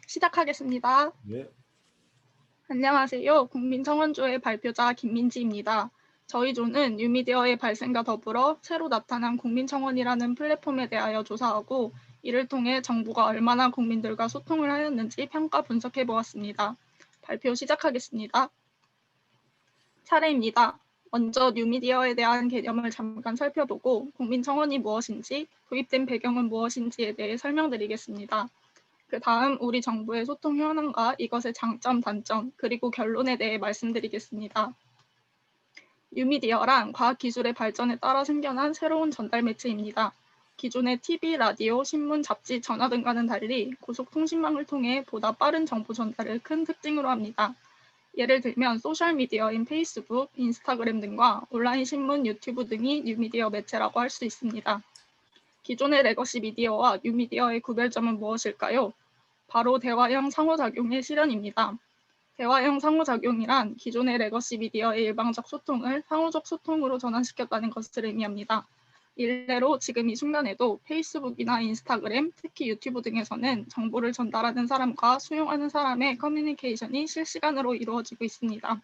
시작하겠습니다. 예. 안녕하세요. 국민청원조의 발표자 김민지입니다. 저희 조는 뉴미디어의 발생과 더불어 새로 나타난 국민청원이라는 플랫폼에 대하여 조사하고 이를 통해 정부가 얼마나 국민들과 소통을 하였는지 평가 분석해 보았습니다. 발표 시작하겠습니다. 차례입니다. 먼저 뉴미디어에 대한 개념을 잠깐 살펴보고 국민청원이 무엇인지, 도입된 배경은 무엇인지에 대해 설명드리겠습니다. 그 다음 우리 정부의 소통 현황과 이것의 장점, 단점, 그리고 결론에 대해 말씀드리겠습니다. 뉴미디어란 과학기술의 발전에 따라 생겨난 새로운 전달 매체입니다. 기존의 TV, 라디오, 신문, 잡지, 전화 등과는 달리 고속통신망을 통해 보다 빠른 정보 전달을 큰 특징으로 합니다. 예를 들면 소셜미디어인 페이스북, 인스타그램 등과 온라인 신문, 유튜브 등이 뉴미디어 매체라고 할 수 있습니다. 기존의 레거시 미디어와 뉴미디어의 구별점은 무엇일까요? 바로 대화형 상호작용의 실현입니다. 대화형 상호작용이란 기존의 레거시 미디어의 일방적 소통을 상호적 소통으로 전환시켰다는 것을 의미합니다. 일례로 지금 이 순간에도 페이스북이나 인스타그램, 특히 유튜브 등에서는 정보를 전달하는 사람과 수용하는 사람의 커뮤니케이션이 실시간으로 이루어지고 있습니다.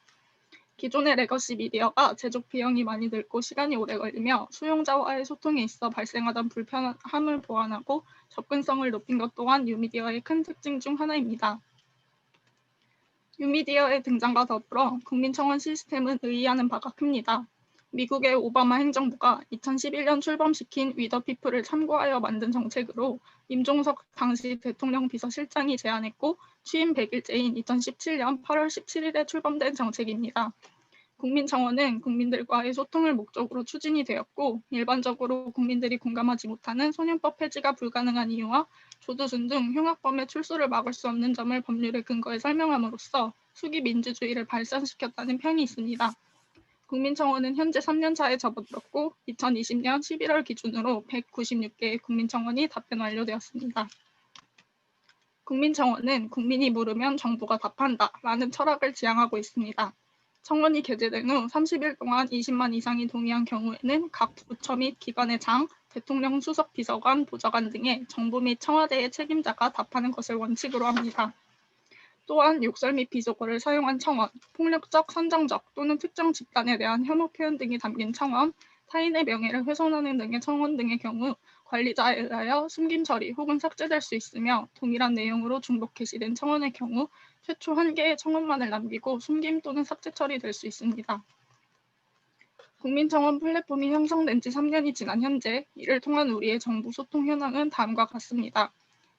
기존의 레거시 미디어가 제작 비용이 많이 들고 시간이 오래 걸리며 수용자와의 소통에 있어 발생하던 불편함을 보완하고 접근성을 높인 것 또한 뉴미디어의 큰 특징 중 하나입니다. 뉴미디어의 등장과 더불어 국민청원 시스템은 의의하는 바가 큽니다. 미국의 오바마 행정부가 2011년 출범시킨 위더피플을 참고하여 만든 정책으로 임종석 당시 대통령 비서실장이 제안했고 취임 100일째인 2017년 8월 17일에 출범된 정책입니다. 국민청원은 국민들과의 소통을 목적으로 추진이 되었고 일반적으로 국민들이 공감하지 못하는 소년법 폐지가 불가능한 이유와 조두순 등 흉악범의 출소를 막을 수 없는 점을 법률의 근거에 설명함으로써 수기 민주주의를 발전시켰다는 평이 있습니다. 국민청원은 현재 3년차에 접어들었고 2020년 11월 기준으로 196개의 국민청원이 답변 완료되었습니다. 국민청원은 국민이 물으면 정부가 답한다라는 철학을 지향하고 있습니다. 청원이 게재된 후 30일 동안 20만 이상이 동의한 경우에는 각 부처 및 기관의 장, 대통령 수석 비서관, 보좌관 등의 정부 및 청와대의 책임자가 답하는 것을 원칙으로 합니다. 또한 욕설 및 비속어를 사용한 청원, 폭력적, 선정적 또는 특정 집단에 대한 혐오 표현 등이 담긴 청원, 타인의 명예를 훼손하는 등의 청원 등의 경우 관리자에 의하여 숨김 처리 혹은 삭제될 수 있으며 동일한 내용으로 중복 게시된 청원의 경우 최초 1개의 청원만을 남기고 숨김 또는 삭제 처리될 수 있습니다. 국민청원 플랫폼이 형성된 지 3년이 지난 현재 이를 통한 우리의 정부 소통 현황은 다음과 같습니다.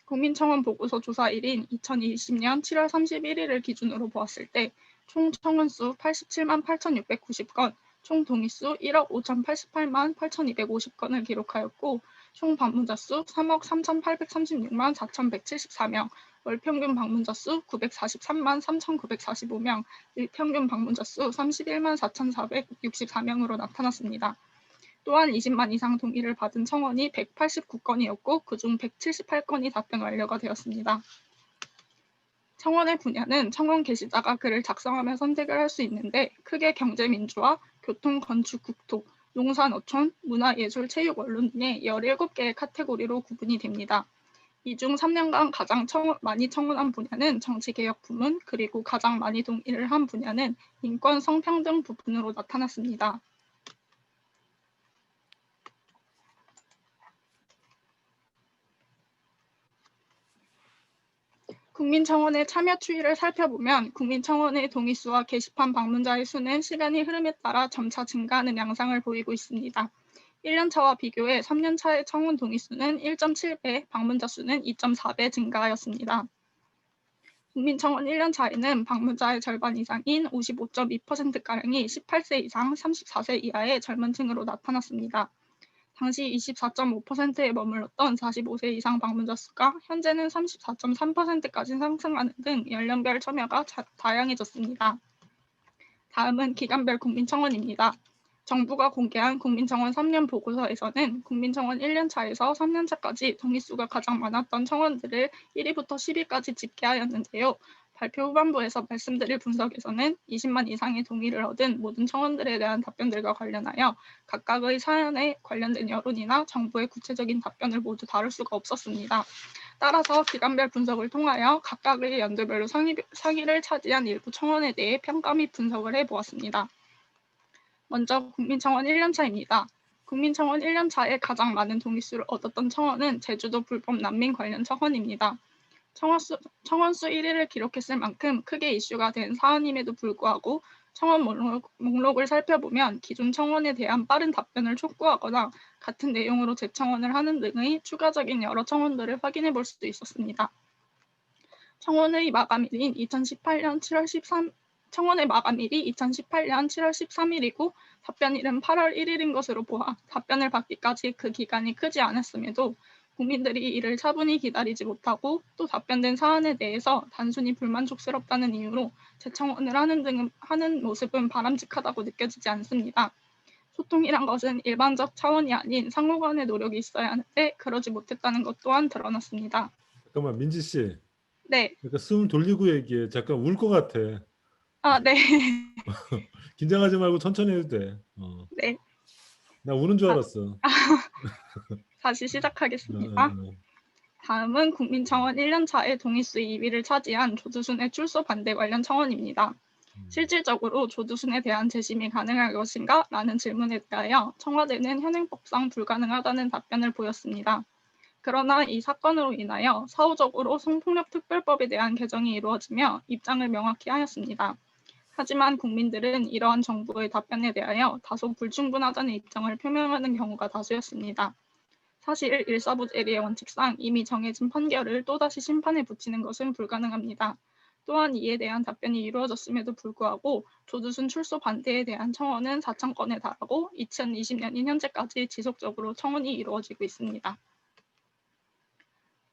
국민청원 보고서 조사일인 2020년 7월 31일을 기준으로 보았을 때 총 청원수 87만 8,690건, 총 동의수 1억 5,088만 8,250건을 기록하였고 총 방문자 수 3억 3,836만 4,174명, 월평균 방문자 수 943만 3,945명, 일평균 방문자 수 31만 4,464명으로 나타났습니다. 또한 20만 이상 동의를 받은 청원이 189건이었고 그중 178건이 답변 완료가 되었습니다. 청원의 분야는 청원 게시자가 글을 작성하며 선택을 할 수 있는데 크게 경제민주화, 교통, 건축, 국토, 농사, 어촌, 문화, 예술, 체육, 언론 등의 17개의 카테고리로 구분이 됩니다. 이 중 3년간 가장 많이 청원한 분야는 정치개혁 부문, 그리고 가장 많이 동의를 한 분야는 인권, 성평등 부분으로 나타났습니다. 국민청원의 참여 추이를 살펴보면 국민청원의 동의수와 게시판 방문자의 수는 시간이 흐름에 따라 점차 증가하는 양상을 보이고 있습니다. 1년차와 비교해 3년차의 청원 동의수는 1.7배, 방문자 수는 2.4배 증가하였습니다. 국민청원 1년차에는 방문자의 절반 이상인 55.2%가량이 18세 이상 34세 이하의 젊은 층으로 나타났습니다. 당시 24.5%에 머물렀던 45세 이상 방문자 수가 현재는 34.3%까지 상승하는 등 연령별 참여가 다양해졌습니다. 다음은 기간별 국민청원입니다. 정부가 공개한 국민청원 3년 보고서에서는 국민청원 1년차에서 3년차까지 동의수가 가장 많았던 청원들을 1위부터 10위까지 집계하였는데요. 발표 후반부에서 말씀드릴 분석에서는 20만 이상의 동의를 얻은 모든 청원들에 대한 답변들과 관련하여 각각의 사연에 관련된 여론이나 정부의 구체적인 답변을 모두 다룰 수가 없었습니다. 따라서 기간별 분석을 통하여 각각의 연도별로 상위를 차지한 일부 청원에 대해 평가 및 분석을 해보았습니다. 먼저 국민청원 1년차입니다. 국민청원 1년차에 가장 많은 동의수를 얻었던 청원은 제주도 불법 난민 관련 청원입니다. 청원수 1위를 기록했을 만큼 크게 이슈가 된 사안임에도 불구하고 청원 목록을 살펴보면 기존 청원에 대한 빠른 답변을 촉구하거나 같은 내용으로 재청원을 하는 등의 추가적인 여러 청원들을 확인해 볼 수 있었습니다. 청원의 마감일인 2018년 7월 13일이고 답변일은 8월 1일인 것으로 보아 답변을 받기까지 그 기간이 크지 않았음에도 국민들이 이를 차분히 기다리지 못하고 또 답변된 사안에 대해서 단순히 불만족스럽다는 이유로 재청원을 하는 모습은 바람직하다고 느껴지지 않습니다. 소통이란 것은 일반적 차원이 아닌 상호 간의 노력이 있어야 하는데 그러지 못했다는 것 또한 드러났습니다. 잠깐만 민지 씨. 네. 그러니까 숨 돌리고 얘기해. 잠깐 울 것 같아. 아, 네. 긴장하지 말고 천천히 해도 돼. 네. 나 우는 줄 알았어. 다시 시작하겠습니다. 다음은 국민청원 1년차에 동의수 2위를 차지한 조두순의 출소 반대 관련 청원입니다. 실질적으로 조두순에 대한 재심이 가능할 것인가? 라는 질문에 대하여 청와대는 현행법상 불가능하다는 답변을 보였습니다. 그러나 이 사건으로 인하여 사후적으로 성폭력특별법에 대한 개정이 이루어지며 입장을 명확히 하였습니다. 하지만 국민들은 이러한 정부의 답변에 대하여 다소 불충분하다는 입장을 표명하는 경우가 다수였습니다. 사실 일사부재리의 원칙상 이미 정해진 판결을 또다시 심판에 붙이는 것은 불가능합니다. 또한 이에 대한 답변이 이루어졌음에도 불구하고 조두순 출소 반대에 대한 청원은 4천 건에 달하고 2020년인 현재까지 지속적으로 청원이 이루어지고 있습니다.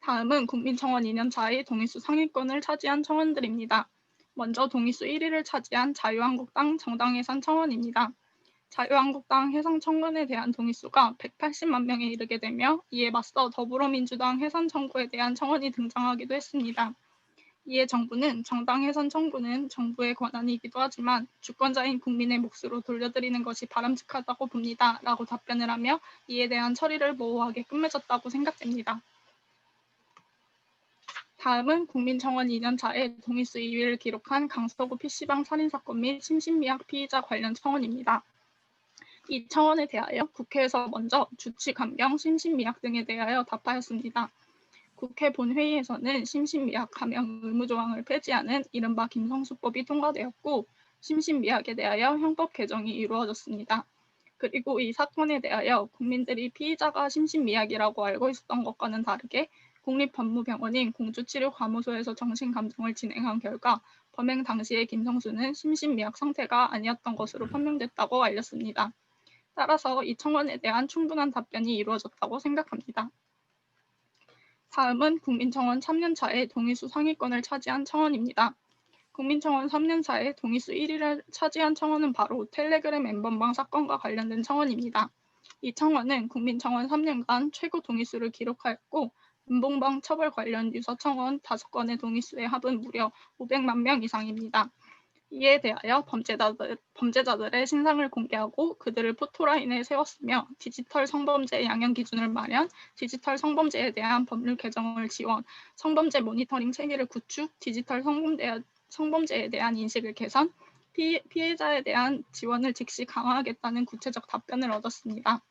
다음은 국민청원 2년차의 동의수 상위권을 차지한 청원들입니다. 먼저 동의수 1위를 차지한 자유한국당 정당해산 청원입니다. 자유한국당 해상 청원에 대한 동의수가 180만 명에 이르게 되며 이에 맞서 더불어민주당 해산 청구에 대한 청원이 등장하기도 했습니다. 이에 정부는 정당 해산 청구는 정부의 권한이기도 하지만 주권자인 국민의 몫으로 돌려드리는 것이 바람직하다고 봅니다. 라고 답변을 하며 이에 대한 처리를 모호하게 끝맺었다고 생각됩니다. 다음은 국민청원 2년차에 동의수 2위를 기록한 강서구 PC방 살인사건 및 심신미약 피의자 관련 청원입니다. 이 청원에 대하여 국회에서 먼저 주치, 감경, 심신미약 등에 대하여 답하였습니다. 국회 본회의에서는 심신미약 감형 의무조항을 폐지하는 이른바 김성수법이 통과되었고 심신미약에 대하여 형법 개정이 이루어졌습니다. 그리고 이 사건에 대하여 국민들이 피의자가 심신미약이라고 알고 있었던 것과는 다르게 국립법무병원인 공주치료감호소에서 정신감정을 진행한 결과 범행 당시에 김성수는 심신미약 상태가 아니었던 것으로 판명됐다고 알렸습니다. 따라서 이 청원에 대한 충분한 답변이 이루어졌다고 생각합니다. 다음은 국민청원 3년차에 동의수 상위권을 차지한 청원입니다. 국민청원 3년차에 동의수 1위를 차지한 청원은 바로 텔레그램 엠번방 사건과 관련된 청원입니다. 이 청원은 국민청원 3년간 최고 동의수를 기록하였고 엠번방 처벌 관련 유사 청원 5건의 동의수의 합은 무려 500만 명 이상입니다. 이에 대하여 범죄자들의 신상을 공개하고 그들을 포토라인에 세웠으며 디지털 성범죄 양형 기준을 마련, 디지털 성범죄에 대한 법률 개정을 지원, 성범죄 모니터링 체계를 구축, 디지털 성범죄에 대한 인식을 개선, 피해자에 대한 지원을 즉시 강화하겠다는 구체적 답변을 얻었습니다.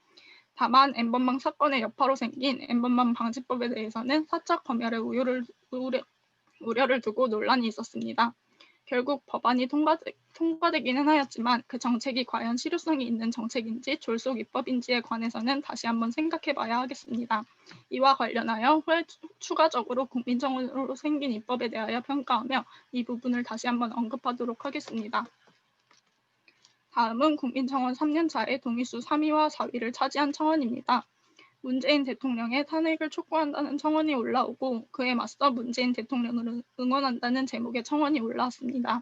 다만 엠번방 사건의 여파로 생긴 엠번방 방지법에 대해서는 사적 검열의 우려를 두고 논란이 있었습니다. 결국 법안이 통과되기는 하였지만 그 정책이 과연 실효성이 있는 정책인지 졸속 입법인지에 관해서는 다시 한번 생각해봐야 하겠습니다. 이와 관련하여 후에 추가적으로 국민청원으로 생긴 입법에 대하여 평가하며 이 부분을 다시 한번 언급하도록 하겠습니다. 다음은 국민청원 3년차에 동의수 3위와 4위를 차지한 청원입니다. 문재인 대통령의 탄핵을 촉구한다는 청원이 올라오고 그에 맞서 문재인 대통령을 응원한다는 제목의 청원이 올라왔습니다.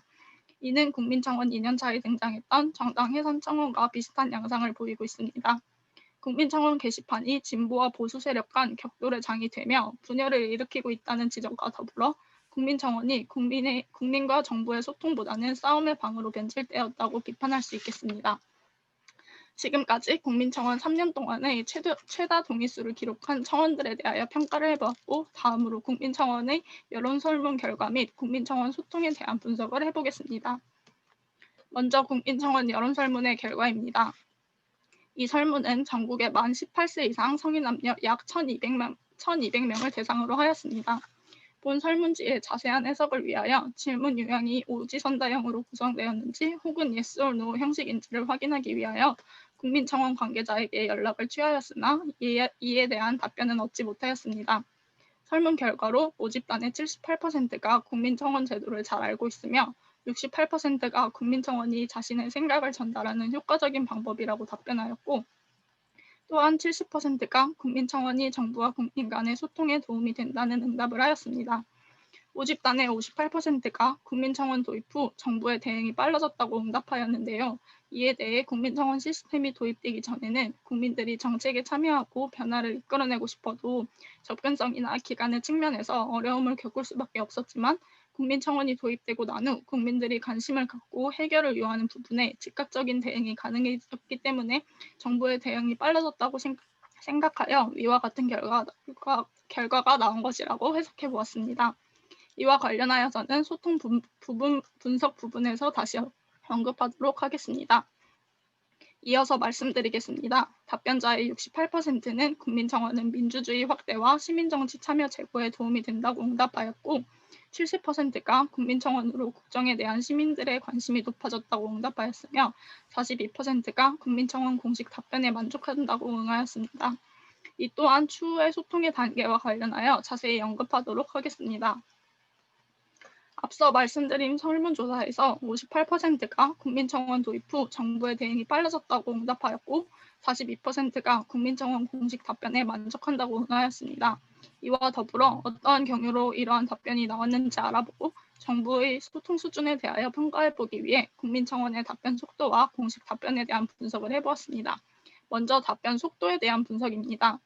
이는 국민청원 2년차에 등장했던 정당 해산 청원과 비슷한 양상을 보이고 있습니다. 국민청원 게시판이 진보와 보수 세력 간 격돌의 장이 되며 분열을 일으키고 있다는 지적과 더불어 국민청원이 국민과 정부의 소통보다는 싸움의 방으로 변질되었다고 비판할 수 있겠습니다. 지금까지 국민청원 3년 동안의 최다 동의수를 기록한 청원들에 대하여 평가를 해보았고, 다음으로 국민청원의 여론설문 결과 및 국민청원 소통에 대한 분석을 해보겠습니다. 먼저 국민청원 여론설문의 결과입니다. 이 설문은 전국의 만 18세 이상 성인 남녀 약 1,200명을 대상으로 하였습니다. 본 설문지의 자세한 해석을 위하여 질문 유형이 오지선다형으로 구성되었는지 혹은 yes or no 형식인지를 확인하기 위하여 국민청원 관계자에게 연락을 취하였으나 이에 대한 답변은 얻지 못하였습니다. 설문 결과로 모집단의 78%가 국민청원 제도를 잘 알고 있으며 68%가 국민청원이 자신의 생각을 전달하는 효과적인 방법이라고 답변하였고, 또한 70%가 국민청원이 정부와 국민 간의 소통에 도움이 된다는 응답을 하였습니다. 모집단의 58%가 국민청원 도입 후 정부의 대응이 빨라졌다고 응답하였는데요. 이에 대해 국민청원 시스템이 도입되기 전에는 국민들이 정책에 참여하고 변화를 이끌어내고 싶어도 접근성이나 기간의 측면에서 어려움을 겪을 수밖에 없었지만, 국민청원이 도입되고 난 후 국민들이 관심을 갖고 해결을 요하는 부분에 즉각적인 대응이 가능해졌기 때문에 정부의 대응이 빨라졌다고 생각하여 위와 같은 결과가 나온 것이라고 해석해 보았습니다. 이와 관련하여서는 소통 분석 부분에서 다시 언급하도록 하겠습니다. 이어서 말씀드리겠습니다. 답변자의 68%는 국민청원은 민주주의 확대와 시민정치 참여 제고에 도움이 된다고 응답하였고, 70%가 국민청원으로 국정에 대한 시민들의 관심이 높아졌다고 응답하였으며 42%가 국민청원 공식 답변에 만족한다고 응하였습니다. 이 또한 추후의 소통의 단계와 관련하여 자세히 언급하도록 하겠습니다. 앞서 말씀드린 설문조사에서 58%가 국민청원 도입 후 정부의 대응이 빨라졌다고 응답하였고 42%가 국민청원 공식 답변에 만족한다고 응하였습니다. 이와 더불어 어떠한 경우로 이러한 답변이 나왔는지 알아보고 정부의 소통 수준에 대하여 평가해보기 위해 국민청원의 답변 속도와 공식 답변에 대한 분석을 해보았습니다. 먼저 답변 속도에 대한 분석입니다.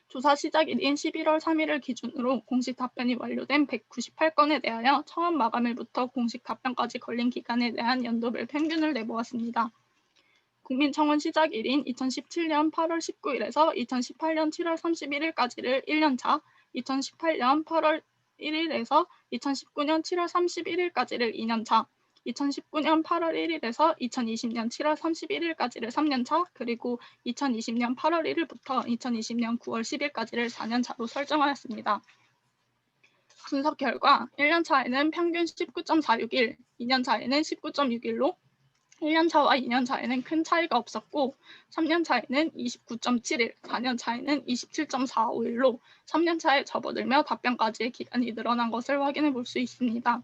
조사 시작일인 11월 3일을 기준으로 공식 답변이 완료된 198건에 대하여 청원 마감일부터 공식 답변까지 걸린 기간에 대한 연도별 평균을 내보았습니다. 국민청원 시작일인 2017년 8월 19일에서 2018년 7월 31일까지를 1년차, 2018년 8월 1일에서 2019년 7월 31일까지를 2년차, 2019년 8월 1일에서 2020년 7월 31일까지를 3년차, 그리고 2020년 8월 1일부터 2020년 9월 10일까지를 4년차로 설정하였습니다. 분석 결과 1년차에는 평균 19.46일, 2년차에는 19.6일로 1년차와 2년차에는 큰 차이가 없었고 3년차에는 29.7일, 4년차에는 27.45일로 3년차에 접어들며 답변까지의 기간이 늘어난 것을 확인해 볼 수 있습니다.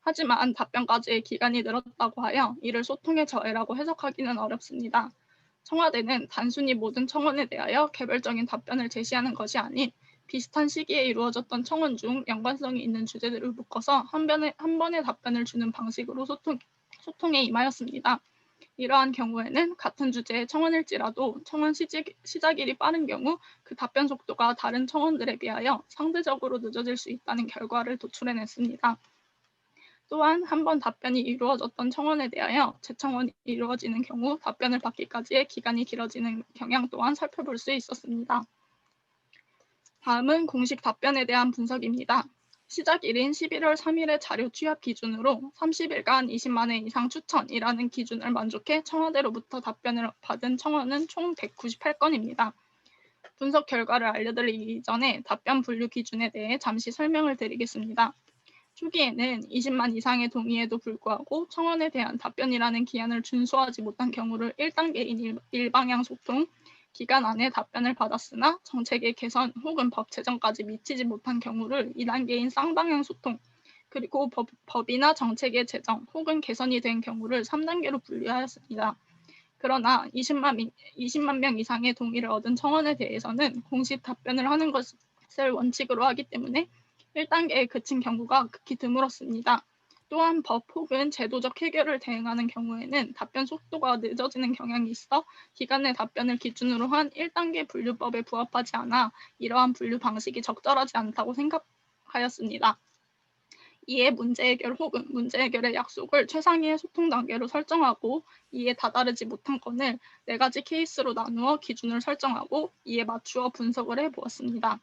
하지만 답변까지의 기간이 늘었다고 하여 이를 소통의 저해라고 해석하기는 어렵습니다. 청와대는 단순히 모든 청원에 대하여 개별적인 답변을 제시하는 것이 아닌 비슷한 시기에 이루어졌던 청원 중 연관성이 있는 주제들을 묶어서 한 번에 답변을 주는 방식으로 소통에 임하였습니다. 이러한 경우에는 같은 주제의 청원일지라도 청원 시작일이 빠른 경우 그 답변 속도가 다른 청원들에 비하여 상대적으로 늦어질 수 있다는 결과를 도출해냈습니다. 또한 한 번 답변이 이루어졌던 청원에 대하여 재청원이 이루어지는 경우 답변을 받기까지의 기간이 길어지는 경향 또한 살펴볼 수 있었습니다. 다음은 공식 답변에 대한 분석입니다. 시작일인 11월 3일의 자료 취합 기준으로 30일간 20만 회 이상 추천이라는 기준을 만족해 청와대로부터 답변을 받은 청원은 총 198건입니다. 분석 결과를 알려드리기 전에 답변 분류 기준에 대해 잠시 설명을 드리겠습니다. 초기에는 20만 이상의 동의에도 불구하고 청원에 대한 답변이라는 기한을 준수하지 못한 경우를 1단계인 일방향 소통, 기간 안에 답변을 받았으나 정책의 개선 혹은 법 제정까지 미치지 못한 경우를 2단계인 쌍방향 소통, 그리고 법이나 정책의 제정 혹은 개선이 된 경우를 3단계로 분류하였습니다. 그러나 20만 명 이상의 동의를 얻은 청원에 대해서는 공식 답변을 하는 것을 원칙으로 하기 때문에 1단계에 그친 경우가 극히 드물었습니다. 또한 법 혹은 제도적 해결을 대응하는 경우에는 답변 속도가 늦어지는 경향이 있어 기간 내 답변을 기준으로 한 1단계 분류법에 부합하지 않아 이러한 분류 방식이 적절하지 않다고 생각하였습니다. 이에 문제 해결 혹은 문제 해결의 약속을 최상위의 소통 단계로 설정하고 이에 다다르지 못한 건을 4가지 케이스로 나누어 기준을 설정하고 이에 맞추어 분석을 해보았습니다.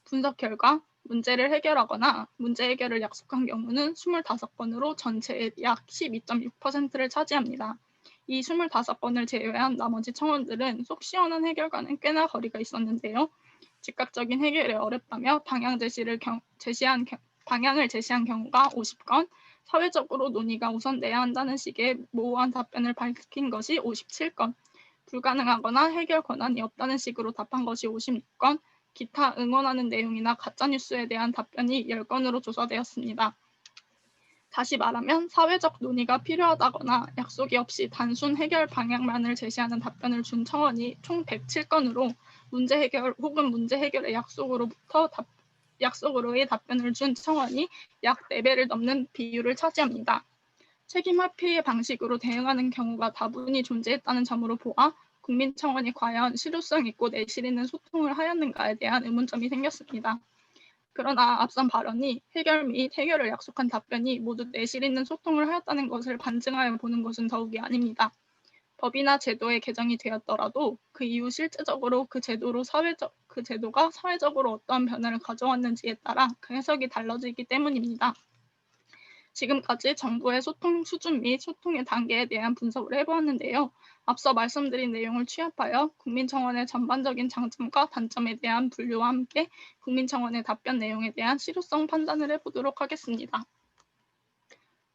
분석 결과 문제를 해결하거나 문제 해결을 약속한 경우는 25건으로 전체의 약 12.6%를 차지합니다. 이 25건을 제외한 나머지 청원들은 속 시원한 해결과는 꽤나 거리가 있었는데요. 즉각적인 해결이 어렵다며 방향을 제시한 경우가 50건, 사회적으로 논의가 우선돼야 한다는 식의 모호한 답변을 밝힌 것이 57건, 불가능하거나 해결 권한이 없다는 식으로 답한 것이 56건, 기타 응원하는 내용이나 가짜뉴스에 대한 답변이 10건으로 조사되었습니다. 다시 말하면 사회적 논의가 필요하다거나 약속이 없이 단순 해결 방향만을 제시하는 답변을 준 청원이 총 107건으로 문제 해결 혹은 문제 해결의 약속으로의 답변을 준 청원이 약 4배를 넘는 비율을 차지합니다. 책임 회피 방식으로 대응하는 경우가 다분히 존재했다는 점으로 보아 국민청원이 과연 실효성 있고 내실 있는 소통을 하였는가에 대한 의문점이 생겼습니다. 그러나 앞선 발언이 해결 및 해결을 약속한 답변이 모두 내실 있는 소통을 하였다는 것을 반증하여 보는 것은 더욱이 아닙니다. 법이나 제도의 개정이 되었더라도 그 이후 실제적으로 그 제도가 사회적으로 어떠한 변화를 가져왔는지에 따라 그 해석이 달라지기 때문입니다. 지금까지 정부의 소통 수준 및 소통의 단계에 대한 분석을 해보았는데요. 앞서 말씀드린 내용을 취합하여 국민청원의 전반적인 장점과 단점에 대한 분류와 함께 국민청원의 답변 내용에 대한 실효성 판단을 해보도록 하겠습니다.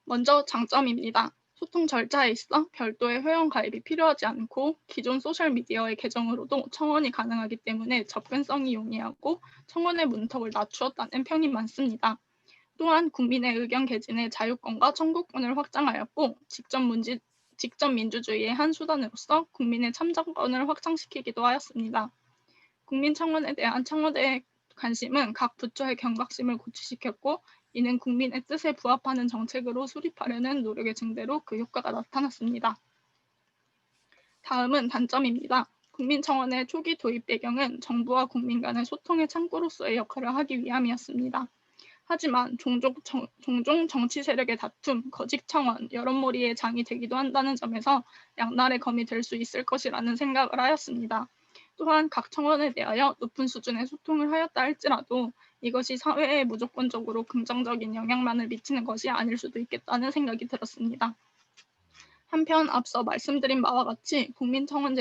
먼저 장점입니다. 소통 절차에 있어 별도의 회원 가입이 필요하지 않고 기존 소셜미디어의 계정으로도 청원이 가능하기 때문에 접근성이 용이하고 청원의 문턱을 낮추었다는 평이 많습니다. 또한 국민의 의견 개진의 자유권과 청구권을 확장하였고 직접 민주주의의 한 수단으로서 국민의 참정권을 확장시키기도 하였습니다. 국민청원에 대한 청와대의 관심은 각 부처의 경각심을 고취시켰고 이는 국민의 뜻에 부합하는 정책으로 수립하려는 노력의 증대로 그 효과가 나타났습니다. 다음은 단점입니다. 국민청원의 초기 도입 배경은 정부와 국민 간의 소통의 창구로서의 역할을 하기 위함이었습니다. 하지만 종종 정치 세력의 다툼, 거짓 청원, 여론몰이의 장이 되기도 한다는 점에서 양날의 검이 될 수 있을 것이라는 생각을 하였습니다. 또한 각 청원에 대하여 높은 수준의 소통을 하였다 할지라도 이것이 사회에 무조건적으로 긍정적인 영향만을 미치는 것이 아닐 수도 있겠다는 생각이 들었습니다. 한편 앞서 말씀드린 바와 같이 국민청원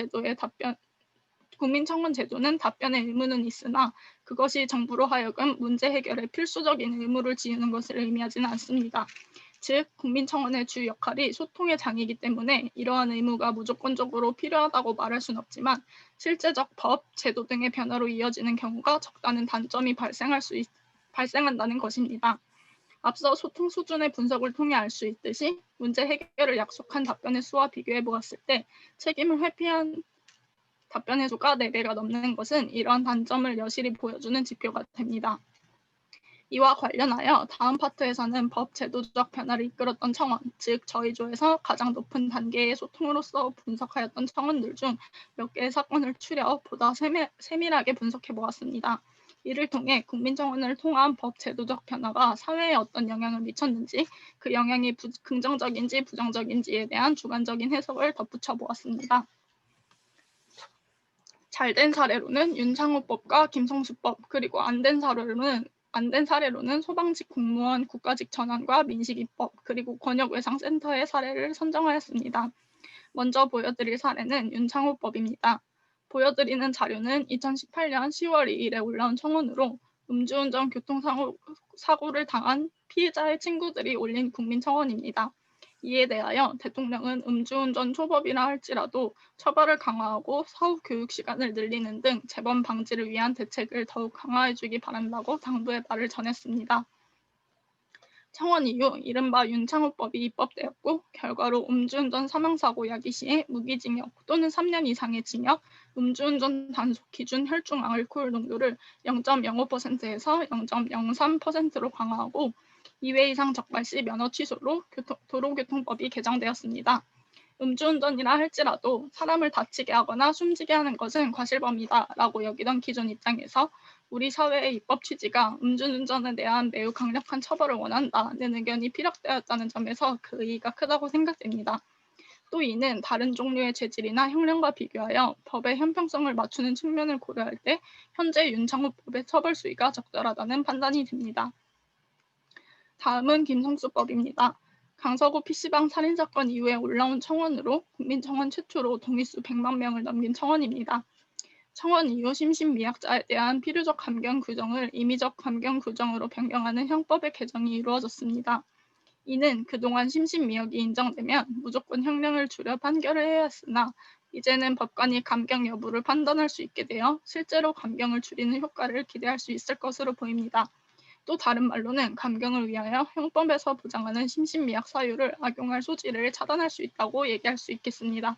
제도는 답변의 의무는 있으나 그것이 정부로 하여금 문제 해결에 필수적인 의무를 지우는 것을 의미하지는 않습니다. 즉 국민청원의 주 역할이 소통의 장이기 때문에 이러한 의무가 무조건적으로 필요하다고 말할 수는 없지만 실제적 법, 제도 등의 변화로 이어지는 경우가 적다는 단점이 발생한다는 것입니다. 앞서 소통 수준의 분석을 통해 알 수 있듯이 문제 해결을 약속한 답변의 수와 비교해 보았을 때 책임을 회피한 답변의 수가 4배가 넘는 것은 이러한 단점을 여실히 보여주는 지표가 됩니다. 이와 관련하여 다음 파트에서는 법 제도적 변화를 이끌었던 청원, 즉 저희 조에서 가장 높은 단계의 소통으로서 분석하였던 청원들 중 몇 개의 사건을 추려 보다 세밀하게 분석해 보았습니다. 이를 통해 국민청원을 통한 법 제도적 변화가 사회에 어떤 영향을 미쳤는지, 그 영향이 긍정적인지 부정적인지에 대한 주관적인 해석을 덧붙여 보았습니다. 잘된 사례로는 윤창호법과 김성수법, 그리고 안 된 사례로는 소방직 공무원 국가직 전환과 민식이법, 그리고 권역외상센터의 사례를 선정하였습니다. 먼저 보여드릴 사례는 윤창호법입니다. 보여드리는 자료는 2018년 10월 2일에 올라온 청원으로 음주운전 교통사고를 당한 피해자의 친구들이 올린 국민청원입니다. 이에 대하여 대통령은 음주운전 초법이라 할지라도 처벌을 강화하고 사후 교육 시간을 늘리는 등 재범 방지를 위한 대책을 더욱 강화해주기 바란다고 당부의 말을 전했습니다. 청원 이후 이른바 윤창호법이 입법되었고 결과로 음주운전 사망사고 야기 시에 무기징역 또는 3년 이상의 징역, 음주운전 단속 기준 혈중 알코올 농도를 0.05%에서 0.03%로 강화하고 2회 이상 적발 시 면허 취소로 도로교통법이 개정되었습니다. 음주운전이라 할지라도 사람을 다치게 하거나 숨지게 하는 것은 과실범이다라고 여기던 기존 입장에서 우리 사회의 입법 취지가 음주운전에 대한 매우 강력한 처벌을 원한다는 의견이 피력되었다는 점에서 그 의의가 크다고 생각됩니다. 또 이는 다른 종류의 죄질이나 형량과 비교하여 법의 형평성을 맞추는 측면을 고려할 때 현재 윤창호법의 처벌 수위가 적절하다는 판단이 듭니다. 다음은 김성수법입니다. 강서구 PC방 살인사건 이후에 올라온 청원으로 국민청원 최초로 동의수 100만 명을 넘긴 청원입니다. 청원 이후 심신미약자에 대한 필요적 감경 규정을 임의적 감경 규정으로 변경하는 형법의 개정이 이루어졌습니다. 이는 그동안 심신미약이 인정되면 무조건 형량을 줄여 판결을 해야 했으나 이제는 법관이 감경 여부를 판단할 수 있게 되어 실제로 감경을 줄이는 효과를 기대할 수 있을 것으로 보입니다. 또 다른 말로는 감경을 위하여 형법에서 보장하는 심신미약 사유를 악용할 소지를 차단할 수 있다고 얘기할 수 있겠습니다.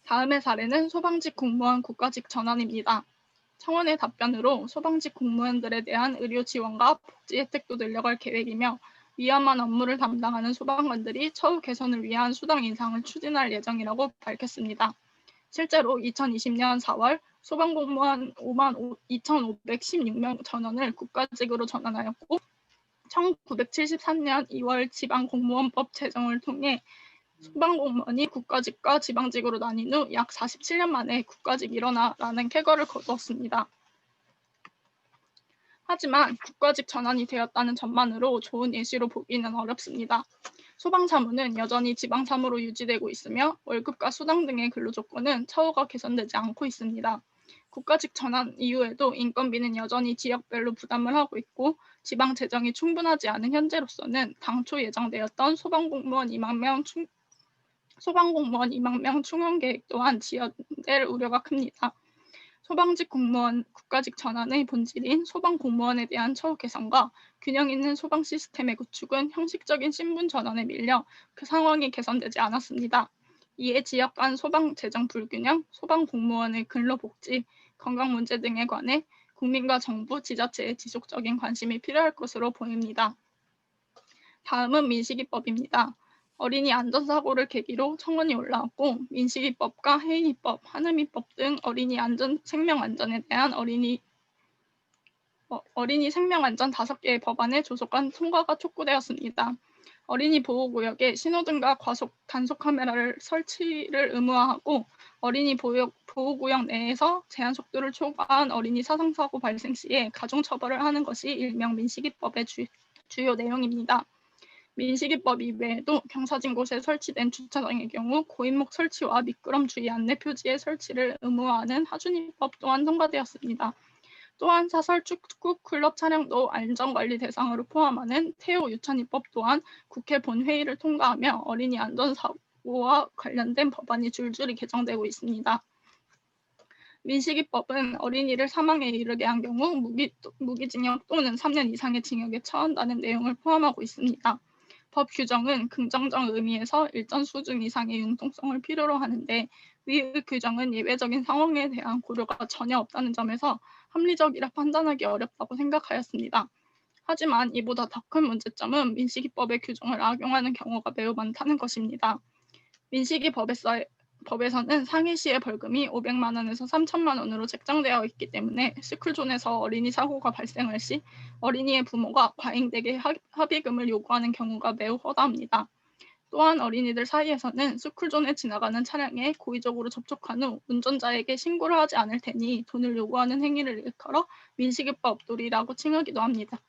다음의 사례는 소방직 공무원 국가직 전환입니다. 청원의 답변으로 소방직 공무원들에 대한 의료 지원과 복지 혜택도 늘려갈 계획이며 위험한 업무를 담당하는 소방관들이 처우 개선을 위한 수당 인상을 추진할 예정이라고 밝혔습니다. 실제로 2020년 4월 소방공무원 52,516명 전원을 국가직으로 전환하였고 1973년 2월 지방공무원법 제정을 통해 소방공무원이 국가직과 지방직으로 나뉜 후 약 47년 만에 국가직 일어나라는 쾌거를 거두었습니다. 하지만 국가직 전환이 되었다는 점만으로 좋은 예시로 보기는 어렵습니다. 소방사무는 여전히 지방사무로 유지되고 있으며 월급과 수당 등의 근로조건은 처우가 개선되지 않고 있습니다. 국가직 전환 이후에도 인건비는 여전히 지역별로 부담을 하고 있고 지방 재정이 충분하지 않은 현재로서는 당초 예정되었던 소방공무원 2만 명 충원 계획 또한 지연될 우려가 큽니다. 소방직 공무원 국가직 전환의 본질인 소방 공무원에 대한 처우 개선과 균형 있는 소방 시스템의 구축은 형식적인 신분 전환에 밀려 그 상황이 개선되지 않았습니다. 이에 지역 간 소방 재정 불균형, 소방 공무원의 근로복지, 건강 문제 등에 관해 국민과 정부, 지자체의 지속적인 관심이 필요할 것으로 보입니다. 다음은 민식이법입니다. 어린이 안전사고를 계기로 청원이 올라왔고 민식이법과 해인이법, 하늘이법 등 어린이 생명 안전에 대한 어린이 생명 안전 5개의 법안의 조속한 통과가 촉구되었습니다. 어린이 보호구역에 신호등과 단속 카메라를 설치를 의무화하고 어린이 보호구역 내에서 제한 속도를 초과한 어린이 사상사고 발생 시에 가중처벌을 하는 것이 일명 민식이법의 주요 내용입니다. 민식이법 이외에도 경사진 곳에 설치된 주차장의 경우 고인목 설치와 미끄럼 주의 안내 표지의 설치를 의무화하는 하준이법 또한 통과되었습니다. 또한 사설 축구 클럽 차량도 안전관리 대상으로 포함하는 태호 유찬이법 또한 국회 본회의를 통과하며 어린이 안전사고와 관련된 법안이 줄줄이 개정되고 있습니다. 민식이법은 어린이를 사망에 이르게 한 경우 무기징역 또는 3년 이상의 징역에 처한다는 내용을 포함하고 있습니다. 법 규정은 긍정적 의미에서 일정 수준 이상의 융통성을 필요로 하는데 위의 규정은 예외적인 상황에 대한 고려가 전혀 없다는 점에서 합리적이라 판단하기 어렵다고 생각하였습니다. 하지만 이보다 더 큰 문제점은 민식이법의 규정을 악용하는 경우가 매우 많다는 것입니다. 민식이법에서는 상해시의 벌금이 500만 원에서 3천만 원으로 책정되어 있기 때문에 스쿨존에서 어린이 사고가 발생할 시 어린이의 부모가 과잉되게 합의금을 요구하는 경우가 매우 허다합니다. 또한 어린이들 사이에서는 스쿨존에 지나가는 차량에 고의적으로 접촉한 후 운전자에게 신고를 하지 않을 테니 돈을 요구하는 행위를 일컬어 민식이법 놀이라고 칭하기도 합니다.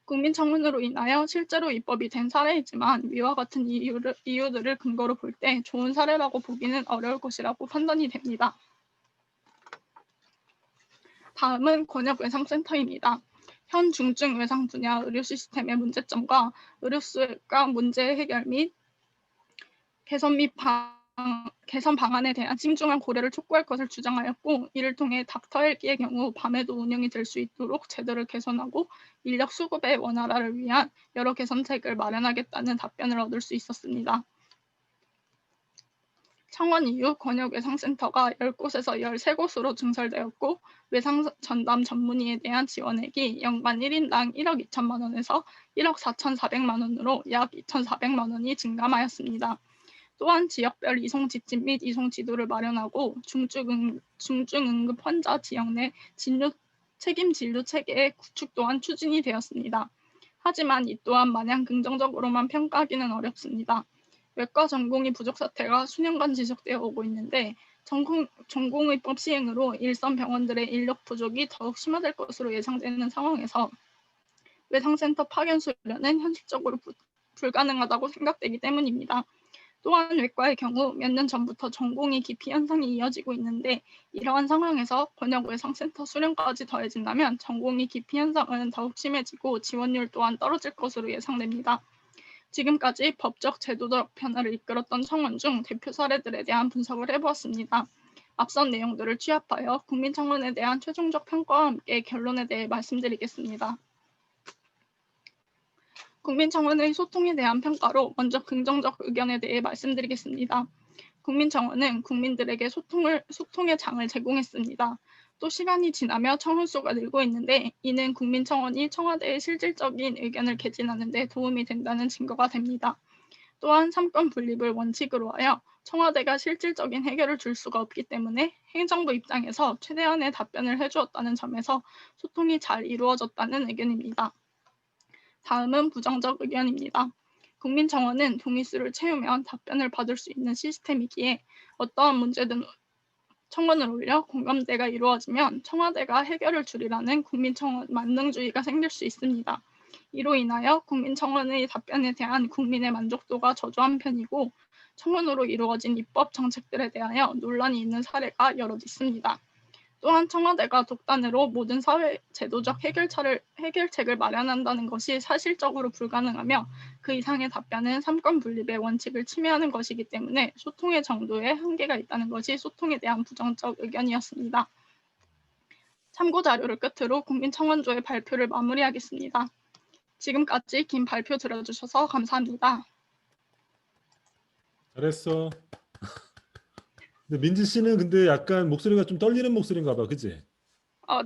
국민청원으로 인하여 실제로 입법이 된 사례이지만 위와 같은 이유들을 근거로 볼 때 좋은 사례라고 보기는 어려울 것이라고 판단이 됩니다. 다음은 권역외상센터입니다. 현 중증 외상 분야 의료 시스템의 문제점과 의료수가 문제 해결 및 개선 방안에 대한 신중한 고려를 촉구할 것을 주장하였고 이를 통해 닥터헬기의 경우 밤에도 운영이 될 수 있도록 제도를 개선하고 인력 수급의 원활화를 위한 여러 개선책을 마련하겠다는 답변을 얻을 수 있었습니다. 청원 이후 권역외상센터가 10곳에서 13곳으로 증설되었고 외상 전담 전문의에 대한 지원액이 연간 1인당 1억 2천만 원에서 1억 4,400만 원으로 약 2,400만 원이 증감하였습니다. 또한 지역별 이송 지침 및 이송 지도를 마련하고 중증응급 환자 지역 내 책임 진료 체계의 구축 또한 추진이 되었습니다. 하지만 이 또한 마냥 긍정적으로만 평가하기는 어렵습니다. 외과 전공의 부족 사태가 수년간 지속되어 오고 있는데 전공의법 시행으로 일선 병원들의 인력 부족이 더욱 심화될 것으로 예상되는 상황에서 외상센터 파견 수련은 현실적으로 불가능하다고 생각되기 때문입니다. 또한 외과의 경우 몇 년 전부터 전공의 기피 현상이 이어지고 있는데 이러한 상황에서 권역 외상센터 수련까지 더해진다면 전공의 기피 현상은 더욱 심해지고 지원율 또한 떨어질 것으로 예상됩니다. 지금까지 법적 제도적 변화를 이끌었던 청원 중 대표 사례들에 대한 분석을 해보았습니다. 앞선 내용들을 취합하여 국민청원에 대한 최종적 평가와 함께 결론에 대해 말씀드리겠습니다. 국민청원의 소통에 대한 평가로 먼저 긍정적 의견에 대해 말씀드리겠습니다. 국민청원은 국민들에게 소통의 장을 제공했습니다. 또 시간이 지나며 청원 수가 늘고 있는데 이는 국민청원이 청와대의 실질적인 의견을 개진하는 데 도움이 된다는 증거가 됩니다. 또한 삼권 분립을 원칙으로 하여 청와대가 실질적인 해결을 줄 수가 없기 때문에 행정부 입장에서 최대한의 답변을 해주었다는 점에서 소통이 잘 이루어졌다는 의견입니다. 다음은 부정적 의견입니다. 국민청원은 동의수를 채우면 답변을 받을 수 있는 시스템이기에 어떠한 문제든 청원을 올려 공감대가 이루어지면 청와대가 해결을 주리라는 국민청원 만능주의가 생길 수 있습니다. 이로 인하여 국민청원의 답변에 대한 국민의 만족도가 저조한 편이고 청원으로 이루어진 입법 정책들에 대하여 논란이 있는 사례가 여럿 있습니다. 또한 청와대가 독단으로 모든 사회 제도적 해결책을 마련한다는 것이 사실적으로 불가능하며 그 이상의 답변은 삼권 분립의 원칙을 침해하는 것이기 때문에 소통의 정도에 한계가 있다는 것이 소통에 대한 부정적 의견이었습니다. 참고 자료를 끝으로 국민청원조의 발표를 마무리하겠습니다. 지금까지 긴 발표 들어주셔서 감사합니다. 잘했어. 근데 민지 씨는 근데 약간 목소리가 좀 떨리는 목소리인가 봐, 그치?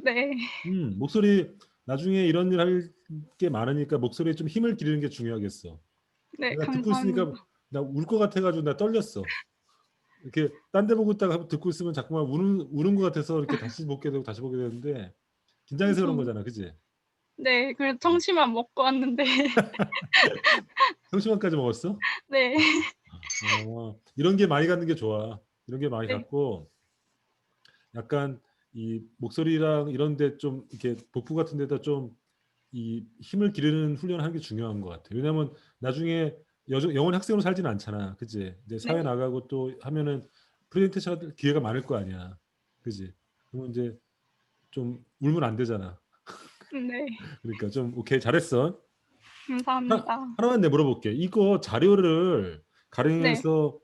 네. 목소리 나중에 이런 일 할 게 많으니까 목소리에 좀 힘을 기르는 게 중요하겠어. 네, 내가 듣고 있으니까 감사합니다. 나 울 것 같아가지고 나 떨렸어. 이렇게 딴 데 보고 있다가 듣고 있으면 자꾸만 우는 것 같아서 이렇게 다시 보게 되고 다시 보게 되는데 긴장해서 그런 거잖아, 그치? 네, 그래서 청심환 먹고 왔는데 형식만까지 먹었어? 네. 이런 게 많이 갖는 게 좋아. 이런 게 많이 네. 갖고 약간 이 목소리랑 이런 데 좀 이렇게 복부 같은 데다 좀 이 힘을 기르는 훈련을 하는 게 중요한 것 같아. 왜냐하면 나중에 영원 학생으로 살지는 않잖아, 그치? 이제 사회 네. 나가고 또 하면은 프레젠테이션 기회가 많을 거 아니야, 그치? 그러면 이제 좀 울면 안 되잖아. 네. 그러니까 좀 오케이 잘했어. 감사합니다. 하나만 내 물어볼게. 이거 자료를 네. 가령해서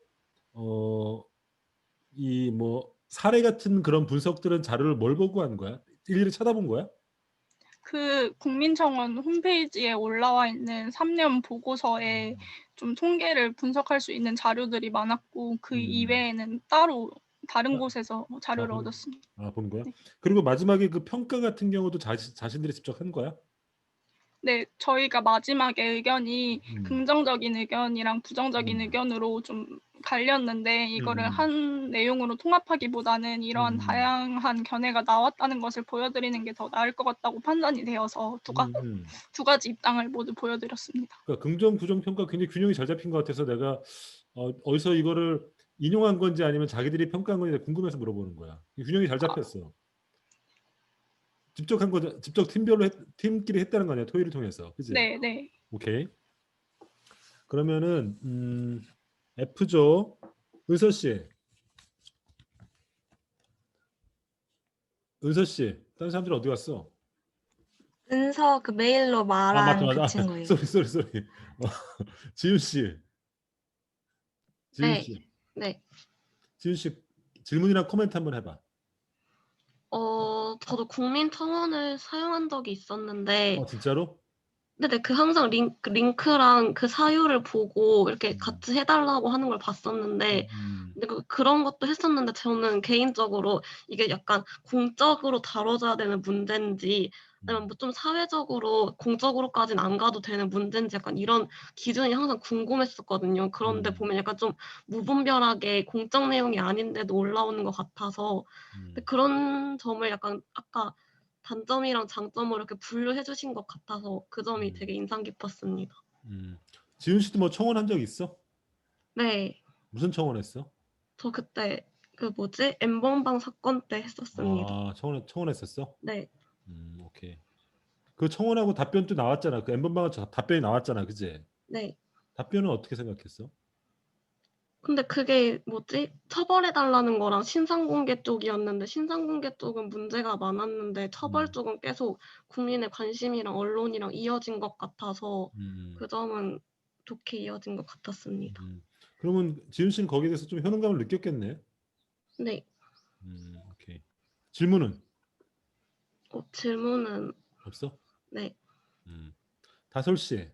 이 뭐 사례 같은 그런 분석들은 자료를 뭘 보고 하는 거야? 일일이 쳐다본 거야? 그 국민청원 홈페이지에 올라와 있는 3년 보고서에 좀 통계를 분석할 수 있는 자료들이 많았고 그 음. 이외에는 따로 다른 아, 곳에서 자료를 얻었습니다. 본 거야? 네. 그리고 마지막에 그 평가 같은 경우도 자신들이 직접 한 거야? 네, 저희가 마지막에 의견이 음. 긍정적인 의견이랑 부정적인 음. 의견으로 좀 갈렸는데 이거를 음. 한 내용으로 통합하기보다는 이러한 음. 다양한 견해가 나왔다는 것을 보여드리는 게 더 나을 것 같다고 판단이 되어서 음. 두 가지 입장을 모두 보여드렸습니다. 그러니까 긍정 부정 평가 굉장히 균형이 잘 잡힌 것 같아서 내가 어디서 이거를 인용한 건지 아니면 자기들이 평가한 건지 궁금해서 물어보는 거야. 균형이 잘 잡혔어. 직접 한 거죠. 직접 팀끼리 했다는 거 아니야? 토의를 통해서. 그치? 네, 네. 오케이. 그러면은 F조 은서 씨. 은서 씨. 다른 사람들 어디 갔어? 은서 그 메일로 맞다 말한 그 맞다. 친구예요. 쏘리. 지윤 씨. 지윤 네. 씨. 네. 지윤 씨 질문이랑 코멘트 한번 해봐. 저도 국민청원을 사용한 적이 있었는데 진짜로? 네네 그 항상 링크랑 그 사유를 보고 이렇게 같이 해달라고 하는 걸 봤었는데 근데 그런 것도 했었는데 저는 개인적으로 이게 약간 공적으로 다뤄져야 되는 문제인지 아니면 뭐 좀 사회적으로 공적으로까지는 안 가도 되는 문제인지 약간 이런 기준이 항상 궁금했었거든요. 그런데 보면 약간 좀 무분별하게 공적 내용이 아닌데도 올라오는 것 같아서 근데 그런 점을 약간 아까 단점이랑 장점을 이렇게 분류해 주신 것 같아서 그 점이 되게 인상 깊었습니다. 지훈 씨도 뭐 청원한 적 있어? 네. 무슨 청원했어? 저 그때 그 뭐지? 엠번방 사건 때 했었습니다. 아, 청원했었어? 네. 오케이. 그 청원하고 답변도 나왔잖아. 그 엠번방은 답변이 나왔잖아, 그지? 네. 답변은 어떻게 생각했어? 근데 그게 뭐지? 처벌해 달라는 거랑 신상공개 쪽이었는데 신상공개 쪽은 문제가 많았는데 처벌 음, 쪽은 계속 국민의 관심이랑 언론이랑 이어진 것 같아서 음, 그 점은 좋게 이어진 것 같았습니다. 그러면 지훈 씨는 거기에 대해서 좀 현혹감을 느꼈겠네. 네. 오케이. 질문은 질문은 없어? 네. 다솔 씨.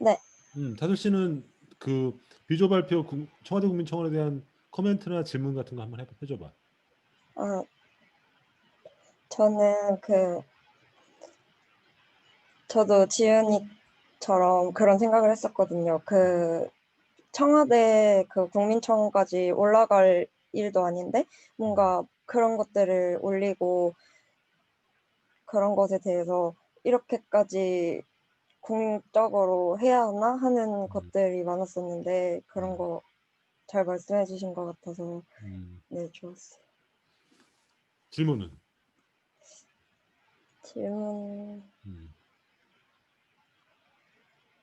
네. 다솔 씨는 그 비조 발표 청와대 국민청원에 대한 코멘트나 질문 같은 거 한번 해줘봐. 저는 저도 지은이처럼 그런 생각을 했었거든요. 청와대 국민청원까지 올라갈 일도 아닌데 뭔가 그런 것들을 올리고 그런 것에 대해서 이렇게까지 공적으로 해야 하나 하는 것들이 많았었는데 그런 거 잘 말씀해 주신 것 같아서 네, 좋았어요. 질문은 질문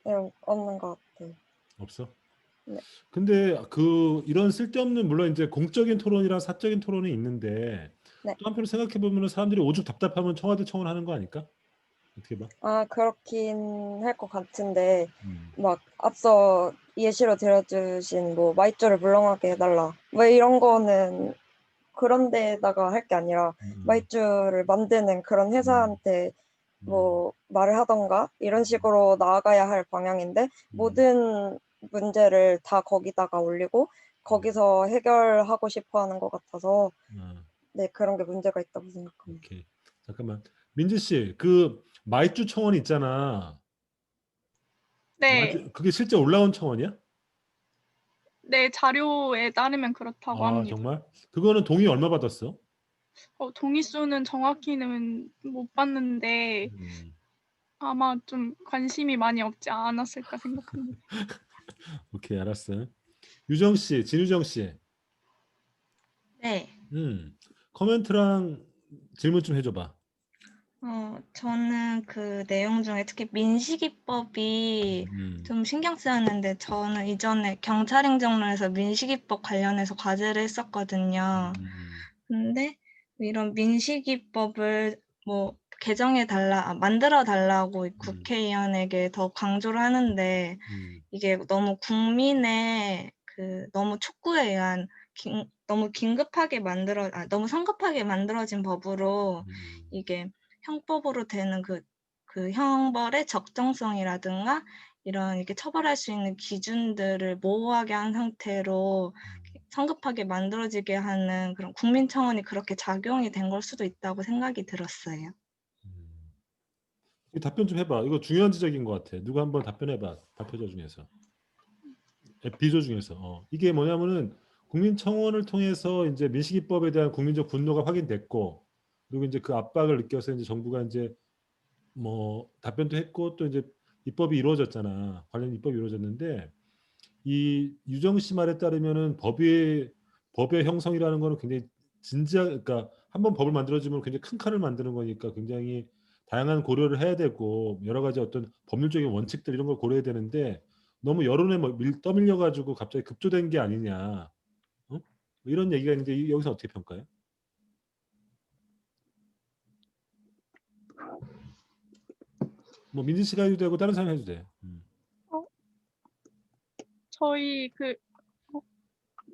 네, 없는 것 같아요. 없어? 네. 근데 이런 쓸데없는 물론 이제 공적인 토론이랑 사적인 토론이 있는데 네. 또 한편으로 생각해 보면 사람들이 오죽 답답하면 청와대 청원하는 거 아닐까? 어떻게 봐? 그렇긴 할 것 같은데 음. 막 앞서 예시로 들어주신 뭐 마이쮸를 물렁하게 해달라 뭐 이런 거는 그런 데다가 할 게 아니라 마이쮸를 만드는 그런 회사한테 뭐 말을 하던가 이런 식으로 나아가야 할 방향인데 모든 문제를 다 거기다가 올리고 거기서 해결하고 싶어 하는 것 같아서 네, 그런 게 문제가 있다고 생각합니다. 오케이. 잠깐만. 민지 씨, 그 마이쮸 청원 있잖아. 네, 그게 실제 올라온 청원이야? 네, 자료에 따르면 그렇다고 아, 합니다. 정말? 그거는 동의 얼마 받았어? 동의 수는 정확히는 못 봤는데 아마 좀 관심이 많이 없지 않았을까 생각합니다. 오케이, 알았어. 유정 씨, 진유정 씨. 네. 코멘트랑 질문 좀 해줘봐. 저는 그 내용 중에 특히 민식이법이 좀 신경 쓰였는데 저는 이전에 경찰행정론에서 민식이법 관련해서 과제를 했었거든요. 근데 이런 민식이법을 뭐 만들어 달라고 국회의원에게 더 강조를 하는데 이게 너무 국민의 너무 촉구에 의한 너무 너무 성급하게 만들어진 법으로 이게 형법으로 되는 그 형벌의 적정성이라든가 이런 이렇게 처벌할 수 있는 기준들을 모호하게 한 상태로 성급하게 만들어지게 하는 그런 국민청원이 그렇게 작용이 된 걸 수도 있다고 생각이 들었어요. 답변 좀 해봐. 이거 중요한 지적인 것 같아. 누가 한번 답변해봐. 발표자 중에서. 비조 중에서. 이게 뭐냐면은 국민청원을 통해서 이제 민식이법에 대한 국민적 분노가 확인됐고, 그리고 이제 그 압박을 느껴서 이제 정부가 이제 뭐 답변도 했고 또 이제 입법이 이루어졌잖아. 관련 입법이 이루어졌는데 이 유정 씨 말에 따르면은 법의 형성이라는 거는 굉장히 그러니까 한번 법을 만들어지면 굉장히 큰 칼을 만드는 거니까 굉장히 다양한 고려를 해야 되고 여러 가지 어떤 법률적인 원칙들 이런 걸 고려해야 되는데 너무 여론에 떠밀려 가지고 갑자기 급조된 게 아니냐. 뭐 이런 얘기가 있는데 여기서 어떻게 평가해? 뭐 민지 씨가 해도 되고 다른 사람이 해도 돼.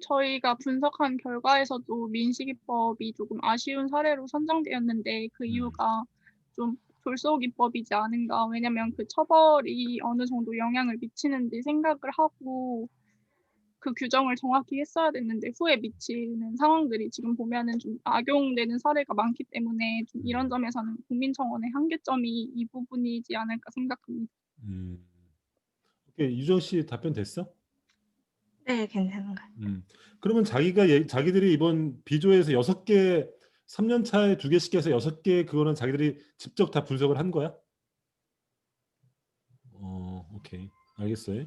저희가 분석한 결과에서도 민식이법이 조금 아쉬운 사례로 선정되었는데 그 이유가 좀 졸속이법이지 않은가. 왜냐면 그 처벌이 어느 정도 영향을 미치는지 생각을 하고 그 규정을 정확히 했어야 됐는데 후에 미치는 상황들이 지금 보면은 좀 악용되는 사례가 많기 때문에 좀 이런 점에서는 국민청원의 한계점이 이 부분이지 않을까 생각합니다. 오케이, 유정 씨 답변 됐어? 네, 괜찮은가요? 그러면 자기들이 이번 비조에서 6개 3년 차에 2개씩 해서 6개 그거는 자기들이 직접 다 분석을 한 거야? 오케이. 알겠어요.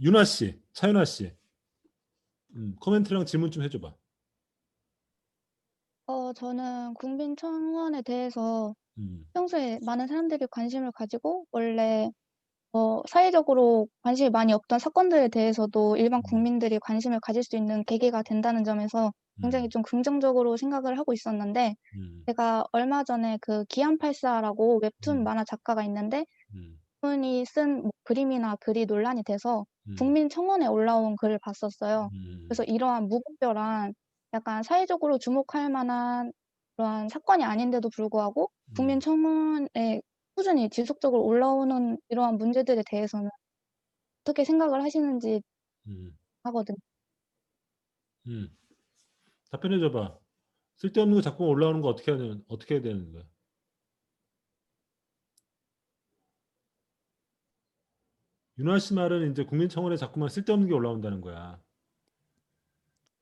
윤아 씨, 차윤아 씨. 코멘트랑 질문 좀 해줘봐. 저는 국민청원에 대해서 음, 평소에 많은 사람들이 관심을 가지고 원래 사회적으로 관심이 많이 없던 사건들에 대해서도 일반 국민들이 관심을 가질 수 있는 계기가 된다는 점에서 굉장히 좀 긍정적으로 생각을 하고 있었는데 제가 얼마 전에 그 기안84라고 웹툰 만화 작가가 있는데 그분이 쓴 뭐 그림이나 글이 논란이 돼서 국민청원에 올라온 글을 봤었어요. 그래서 이러한 무분별한 약간 사회적으로 주목할 만한 그러한 사건이 아닌데도 불구하고 국민청원에 꾸준히 지속적으로 올라오는 이러한 문제들에 대해서는 어떻게 생각을 하시는지 음, 하거든요. 음. 답변해줘봐. 쓸데없는 거 자꾸 올라오는 거 어떻게 해야 되는 거야? 윤아 씨 말은 이제 국민청원에 자꾸만 쓸데없는 게 올라온다는 거야.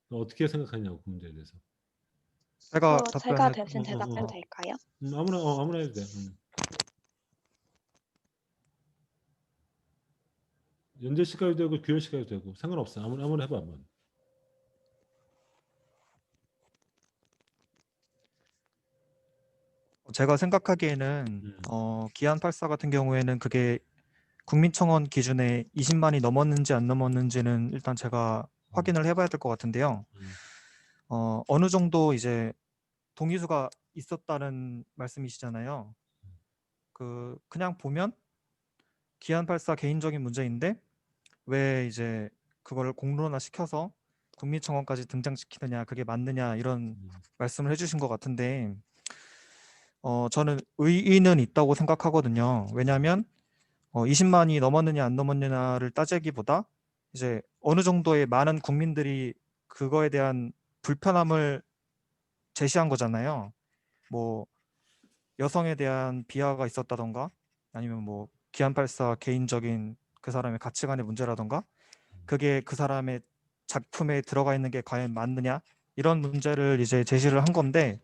너 어떻게 생각하냐고 그 문제에 대해서. 제가 제가 답변해 대신 대답해도 될까요? 아무나 해도 돼. 연재 씨가 해도 되고 규현 씨가 해도 되고 상관없어. 아무나 해봐 한번. 제가 생각하기에는 기안84 같은 경우에는 그게 국민청원 기준에 20만이 넘었는지 안 넘었는지는 일단 제가 확인을 해봐야 될 것 같은데요. 어느 정도 이제 동의수가 있었다는 말씀이시잖아요. 그냥 보면 기안84 개인적인 문제인데 왜 이제 그거를 공론화 시켜서 국민청원까지 등장시키느냐, 그게 맞느냐 이런 말씀을 해주신 것 같은데 저는 의의는 있다고 생각하거든요. 왜냐하면 20만이 넘었느냐 안 넘었느냐를 따지기보다 이제 어느 정도의 많은 국민들이 그거에 대한 불편함을 제시한 거잖아요. 뭐 여성에 대한 비하가 있었다던가 아니면 뭐 기안84 개인적인 그 사람의 가치관의 문제라던가 그게 그 사람의 작품에 들어가 있는 게 과연 맞느냐 이런 문제를 이제 제시를 한 건데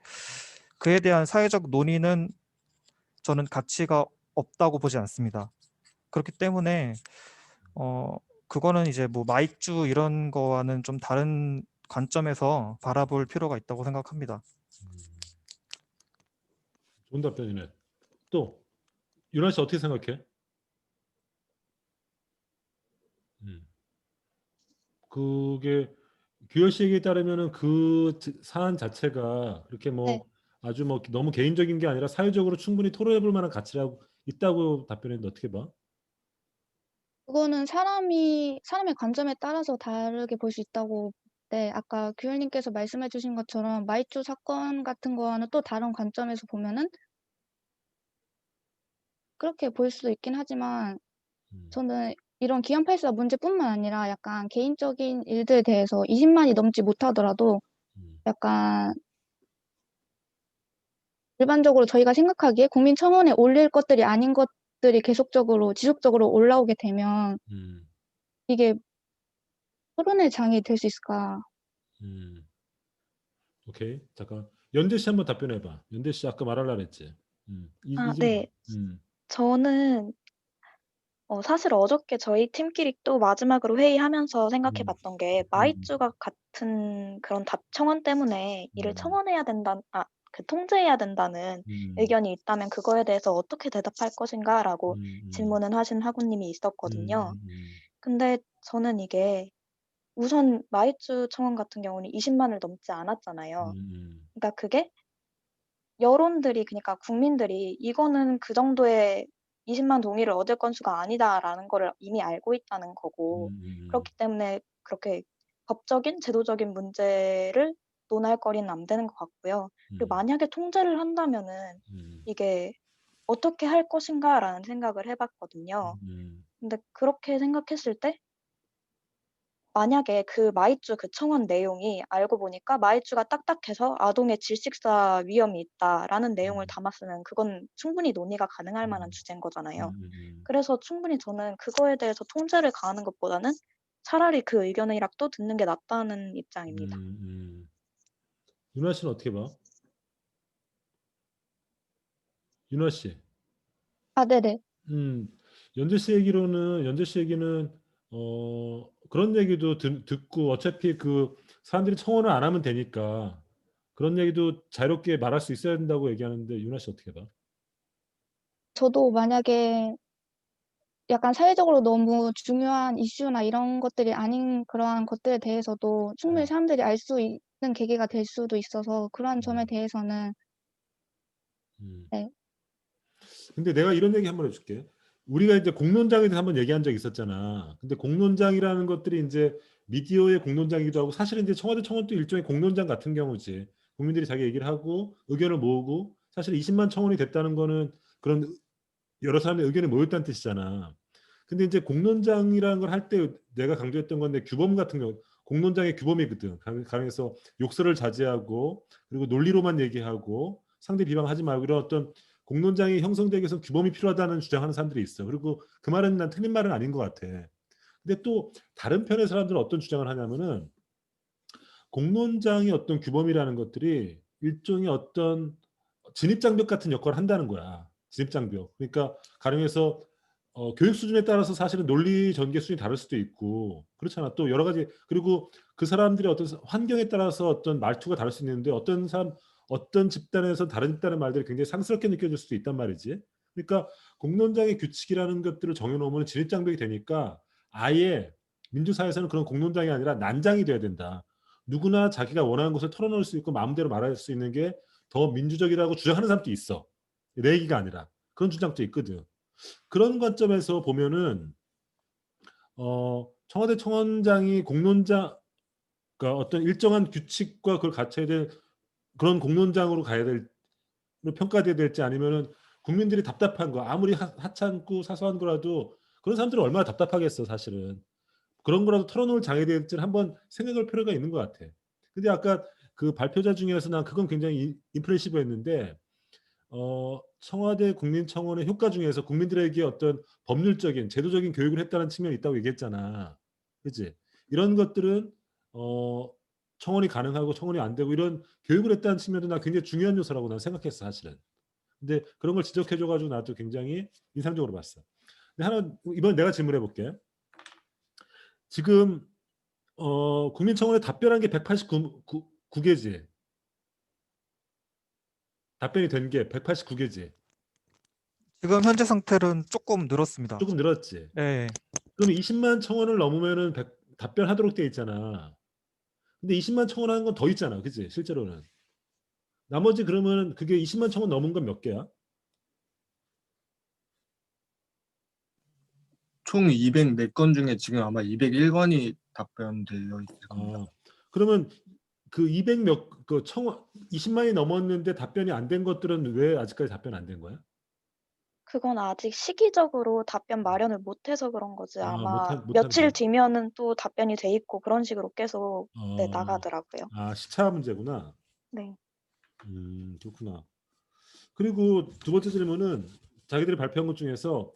그에 대한 사회적 논의는 저는 가치가 없다고 보지 않습니다. 그렇기 때문에 그거는 이제 뭐 마이쮸 이런 거와는 좀 다른 관점에서 바라볼 필요가 있다고 생각합니다. 좋은 답변이네. 또 윤아 씨 어떻게 생각해? 그게 규현 씨 얘기에 따르면은 그 사안 자체가 그렇게 네. 뭐 아주 뭐 너무 개인적인 게 아니라 사회적으로 충분히 토론해 볼 만한 가치라고 있다고 답변했는데 어떻게 봐? 그거는 사람의 관점에 따라서 다르게 볼 수 있다고 네, 아까 규현님께서 말씀해 주신 것처럼 마이쮸 사건 같은 거와는 또 다른 관점에서 보면은 그렇게 볼 수도 있긴 하지만 저는 이런 기안84 문제뿐만 아니라 약간 개인적인 일들에 대해서 20만이 넘지 못하더라도 약간 일반적으로 저희가 생각하기에 국민청원에 올릴 것들이 아닌 것들이 계속적으로 지속적으로 올라오게 되면 이게 토론의 장이 될 수 있을까? 오케이. 잠깐. 연대 씨 한번 답변해 봐. 연대 씨 아까 말하려고 했지. 네. 저는 사실 어저께 저희 팀끼리 또 마지막으로 회의하면서 생각해 봤던 게 마이쮸가 같은 그런 답청원 때문에 이를 청원해야 통제해야 된다는 의견이 있다면 그거에 대해서 어떻게 대답할 것인가라고 질문을 하신 학우님이 있었거든요. 근데 저는 이게 우선 마이쮸 청원 같은 경우는 20만을 넘지 않았잖아요. 그러니까 그게 여론들이 그러니까 국민들이 이거는 그 정도의 20만 동의를 얻을 건수가 아니다라는 거를 이미 알고 있다는 거고 그렇기 때문에 그렇게 법적인 제도적인 문제를 논할 거리는 안 되는 것 같고요. 그리고 만약에 통제를 한다면은 이게 어떻게 할 것인가라는 생각을 해봤거든요. 근데 그렇게 생각했을 때 만약에 그 마이쮸 그 청원 내용이 알고 보니까 마이쮸가 딱딱해서 아동의 질식사 위험이 있다라는 내용을 담았으면 그건 충분히 논의가 가능할 만한 주제인 거잖아요. 그래서 충분히 저는 그거에 대해서 통제를 가하는 것보다는 차라리 그 의견이라도 듣는 게 낫다는 입장입니다. 윤아 씨는 어떻게 봐? 윤아 씨. 아, 네네. 연재 씨 얘기는 그런 얘기도 듣고 어차피 그 사람들이 청원을 안 하면 되니까 그런 얘기도 자유롭게 말할 수 있어야 된다고 얘기하는데 윤아 씨 어떻게 봐? 저도 만약에 약간 사회적으로 너무 중요한 이슈나 이런 것들이 아닌 그러한 것들에 대해서도 충분히 사람들이 알 수 있는 계기가 될 수도 있어서 그러한 점에 대해서는 네. 근데 내가 이런 얘기 한번 해줄게. 우리가 이제 공론장에 대해서 한번 얘기한 적 있었잖아. 근데 공론장이라는 것들이 이제 미디어의 공론장이기도 하고 사실은 이제 청와대 청원도 일종의 공론장 같은 경우지. 국민들이 자기 얘기를 하고 의견을 모으고 사실 20만 청원이 됐다는 거는 그런 여러 사람의 의견이 모였다는 뜻이잖아. 근데 이제 공론장이라는 걸 할 때 내가 강조했던 건데 규범 같은 경우 공론장의 규범이거든. 가령해서 욕설을 자제하고 그리고 논리로만 얘기하고 상대 비방하지 말고 이런 어떤 공론장이 형성되기 위해서 규범이 필요하다는 주장하는 사람들이 있어. 그리고 그 말은 난 틀린 말은 아닌 것 같아. 근데 또 다른 편의 사람들은 어떤 주장을 하냐면은 공론장의 어떤 규범이라는 것들이 일종의 어떤 진입장벽 같은 역할을 한다는 거야. 진입장벽. 그러니까 가령해서 교육 수준에 따라서 사실은 논리 전개 수준이 다를 수도 있고 그렇잖아. 또 여러 가지 그리고 그 사람들의 어떤 환경에 따라서 어떤 말투가 다를 수 있는데 어떤 집단에서 다른 집단의 말들이 굉장히 상스럽게 느껴질 수도 있단 말이지. 그러니까 공론장의 규칙이라는 것들을 정해놓으면 진입장벽이 되니까 아예 민주사회에서는 그런 공론장이 아니라 난장이 돼야 된다. 누구나 자기가 원하는 것을 털어놓을 수 있고 마음대로 말할 수 있는 게 더 민주적이라고 주장하는 사람도 있어. 내 얘기가 아니라 그런 주장도 있거든. 그런 관점에서 보면은 청와대 청원장이 공론장 그러니까 어떤 일정한 규칙과 그걸 갖춰야 될 그런 공론장으로 가야 될 평가돼야 될지 아니면은 국민들이 답답한 거 아무리 하찮고 사소한 거라도 그런 사람들은 얼마나 답답하겠어 사실은. 그런 거라도 털어놓을 장에 대해서는 한번 생각할 필요가 있는 것 같아. 근데 아까 그 발표자 중에서 난 그건 굉장히 임프레시브했는데 청와대 국민청원의 효과 중에서 국민들에게 어떤 법률적인 제도적인 교육을 했다는 측면이 있다고 얘기했잖아. 그렇지? 이런 것들은 청원이 가능하고 청원이 안 되고 이런 교육을 했다는 측면도 나 굉장히 중요한 요소라고 난 생각했어 사실은. 근데 그런 걸 지적해줘가지고 나도 굉장히 인상적으로 봤어. 근데 하나 이번 내가 질문해 볼게. 지금 국민청원에 답변한 게 189개지. 답변이 된 게 189개지. 지금 현재 상태는 조금 늘었습니다. 조금 늘었지. 네. 그럼 20만 청원을 넘으면은 답변하도록 돼 있잖아. 근데 20만 청원하는 건 더 있잖아, 그치? 실제로는. 나머지 그러면 그게 20만 청원 넘은 건 몇 개야? 총 204건 중에 지금 아마 201건이 답변되어 있을 겁니다. 그러면 그 20만이 넘었는데 답변이 안 된 것들은 왜 아직까지 답변 안 된 거야? 그건 아직 시기적으로 답변 마련을 못해서 그런 거지. 아마 못한 며칠 거야? 뒤면은 또 답변이 돼 있고 그런 식으로 계속 네, 나가더라고요. 시차 문제구나. 네. 그렇구나. 그리고 두 번째 질문은 자기들이 발표한 것 중에서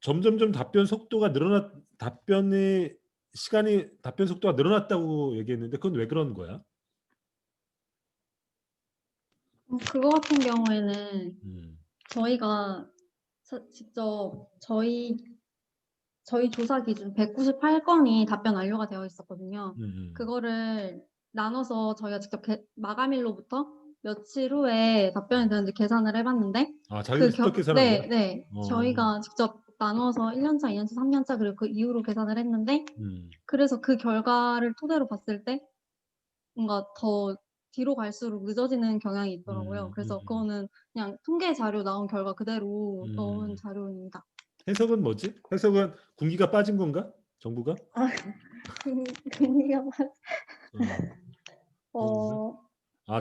점점점 답변 속도가 답변 속도가 늘어났다고 얘기했는데 그건 왜 그런 거야? 그거 같은 경우에는 저희가 직접 저희 조사 기준 198건이 답변 완료가 되어 있었거든요. 그거를 나눠서 저희가 직접 마감일로부터 며칠 후에 답변이 되는지 계산을 해봤는데 자기들이 직접 계산한 거야? 네. 저희가 직접 나눠서 1년차, 2년차, 3년차 그리고 그 이후로 계산을 했는데 그래서 그 결과를 토대로 봤을 때 뭔가 더 뒤로 갈수록 늦어지는 경향이 있더라고요. 그래서 그거는 그냥 통계 자료 나온 결과 그대로 넣은 자료입니다. 해석은 뭐지? 해석은 군기가 빠진 건가? 정부가? 군기가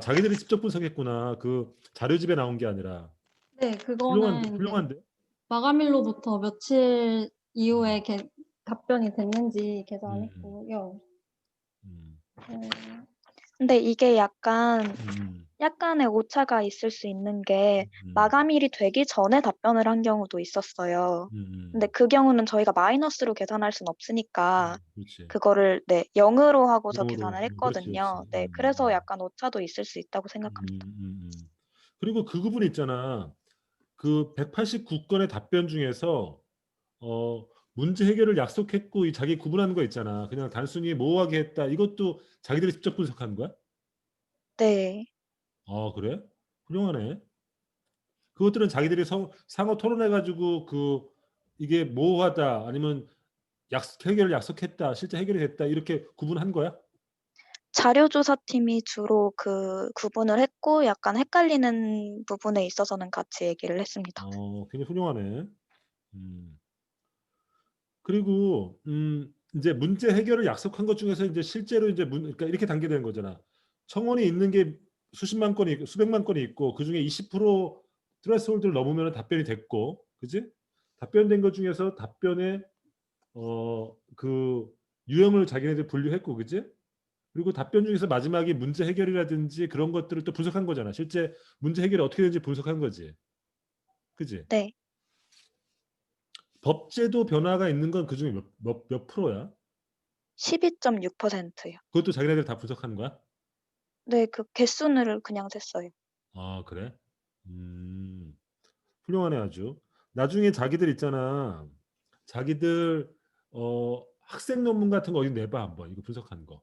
자기들이 직접 분석했구나. 그 자료집에 나온 게 아니라. 네, 그거는 훌륭한데? 마감일로부터 며칠 이후에 답변이 됐는지 계산했고요. 근데 이게 약간의 오차가 있을 수 있는 게 마감일이 되기 전에 답변을 한 경우도 있었어요. 근데 그 경우는 저희가 마이너스로 계산할 순 없으니까 그렇지. 그거를 0으로 하고서 0으로. 계산을 그렇지, 했거든요. 그렇지. 네, 그래서 약간 오차도 있을 수 있다고 생각합니다. 그리고 그 부분 있잖아. 그 189건의 답변 중에서 문제 해결을 약속했고 이 자기 구분하는 거 있잖아. 그냥 단순히 모호하게 했다. 이것도 자기들이 직접 분석한 거야? 네. 아, 그래? 훌륭하네. 그것들은 자기들이 상호 토론해가지고 이게 모호하다 아니면 해결을 약속했다, 실제 해결이 됐다 이렇게 구분한 거야? 자료조사팀이 주로 그 구분을 했고 약간 헷갈리는 부분에 있어서는 같이 얘기를 했습니다. 굉장히 훌륭하네. 그리고 이제 문제 해결을 약속한 것 중에서 이제 실제로 이제 그러니까 이렇게 단계되는 거잖아. 청원이 있는 게 수십만 건이 있고 수백만 건이 있고 그 중에 20% 트레스홀드를 넘으면 답변이 됐고, 그지? 답변된 것 중에서 답변의 그 유형을 자기네들 분류했고, 그지? 그리고 답변 중에서 마지막에 문제 해결이라든지 그런 것들을 또 분석한 거잖아. 실제 문제 해결이 어떻게 되는지 분석한 거지, 그지? 네. 법제도 변화가 있는 건 그 중에 몇 프로야? 12.6%요. 그것도 자기네들 다 분석한 거야? 네, 그 개수를 그냥 셌어요. 아, 그래? 훌륭하네 아주. 나중에 자기들 있잖아. 자기들 학생 논문 같은 거 어디 내봐 한번 이거 분석한 거.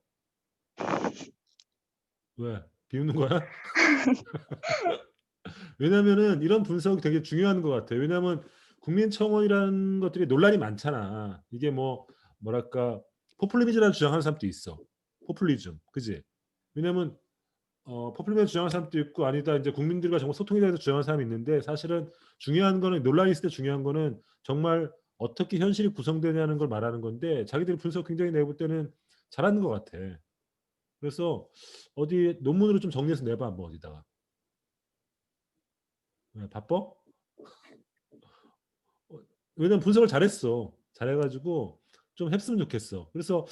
왜? 비웃는 거야? 왜냐면은 이런 분석이 되게 중요한 것 같아. 왜냐면 국민청원이라는 것들이 논란이 많잖아. 이게 뭐랄까 포퓰리즘이라는 주장하는 사람도 있어. 포퓰리즘, 그지? 왜냐면 포퓰리즘 주장하는 사람도 있고 아니다 이제 국민들과 정말 소통에 대해서 주장하는 사람이 있는데 사실은 중요한 거는 논란이 있을 때 중요한 거는 정말 어떻게 현실이 구성되냐는 걸 말하는 건데 자기들이 분석 굉장히 내볼 때는 잘하는 것 같아. 그래서 어디 논문으로 좀 정리해서 내봐 한번 어디다가. 왜, 바빠? 왜냐면 분석을 잘했어. 잘해가지고 좀 했으면 좋겠어. 그래서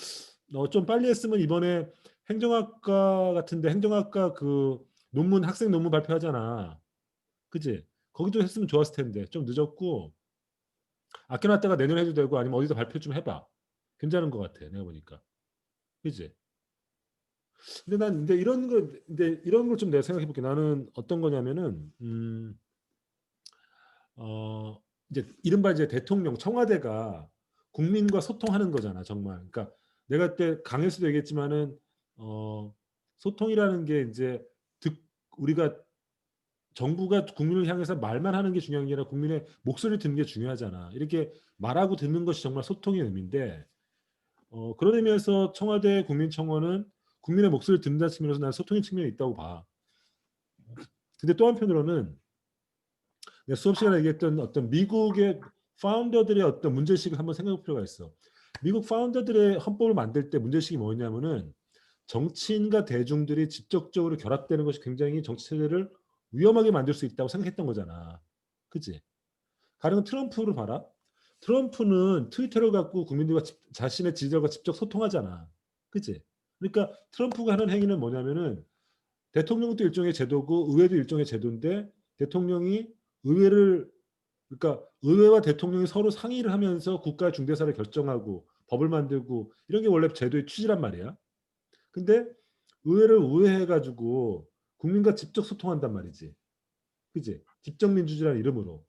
좀 빨리 했으면 이번에 행정학과 같은데 행정학과 그 논문 학생 논문 발표하잖아. 그지? 거기도 했으면 좋았을 텐데 좀 늦었고 아껴놨다가 내년에 해도 되고 아니면 어디서 발표 좀 해봐. 괜찮은 것 같아. 내가 보니까. 그지? 근데 난 근데 이런 걸 좀 내가 생각해 볼게. 나는 어떤 거냐면은 이제 이른바 이제 대통령 청와대가 국민과 소통하는 거잖아 정말. 그러니까 내가 그때 강의에서도 얘기했지만은 소통이라는 게 이제 우리가 정부가 국민을 향해서 말만 하는 게 중요한 게 아니라 국민의 목소리를 듣는 게 중요하잖아. 이렇게 말하고 듣는 것이 정말 소통의 의미인데 그런 의미에서 청와대 국민청원은 국민의 목소리를 듣는다는 측면에서 난 소통의 측면이 있다고 봐. 근데 또 한편으로는 내가 수업 시간에 얘기했던 어떤 미국의 파운더들의 어떤 문제의식을 한번 생각할 필요가 있어. 미국 파운더들의 헌법을 만들 때 문제의식이 뭐냐면은 정치인과 대중들이 직접적으로 결합되는 것이 굉장히 정치 체제를 위험하게 만들 수 있다고 생각했던 거잖아. 그치? 가령 트럼프를 봐라. 트럼프는 트위터를 갖고 국민들과 자신의 지지자과 직접 소통하잖아. 그치? 그러니까 트럼프가 하는 행위는 뭐냐면은 대통령도 일종의 제도고 의회도 일종의 제도인데 대통령이 그러니까 의회와 대통령이 서로 상의를 하면서 국가 중대사를 결정하고 법을 만들고 이런 게 원래 제도의 취지란 말이야. 근데 의회를 우회해가지고 국민과 직접 소통한단 말이지. 그지? 직접 민주주의라는 이름으로.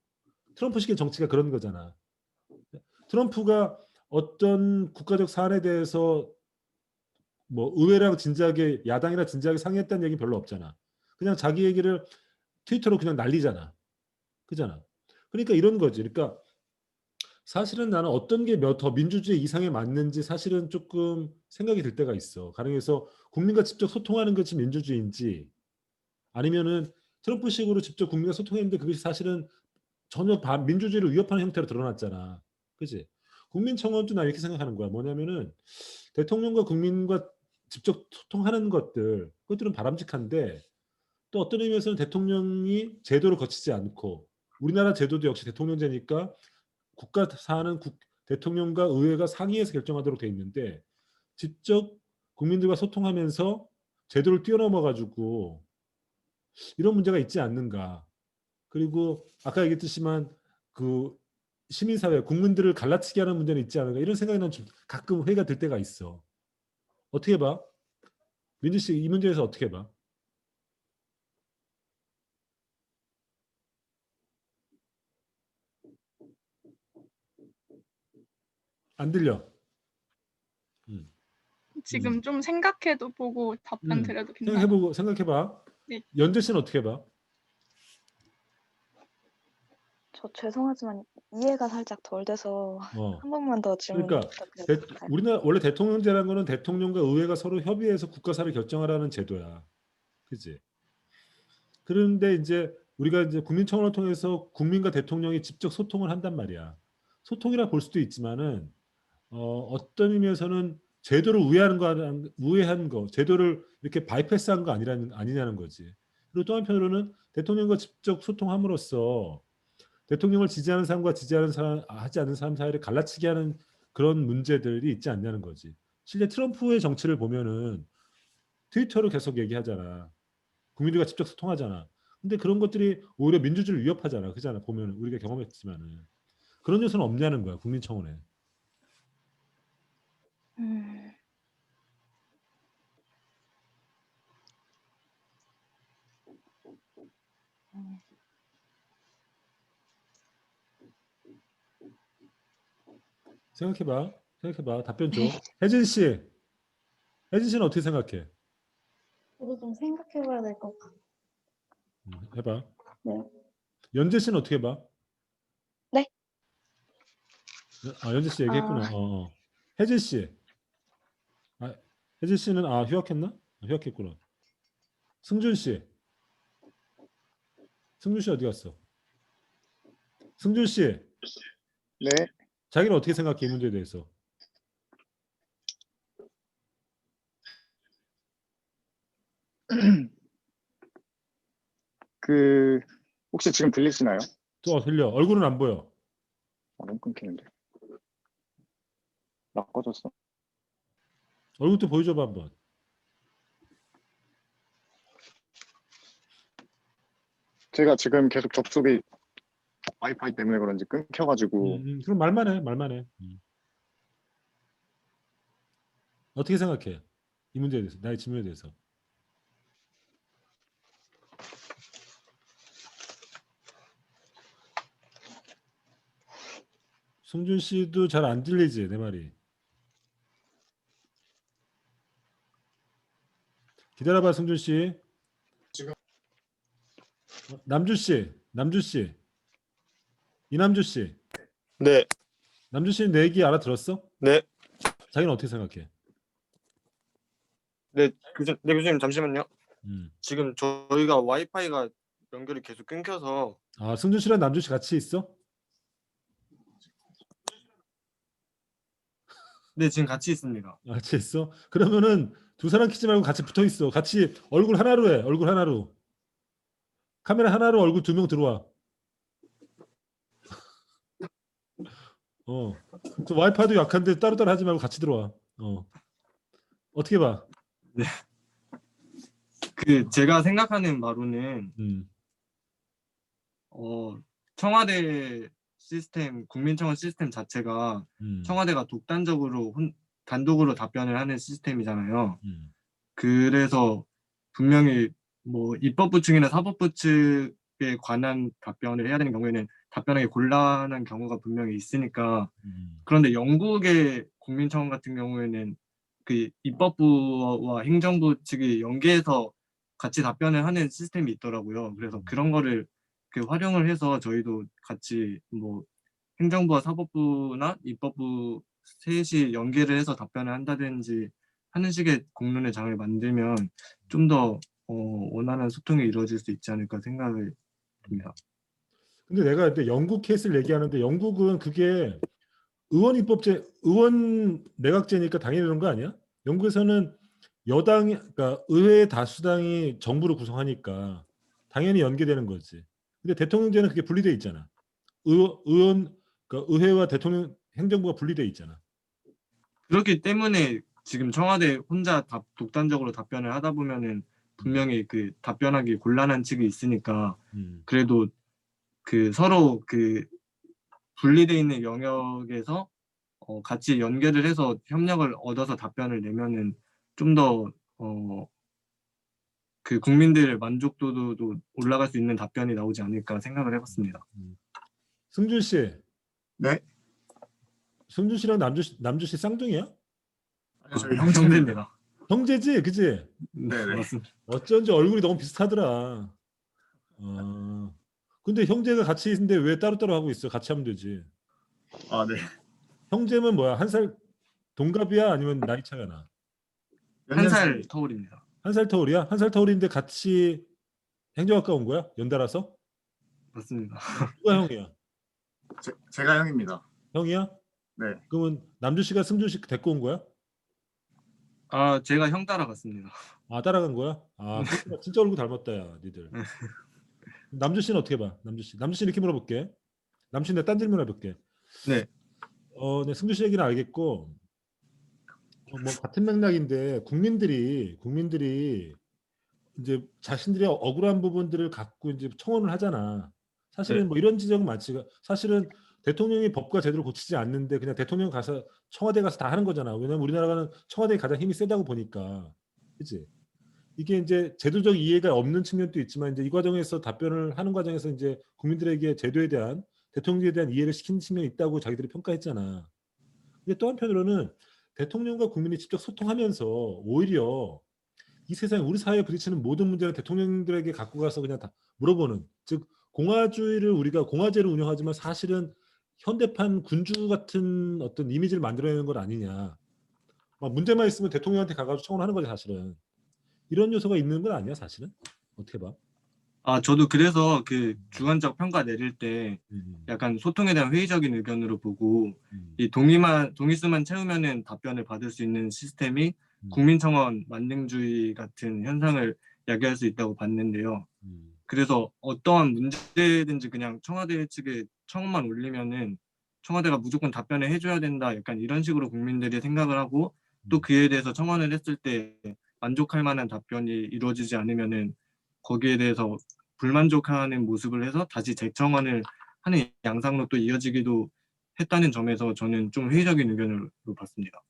트럼프식의 정치가 그런 거잖아. 트럼프가 어떤 국가적 사안에 대해서 뭐 의회랑 진지하게 야당이랑 진지하게 상의했다는 얘기 별로 없잖아. 그냥 자기 얘기를 트위터로 그냥 날리잖아. 그잖아. 그러니까 이런 거지. 그러니까 사실은 나는 어떤 게 더 민주주의 이상에 맞는지 사실은 조금 생각이 들 때가 있어. 가령해서 국민과 직접 소통하는 것이 민주주의인지 아니면은 트럼프식으로 직접 국민과 소통했는데 그것이 사실은 전혀 민주주의를 위협하는 형태로 드러났잖아. 그지? 국민청원도 나 이렇게 생각하는 거야. 뭐냐면은 대통령과 국민과 직접 소통하는 그것들은 바람직한데 또 어떤 의미에서는 대통령이 제도를 거치지 않고 우리나라 제도도 역시 대통령제니까 국가 사안은 대통령과 의회가 상의해서 결정하도록 돼 있는데 직접 국민들과 소통하면서 제도를 뛰어넘어 가지고 이런 문제가 있지 않는가. 그리고 아까 얘기했듯이만 그 시민사회 국민들을 갈라치게 하는 문제는 있지 않은가 이런 생각이 난 좀 가끔 회의가 들 때가 있어. 어떻게 봐? 민주 씨 이 문제에서 어떻게 봐? 안 들려. 지금 좀 생각해도 보고 답변 드려도 괜찮아요? 생각해보고 생각해봐. 네. 연재 씨는 어떻게 봐? 저 죄송하지만 이해가 살짝 덜 돼서 한 번만 더 질문 그러니까 부탁드릴까요? 우리나라 원래 대통령제라는 거는 대통령과 의회가 서로 협의해서 국가사를 결정하라는 제도야. 그지? 그런데 이제 우리가 이제 국민청원을 통해서 국민과 대통령이 직접 소통을 한단 말이야. 소통이라 볼 수도 있지만은 어떤 의미에서는 제도를 우회한 거, 제도를 이렇게 바이패스한 거 아니냐는 거지. 그리고 또 한편으로는 대통령과 직접 소통함으로써 대통령을 지지하는 사람과 지지하는 사람, 하지 않는 사람 사이를 갈라치게 하는 그런 문제들이 있지 않냐는 거지. 실제 트럼프의 정치를 보면은 트위터로 계속 얘기하잖아. 국민들과 직접 소통하잖아. 근데 그런 것들이 오히려 민주주의를 위협하잖아. 그잖아. 보면 우리가 경험했지만은 그런 요소는 없냐는 거야. 국민청원에. 생각해봐. 생각해봐. 답변 줘. 혜진 씨. 혜진 씨는 어떻게 생각해? 저도 좀 생각해봐야 될 것 같아요. 해봐. 네. 연재 씨는 어떻게 봐? 네? 아, 연재 씨 얘기했구나. 혜진 씨. 아, 혜진 씨는 휴학했나? 휴학했구나. 승준 씨. 승준 씨 어디 갔어? 승준 씨. 네. 자기는 어떻게 생각해? 이 문제에 대해서. 혹시 지금 들리시나요? 또 들려. 얼굴은 안 보여. 너무 끊기는데. 나 꺼졌어. 얼굴도 보여줘봐 한번. 제가 지금 계속 접속이 와이파이 때문에 그런지 끊겨가지고. 그럼 말만 해. 말만 해. 어떻게 생각해? 이 문제에 대해서. 나의 질문에 대해서. 승준 씨도 잘 안 들리지 내 말이. 기다려봐 승준 씨. 지금. 남주 씨, 남주 씨, 이남주 씨. 네. 남주 씨는 내 얘기 알아들었어? 네. 자기는 어떻게 생각해? 네, 교수님 잠시만요. 지금 저희가 와이파이가 연결이 계속 끊겨서. 승준 씨랑 남주 씨 같이 있어? 네, 지금 같이 있습니다. 같이 있어? 그러면은 두 사람 키지 말고 같이 붙어 있어. 같이 얼굴 하나로 해. 얼굴 하나로. 카메라 하나로 얼굴 2명 들어와. 저 와이파이도 약한데 따로따로 하지 말고 같이 들어와. 어떻게 봐? 네. 제가 생각하는 바로는 청와대 시스템, 국민청원 시스템 자체가 청와대가 단독으로 답변을 하는 시스템이잖아요. 그래서 분명히 뭐 입법부 측이나 사법부 측에 관한 답변을 해야 되는 경우에는 답변하기 곤란한 경우가 분명히 있으니까. 그런데 영국의 국민청원 같은 경우에는 그 입법부와 행정부 측이 연계해서 같이 답변을 하는 시스템이 있더라고요. 그래서 그런 거를 활용을 해서 저희도 같이 뭐 행정부와 사법부나 입법부 셋이 연계를 해서 답변을 한다든지 하는 식의 공론의 장을 만들면 좀 더 원활한 소통이 이루어질 수 있지 않을까 생각을 듭니다. 근데 내가 그때 영국 케이스를 얘기하는데 영국은 그게 의원 내각제니까 당연히 그런 거 아니야? 영국에서는 그러니까 의회의 다수당이 정부를 구성하니까 당연히 연계되는 거지. 근데 대통령제는 그게 분리돼 있잖아. 의원, 그러니까 의회와 대통령 행정부가 분리돼 있잖아. 그렇기 때문에 지금 청와대 혼자 독단적으로 답변을 하다 보면은 분명히 그 답변하기 곤란한 측이 있으니까 그래도 그 서로 그 분리돼 있는 영역에서 같이 연결을 해서 협력을 얻어서 답변을 내면은 좀 더 그 국민들의 만족도도 올라갈 수 있는 답변이 나오지 않을까 생각을 해봤습니다. 승준 씨, 네? 승준 씨랑 남주 씨 쌍둥이야? 저희 형제입니다. 형제지, 그지? 네네. 맞습니다. 어쩐지 얼굴이 너무 비슷하더라. 근데 형제가 같이 있는데 왜 따로따로 하고 있어? 같이 하면 되지. 아, 네. 형제면 뭐야? 한 살 동갑이야? 아니면 나이 차가 나? 한 살 터울입니다. 한 살 터울이야? 한 살 터울인데 같이 행정학과 온 거야? 연달아서? 맞습니다. 누가 형이야? 제가 형입니다. 형이야? 네. 그러면 남주 씨가 승준 씨 데리고 온 거야? 아, 제가 형 따라갔습니다. 아, 따라간 거야? 아, 그렇구나. 진짜 얼굴 닮았다, 야, 니들. 남주 씨는 어떻게 봐? 남주 씨 이렇게 물어볼게. 남주 씨 내가 딴 질문 해볼게. 네. 네, 승주 씨 얘기는 알겠고, 뭐 같은 맥락인데 국민들이 이제 자신들의 억울한 부분들을 갖고 이제 청원을 하잖아. 사실은 네. 뭐 이런 지적은 많지. 사실은 대통령이 법과 제도를 고치지 않는데 그냥 대통령 가서 청와대 가서 다 하는 거잖아. 왜냐면 우리나라는 청와대에 가장 힘이 세다고 보니까, 그렇지? 이게 이제 제도적 이해가 없는 측면도 있지만 이제 이 과정에서 답변을 하는 과정에서 이제 국민들에게 제도에 대한 대통령에 대한 이해를 시키는 측면이 있다고 자기들이 평가했잖아. 근데 또 한편으로는 대통령과 국민이 직접 소통하면서 오히려 이 세상에 우리 사회에 부딪히는 모든 문제를 대통령들에게 갖고 가서 그냥 다 물어보는, 즉 공화주의를 우리가 공화제를 운영하지만 사실은 현대판 군주 같은 어떤 이미지를 만들어내는 것 아니냐. 막 문제만 있으면 대통령한테 가가지고 청원하는 거지 사실은. 이런 요소가 있는 건 아니야 사실은. 어떻게 봐? 아, 저도 그래서 그 주관적 평가 내릴 때 약간 소통에 대한 회의적인 의견으로 보고 이 동의수만 채우면은 답변을 받을 수 있는 시스템이 국민청원 만능주의 같은 현상을 야기할 수 있다고 봤는데요. 그래서 어떠한 문제든지 그냥 청와대 측에 청원만 올리면은 청와대가 무조건 답변을 해줘야 된다, 약간 이런 식으로 국민들이 생각을 하고 또 그에 대해서 청원을 했을 때 만족할 만한 답변이 이루어지지 않으면은 거기에 대해서 불만족하는 모습을 해서 다시 재청원을 하는 양상으로 또 이어지기도 했다는 점에서 저는 좀 회의적인 의견으로 봤습니다.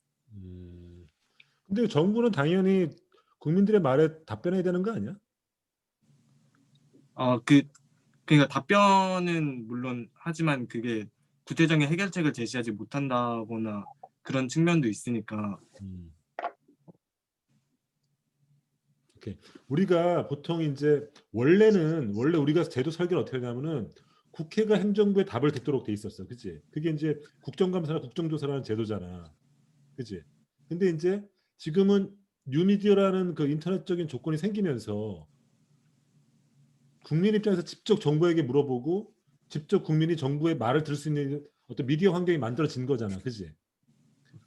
근데 정부는 당연히 국민들의 말에 답변해야 되는 거 아니야? 그러니까 답변은 물론 하지만 그게 구체적인 해결책을 제시하지 못한다거나 그런 측면도 있으니까. 오케이. 우리가 보통 이제 원래 우리가 제도 설계를 어떻게 하냐면은 국회가 행정부에 답을 듣도록 돼 있었어, 그치? 그게 이제 국정감사나 국정조사라는 제도잖아, 그치? 근데 이제 지금은 뉴미디어라는 그 인터넷적인 조건이 생기면서 국민 입장에서 직접 정부에게 물어보고 직접 국민이 정부의 말을 들을 수 있는 어떤 미디어 환경이 만들어진 거잖아, 그치?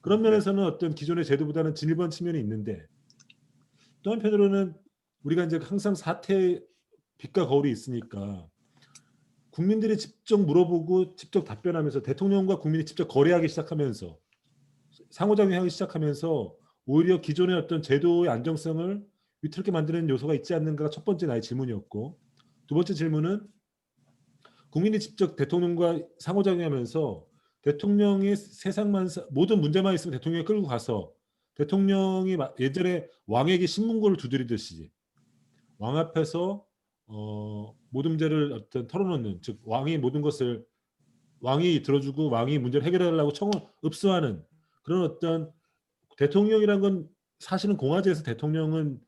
그런 면에서는 어떤 기존의 제도보다는 진일보한 측면이 있는데 또 한편으로는 우리가 이제 항상 사태 빛과 거울이 있으니까 국민들이 직접 물어보고 직접 답변하면서 대통령과 국민이 직접 거래하기 시작하면서 상호작용하기 시작하면서 오히려 기존의 어떤 제도의 안정성을 위태롭게 만드는 요소가 있지 않는가가 첫 번째 나의 질문이었고, 두 번째 질문은 국민이 직접 대통령과 상호작용하면서 대통령이 모든 문제만 있으면 대통령이 끌고 가서 대통령이 예전에 왕에게 신문고를 두드리듯이 왕 앞에서 모든 문제를 어떤 털어놓는, 즉 왕이 들어주고 왕이 문제를 해결하려고 읍수하는 그런 어떤 대통령이란 건 사실은 공화제에서 대통령은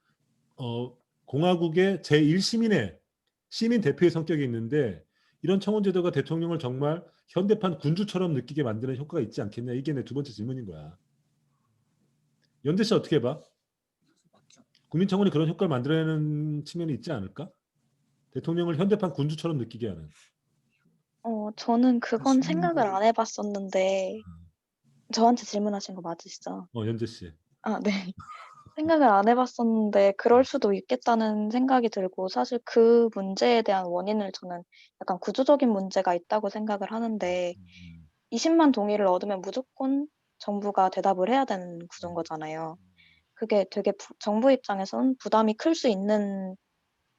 공화국의 제1시민의 시민 대표의 성격이 있는데 이런 청원제도가 대통령을 정말 현대판 군주처럼 느끼게 만드는 효과가 있지 않겠냐. 이게 내 두 번째 질문인 거야. 연재 씨 어떻게 봐? 국민청원이 그런 효과를 만들어내는 측면이 있지 않을까? 대통령을 현대판 군주처럼 느끼게 하는. 저는 그건 생각을 안 해봤었는데 저한테 질문하신 거 맞으시죠? 연재 씨. 아, 네. 생각을 안 해봤었는데 그럴 수도 있겠다는 생각이 들고 사실 그 문제에 대한 원인을 저는 약간 구조적인 문제가 있다고 생각을 하는데 20만 동의를 얻으면 무조건 정부가 대답을 해야 되는 구조인 거잖아요. 그게 되게 정부 입장에선 부담이 클 수 있는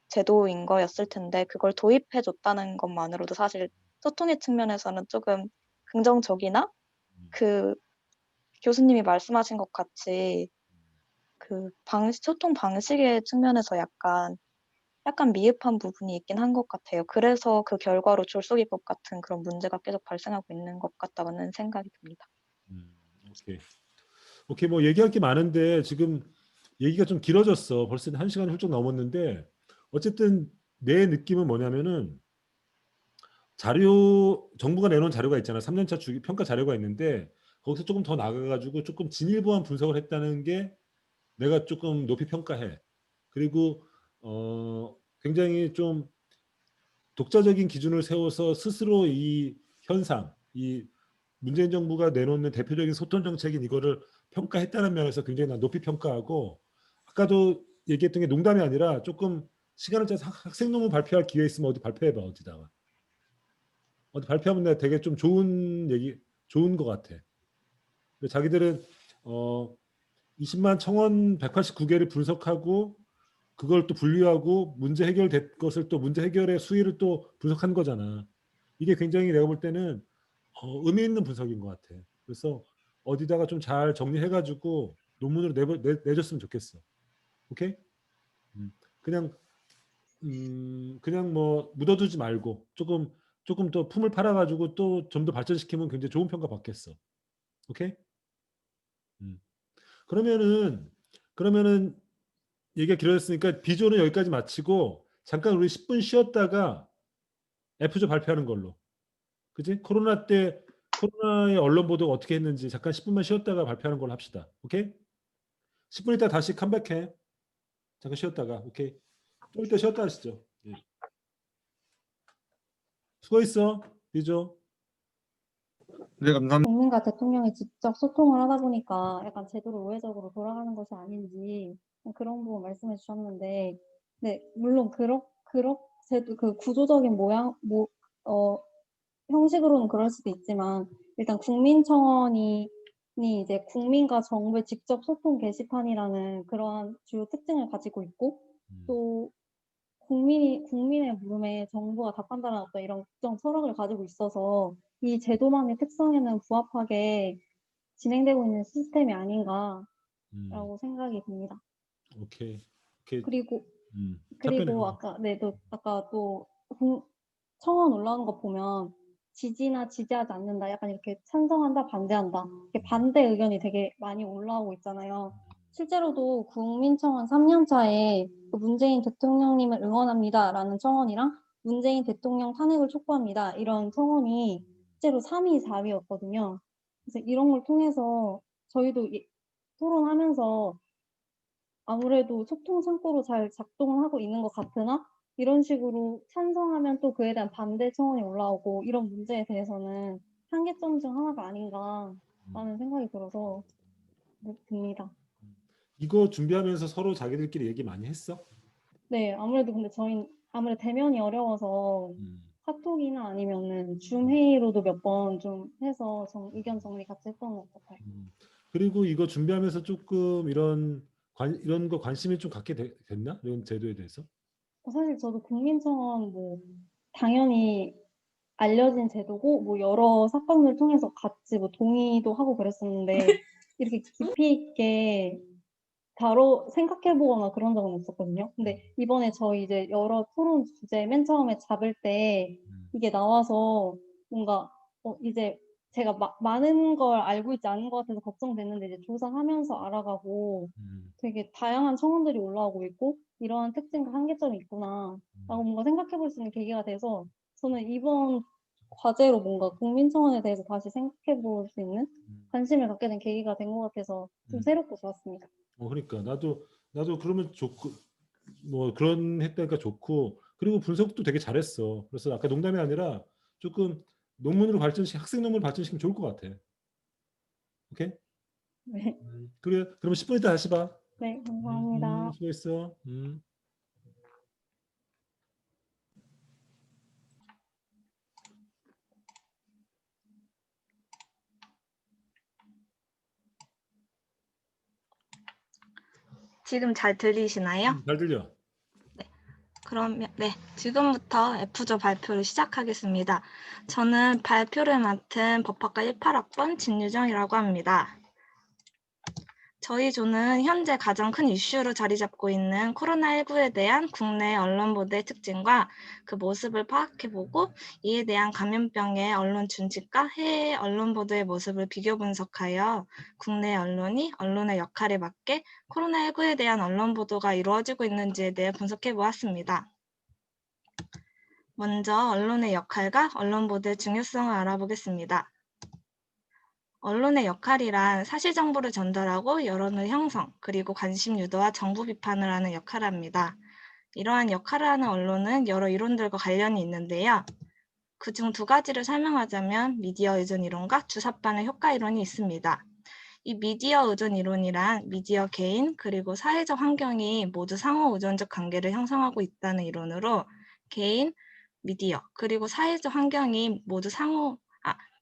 제도인 거였을 텐데 그걸 도입해 줬다는 것만으로도 사실 소통의 측면에서는 조금 긍정적이나 그 교수님이 말씀하신 것 같이 그 소통 방식의 측면에서 약간 미흡한 부분이 있긴 한 것 같아요. 그래서 그 결과로 졸속이법 같은 그런 문제가 계속 발생하고 있는 것 같다는 생각이 듭니다. 오케이. 오케이, 뭐 얘기할 게 많은데 지금 얘기가 좀 길어졌어. 벌써 1시간이 훌쩍 넘었는데 어쨌든 내 느낌은 뭐냐면은 정부가 내놓은 자료가 있잖아. 3년차 주기 평가 자료가 있는데 거기서 조금 더 나가가지고 조금 진일보한 분석을 했다는 게 내가 조금 높이 평가해. 그리고 굉장히 좀 독자적인 기준을 세워서 스스로 이 현상, 이 문재인 정부가 내놓는 대표적인 소통 정책인 이거를 평가했다는 면에서 굉장히 난 높이 평가하고 아까도 얘기했던 게 농담이 아니라 조금 시간을 짜서 학생 논문 발표할 기회 있으면 어디 발표해봐. 어디다가. 어디 발표하면 내가 되게 좀 좋은 것 같아. 자기들은 20만 청원 189개를 분석하고 그걸 또 분류하고 문제 해결된 것을 또 문제 해결의 수위를 또 분석한 거잖아. 이게 굉장히 내가 볼 때는 의미 있는 분석인 것 같아. 그래서 어디다가 좀 잘 정리해가지고 논문으로 내줬으면 좋겠어. 오케이? 그냥 뭐 묻어두지 말고 조금 더 품을 팔아가지고 또 좀 더 발전시키면 굉장히 좋은 평가 받겠어. 오케이? 그러면은 얘기가 길어졌으니까 비조는 여기까지 마치고 잠깐 우리 10분 쉬었다가 F조 발표하는 걸로. 그지? 코로나의 언론 보도가 어떻게 했는지 잠깐 10분만 쉬었다가 발표하는 걸로 합시다. 오케이? 10분 있다 다시 컴백해. 잠깐 쉬었다가. 오케이. 좀 이따 쉬었다 하시죠. 예. 수고했어. 비조. 네, 감사합니다. 국민과 대통령이 직접 소통을 하다 보니까 약간 제도를 우회적으로 돌아가는 것이 아닌지 그런 부분 말씀해 주셨는데, 네, 물론 제도 그 구조적인 형식으로는 그럴 수도 있지만 일단 국민청원이 이제 국민과 정부의 직접 소통 게시판이라는 그러한 주요 특징을 가지고 있고 또 국민의 물음에 정부가 답한다는 어떤 이런 국정 철학을 가지고 있어서 이 제도만의 특성에는 부합하게 진행되고 있는 시스템이 아닌가라고 생각이 듭니다. 오케이. 그리고 답변해. 아까 또 청원 올라오는 거 보면 지지나 지지하지 않는다, 약간 이렇게 찬성한다, 반대한다, 이렇게 반대 의견이 되게 많이 올라오고 있잖아요. 실제로도 국민청원 3년차에 문재인 대통령님을 응원합니다라는 청원이랑 문재인 대통령 탄핵을 촉구합니다 이런 청원이 실제로 3위, 4위였거든요. 그래서 이런 걸 통해서 저희도 토론하면서 아무래도 소통 창구로 잘 작동을 하고 있는 것 같으나 이런 식으로 찬성하면 또 그에 대한 반대 청원이 올라오고 이런 문제에 대해서는 한계점 중 하나가 아닌가라는 생각이 들어서 듭니다. 이거 준비하면서 서로 자기들끼리 얘기 많이 했어? 네, 아무래도 근데 아무래도 대면이 어려워서 카톡이나 아니면은 줌 회의로도 몇 번 좀 해서 의견 정리 같이 했던 것 같아요. 그리고 이거 준비하면서 조금 이런 거 관심이 좀 갖게 됐나? 이런 제도에 대해서? 사실 저도 국민청원 당연히 알려진 제도고 여러 사건을 통해서 같이 동의도 하고 그랬었는데 이렇게 깊이 있게 생각해보거나 그런 적은 없었거든요. 근데 이번에 저희 이제 여러 토론 주제 맨 처음에 잡을 때 이게 나와서 뭔가 이제 제가 많은 걸 알고 있지 않은 것 같아서 걱정됐는데 이제 조사하면서 알아가고 되게 다양한 청원들이 올라오고 있고 이러한 특징과 한계점이 있구나 라고 뭔가 생각해볼 수 있는 계기가 돼서 저는 이번 과제로 뭔가 국민청원에 대해서 다시 생각해볼 수 있는 관심을 갖게 된 계기가 된 것 같아서 좀 새롭고 좋았습니다. 그러니까 나도 그러면 좋고 뭐 그런 했다니까 좋고 그리고 분석도 되게 잘했어. 그래서 아까 농담이 아니라 조금 논문으로 학생 논문을 발전시키면 좋을 것 같아. 오케이? 네. 그래. 그러면 10분 있다 다시 봐. 네, 감사합니다. 수고했어. 지금 잘 들리시나요? 잘 들려. 그러면 지금부터 F조 발표를 시작하겠습니다. 저는 발표를 맡은 법학과 18학번 진유정이라고 합니다. 저희 조는 현재 가장 큰 이슈로 자리 잡고 있는 코로나19에 대한 국내 언론 보도의 특징과 그 모습을 파악해보고 이에 대한 감염병의 언론 준칙과 해외 언론 보도의 모습을 비교 분석하여 국내 언론이 언론의 역할에 맞게 코로나19에 대한 언론 보도가 이루어지고 있는지에 대해 분석해보았습니다. 먼저 언론의 역할과 언론 보도의 중요성을 알아보겠습니다. 언론의 역할이란 사실 정보를 전달하고 여론을 형성, 그리고 관심 유도와 정부 비판을 하는 역할을 합니다. 이러한 역할을 하는 언론은 여러 이론들과 관련이 있는데요. 그중 두 가지를 설명하자면 미디어 의존 이론과 주사바늘 효과 이론이 있습니다. 이 미디어 의존 이론이란 미디어 개인 그리고 사회적 환경이 모두 상호 의존적 관계를 형성하고 있다는 이론으로 개인, 미디어, 그리고 사회적 환경이 모두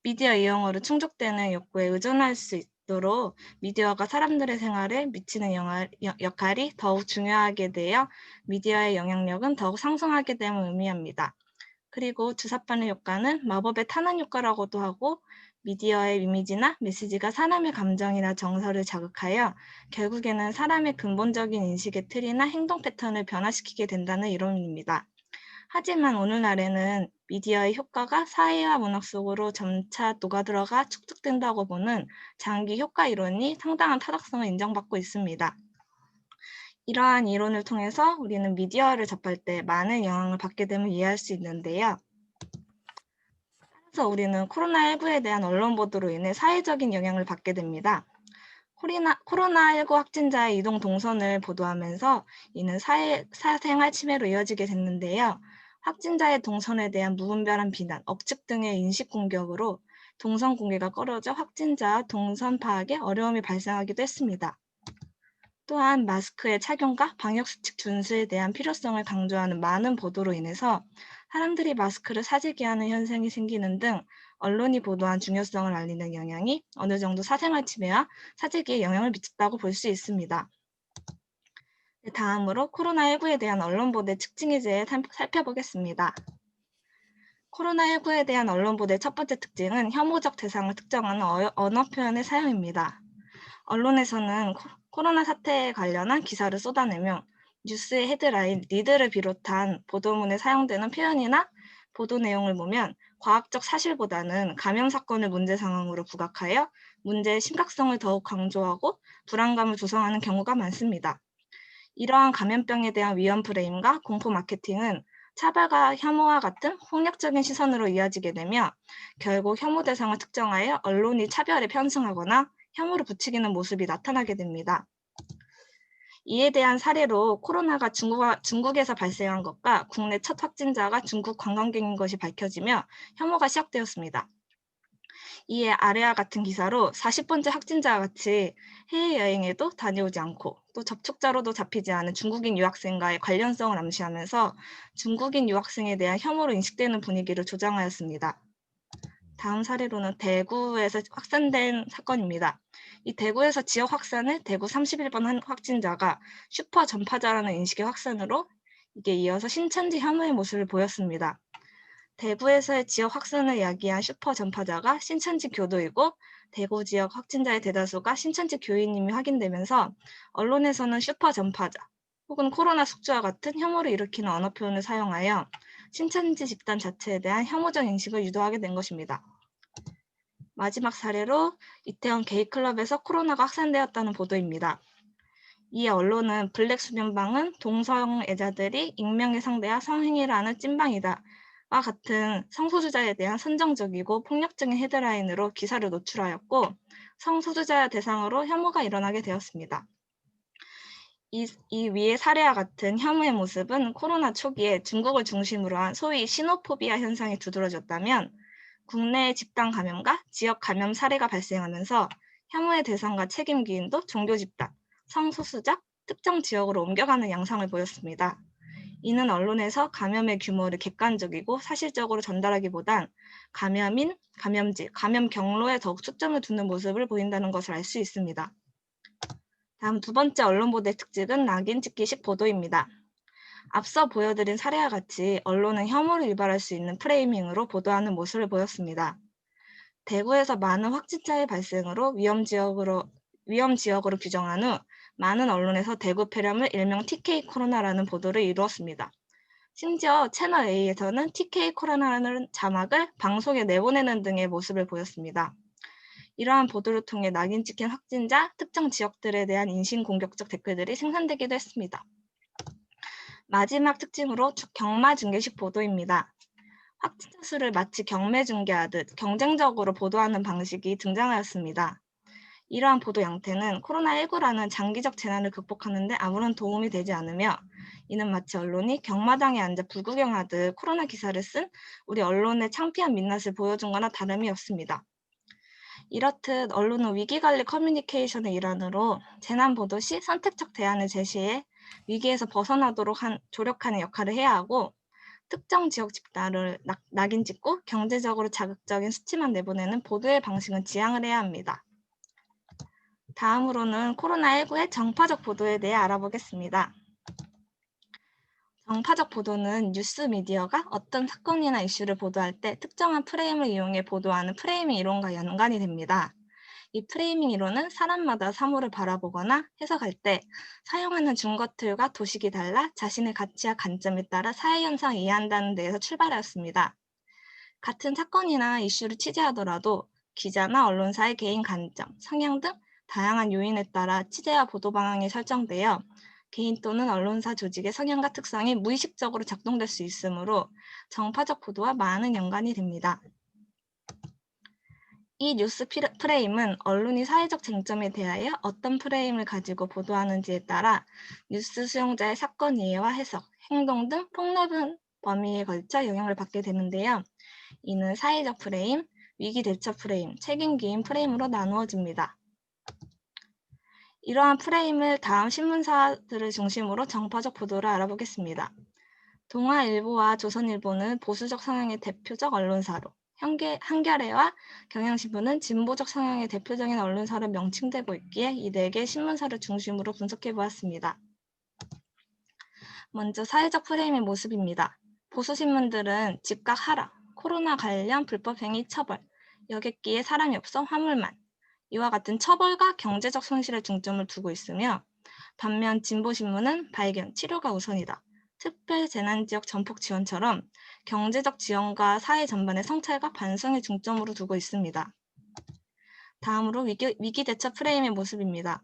미디어 이용으로 충족되는 욕구에 의존할 수 있도록 미디어가 사람들의 생활에 미치는 역할이 더욱 중요하게 되어 미디어의 영향력은 더욱 상승하게 됨을 의미합니다. 그리고 주사바늘 효과는 마법의 탄환 효과라고도 하고 미디어의 이미지나 메시지가 사람의 감정이나 정서를 자극하여 결국에는 사람의 근본적인 인식의 틀이나 행동 패턴을 변화시키게 된다는 이론입니다. 하지만 오늘날에는 미디어의 효과가 사회와 문학 속으로 점차 녹아들어가 축적된다고 보는 장기 효과 이론이 상당한 타당성을 인정받고 있습니다. 이러한 이론을 통해서 우리는 미디어를 접할 때 많은 영향을 받게 됨을 이해할 수 있는데요. 따라서 우리는 코로나19에 대한 언론 보도로 인해 사회적인 영향을 받게 됩니다. 코로나19 확진자의 이동 동선을 보도하면서 이는 사생활 침해로 이어지게 됐는데요. 확진자의 동선에 대한 무분별한 비난, 억측 등의 인식 공격으로 동선 공개가 꺼려져 확진자 동선 파악에 어려움이 발생하기도 했습니다. 또한 마스크의 착용과 방역수칙 준수에 대한 필요성을 강조하는 많은 보도로 인해서 사람들이 마스크를 사재기 하는 현상이 생기는 등 언론이 보도한 중요성을 알리는 영향이 어느 정도 사생활 침해와 사재기에 영향을 미쳤다고 볼 수 있습니다. 다음으로 코로나19에 대한 언론 보도의 특징에 대해 살펴보겠습니다. 코로나19에 대한 언론 보도의 첫 번째 특징은 혐오적 대상을 특정하는 언어 표현의 사용입니다. 언론에서는 코로나 사태에 관련한 기사를 쏟아내며 뉴스의 헤드라인, 리드를 비롯한 보도문에 사용되는 표현이나 보도 내용을 보면 과학적 사실보다는 감염 사건을 문제 상황으로 부각하여 문제의 심각성을 더욱 강조하고 불안감을 조성하는 경우가 많습니다. 이러한 감염병에 대한 위험 프레임과 공포 마케팅은 차별과 혐오와 같은 폭력적인 시선으로 이어지게 되며 결국 혐오 대상을 특정하여 언론이 차별에 편승하거나 혐오를 부추기는 모습이 나타나게 됩니다. 이에 대한 사례로 코로나가 중국에서 발생한 것과 국내 첫 확진자가 중국 관광객인 것이 밝혀지며 혐오가 시작되었습니다. 이에 아래와 같은 기사로 40번째 확진자와 같이 해외여행에도 다녀오지 않고 또 접촉자로도 잡히지 않은 중국인 유학생과의 관련성을 암시하면서 중국인 유학생에 대한 혐오로 인식되는 분위기를 조장하였습니다. 다음 사례로는 대구에서 확산된 사건입니다. 이 대구에서 지역 확산을 대구 31번 확진자가 슈퍼 전파자라는 인식의 확산으로 이게 이어서 신천지 혐오의 모습을 보였습니다. 대구에서의 지역 확산을 야기한 슈퍼 전파자가 신천지 교도이고 대구 지역 확진자의 대다수가 신천지 교인임이 확인되면서 언론에서는 슈퍼 전파자 혹은 코로나 숙주와 같은 혐오를 일으키는 언어 표현을 사용하여 신천지 집단 자체에 대한 혐오적 인식을 유도하게 된 것입니다. 마지막 사례로 이태원 게이클럽에서 코로나가 확산되었다는 보도입니다. 이에 언론은 블랙 수면방은 동성애자들이 익명의 상대와 성행위를 하는 찐방이다 와 같은 성소수자에 대한 선정적이고 폭력적인 헤드라인으로 기사를 노출하였고 성소수자 대상으로 혐오가 일어나게 되었습니다. 이 위의 사례와 같은 혐오의 모습은 코로나 초기에 중국을 중심으로 한 소위 시노포비아 현상이 두드러졌다면 국내의 집단 감염과 지역 감염 사례가 발생하면서 혐오의 대상과 책임 기인도 종교 집단, 성소수자, 특정 지역으로 옮겨가는 양상을 보였습니다. 이는 언론에서 감염의 규모를 객관적이고 사실적으로 전달하기보단 감염인, 감염지, 감염 경로에 더욱 초점을 두는 모습을 보인다는 것을 알 수 있습니다. 다음 두 번째 언론 보도의 특징은 낙인 찍기식 보도입니다. 앞서 보여드린 사례와 같이 언론은 혐오를 유발할 수 있는 프레이밍으로 보도하는 모습을 보였습니다. 대구에서 많은 확진자의 발생으로 위험 지역으로 규정한 후 많은 언론에서 대구 폐렴을 일명 TK 코로나라는 보도를 이루었습니다. 심지어 채널 A에서는 TK 코로나라는 자막을 방송에 내보내는 등의 모습을 보였습니다. 이러한 보도를 통해 낙인 찍힌 확진자, 특정 지역들에 대한 인신공격적 댓글들이 생산되기도 했습니다. 마지막 특징으로 경마 중계식 보도입니다. 확진자 수를 마치 경매 중계하듯 경쟁적으로 보도하는 방식이 등장하였습니다. 이러한 보도 양태는 코로나19라는 장기적 재난을 극복하는 데 아무런 도움이 되지 않으며 이는 마치 언론이 경마장에 앉아 불구경하듯 코로나 기사를 쓴 우리 언론의 창피한 민낯을 보여준 거나 다름이 없습니다. 이렇듯 언론은 위기관리 커뮤니케이션의 일환으로 재난 보도 시 선택적 대안을 제시해 위기에서 벗어나도록 조력하는 역할을 해야 하고 특정 지역 집단을 낙인 찍고 경제적으로 자극적인 수치만 내보내는 보도의 방식은 지양을 해야 합니다. 다음으로는 코로나19의 정파적 보도에 대해 알아보겠습니다. 정파적 보도는 뉴스 미디어가 어떤 사건이나 이슈를 보도할 때 특정한 프레임을 이용해 보도하는 프레이밍 이론과 연관이 됩니다. 이 프레이밍 이론은 사람마다 사물을 바라보거나 해석할 때 사용하는 증거틀과 도식이 달라 자신의 가치와 관점에 따라 사회현상을 이해한다는 데에서 출발하였습니다. 같은 사건이나 이슈를 취재하더라도 기자나 언론사의 개인 관점, 성향 등 다양한 요인에 따라 취재와 보도 방향이 설정되어 개인 또는 언론사 조직의 성향과 특성이 무의식적으로 작동될 수 있으므로 정파적 보도와 많은 연관이 됩니다. 이 뉴스 프레임은 언론이 사회적 쟁점에 대하여 어떤 프레임을 가지고 보도하는지에 따라 뉴스 수용자의 사건 이해와 해석, 행동 등 폭넓은 범위에 걸쳐 영향을 받게 되는데요. 이는 사회적 프레임, 위기 대처 프레임, 책임기인 프레임으로 나누어집니다. 이러한 프레임을 다음 신문사들을 중심으로 정파적 보도를 알아보겠습니다. 동아일보와 조선일보는 보수적 성향의 대표적 언론사로, 한겨레와 경향신문은 진보적 성향의 대표적인 언론사로 명칭되고 있기에 이 4개 신문사를 중심으로 분석해보았습니다. 먼저 사회적 프레임의 모습입니다. 보수신문들은 집값 하락, 코로나 관련 불법행위 처벌, 여객기에 사람이 없어 화물만, 이와 같은 처벌과 경제적 손실에 중점을 두고 있으며 반면 진보신문은 발견, 치료가 우선이다. 특별재난지역 전폭 지원처럼 경제적 지원과 사회 전반의 성찰과 반성에 중점으로 두고 있습니다. 다음으로 위기 대처 프레임의 모습입니다.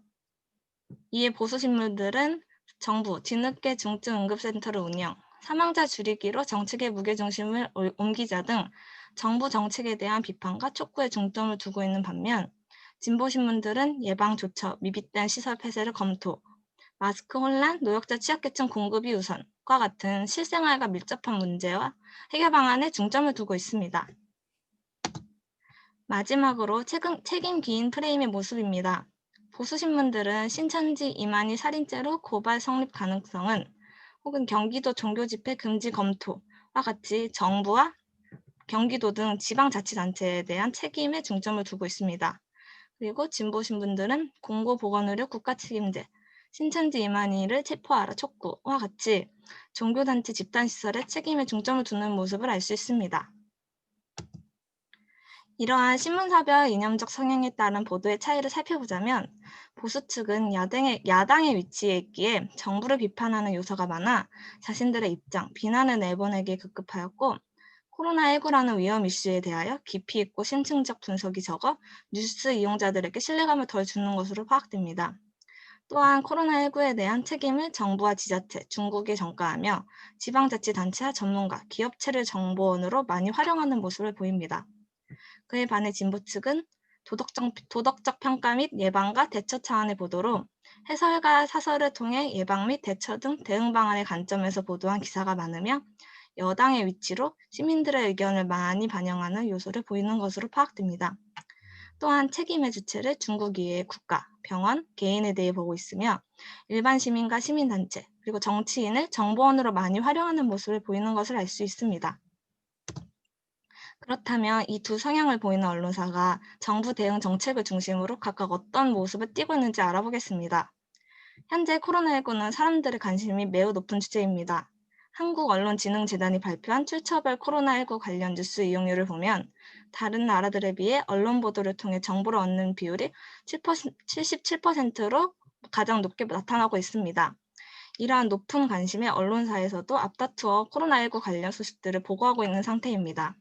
이에 보수신문들은 정부, 뒤늦게 중증응급센터를 운영, 사망자 줄이기로 정책의 무게중심을 옮기자 등 정부 정책에 대한 비판과 촉구에 중점을 두고 있는 반면 진보신문들은 예방 조처, 미비된 시설 폐쇄를 검토, 마스크 혼란, 노약자 취약계층 공급이 우선과 같은 실생활과 밀접한 문제와 해결 방안에 중점을 두고 있습니다. 마지막으로 책임기인 프레임의 모습입니다. 보수신문들은 신천지 이만희 살인죄로 고발 성립 가능성은 혹은 경기도 종교집회 금지 검토와 같이 정부와 경기도 등 지방자치단체에 대한 책임에 중점을 두고 있습니다. 그리고 진보신문들은 공고보건의료 국가책임제, 신천지 이만희를 체포하라 촉구와 같이 종교단체 집단시설에 책임에 중점을 두는 모습을 알 수 있습니다. 이러한 신문사별 이념적 성향에 따른 보도의 차이를 살펴보자면 보수 측은 야당의 위치에 있기에 정부를 비판하는 요소가 많아 자신들의 입장, 비난을 내보내기에 급급하였고 코로나19라는 위험 이슈에 대하여 깊이 있고 심층적 분석이 적어 뉴스 이용자들에게 신뢰감을 덜 주는 것으로 파악됩니다. 또한 코로나19에 대한 책임을 정부와 지자체, 중국에 전가하며 지방자치단체와 전문가, 기업체를 정보원으로 많이 활용하는 모습을 보입니다. 그에 반해 진보 측은 도덕적 평가 및 예방과 대처 차원의 보도로 해설과 사설을 통해 예방 및 대처 등 대응 방안의 관점에서 보도한 기사가 많으며 여당의 위치로 시민들의 의견을 많이 반영하는 요소를 보이는 것으로 파악됩니다. 또한 책임의 주체를 중국 이외의 국가, 병원, 개인에 대해 보고 있으며 일반 시민과 시민단체, 그리고 정치인을 정보원으로 많이 활용하는 모습을 보이는 것을 알 수 있습니다. 그렇다면 이 두 성향을 보이는 언론사가 정부 대응 정책을 중심으로 각각 어떤 모습을 띠고 있는지 알아보겠습니다. 현재 코로나19는 사람들의 관심이 매우 높은 주제입니다. 한국언론진흥재단이 발표한 출처별 코로나19 관련 뉴스 이용률을 보면 다른 나라들에 비해 언론 보도를 통해 정보를 얻는 비율이 77%로 가장 높게 나타나고 있습니다. 이러한 높은 관심에 언론사에서도 앞다투어 코로나19 관련 소식들을 보고하고 있는 상태입니다.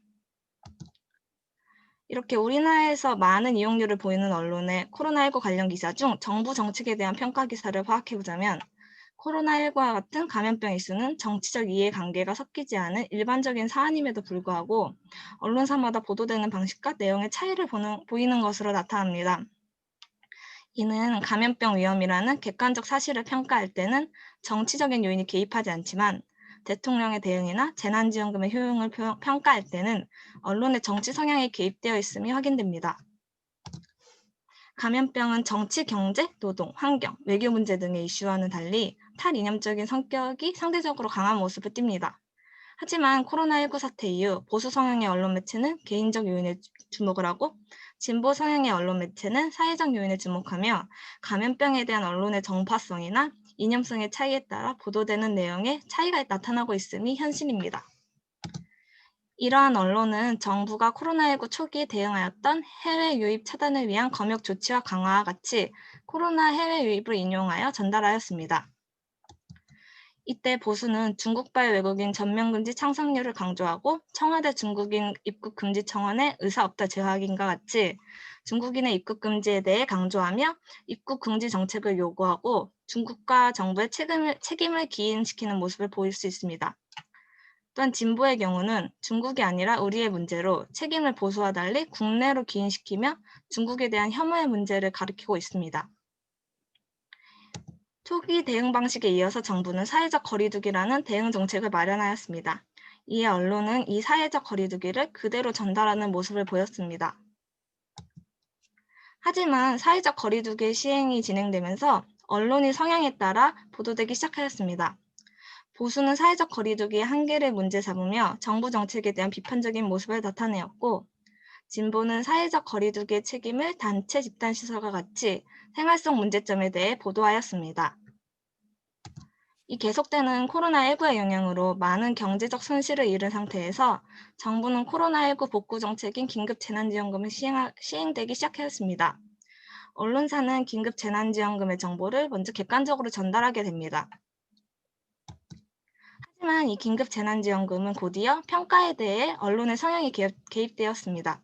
이렇게 우리나라에서 많은 이용률을 보이는 언론의 코로나19 관련 기사 중 정부 정책에 대한 평가 기사를 파악해보자면 코로나19와 같은 감염병 이슈는 정치적 이해관계가 섞이지 않은 일반적인 사안임에도 불구하고 언론사마다 보도되는 방식과 내용의 차이를 보이는 것으로 나타납니다. 이는 감염병 위험이라는 객관적 사실을 평가할 때는 정치적인 요인이 개입하지 않지만 대통령의 대응이나 재난지원금의 효용을 평가할 때는 언론의 정치 성향이 개입되어 있음이 확인됩니다. 감염병은 정치, 경제, 노동, 환경, 외교 문제 등의 이슈와는 달리 탈이념적인 성격이 상대적으로 강한 모습을 띱니다. 하지만 코로나19 사태 이후 보수 성향의 언론 매체는 개인적 요인에 주목을 하고 진보 성향의 언론 매체는 사회적 요인에 주목하며 감염병에 대한 언론의 정파성이나 이념성의 차이에 따라 보도되는 내용에 차이가 나타나고 있음이 현실입니다. 이러한 언론은 정부가 코로나19 초기에 대응하였던 해외 유입 차단을 위한 검역 조치와 강화와 같이 코로나 해외 유입을 인용하여 전달하였습니다. 이때 보수는 중국발 외국인 전면금지 창설률을 강조하고 청와대 중국인 입국금지 청원의 의사없다 재확인과 같이 중국인의 입국금지에 대해 강조하며 입국금지 정책을 요구하고 중국과 정부의 책임을 기인시키는 모습을 보일 수 있습니다. 또한 진보의 경우는 중국이 아니라 우리의 문제로 책임을 보수와 달리 국내로 기인시키며 중국에 대한 혐오의 문제를 가리키고 있습니다. 초기 대응 방식에 이어서 정부는 사회적 거리두기라는 대응 정책을 마련하였습니다. 이에 언론은 이 사회적 거리두기를 그대로 전달하는 모습을 보였습니다. 하지만 사회적 거리두기의 시행이 진행되면서 언론의 성향에 따라 보도되기 시작하였습니다. 보수는 사회적 거리두기의 한계를 문제 삼으며 정부 정책에 대한 비판적인 모습을 나타내었고 진보는 사회적 거리두기의 책임을 단체 집단 시설과 같이 생활성 문제점에 대해 보도하였습니다. 이 계속되는 코로나19의 영향으로 많은 경제적 손실을 입은 상태에서 정부는 코로나19 복구 정책인 긴급 재난지원금이 시행되기 시작하였습니다. 언론사는 긴급 재난지원금의 정보를 먼저 객관적으로 전달하게 됩니다. 하지만 이 긴급 재난지원금은 곧이어 평가에 대해 언론의 성향이 개입되었습니다.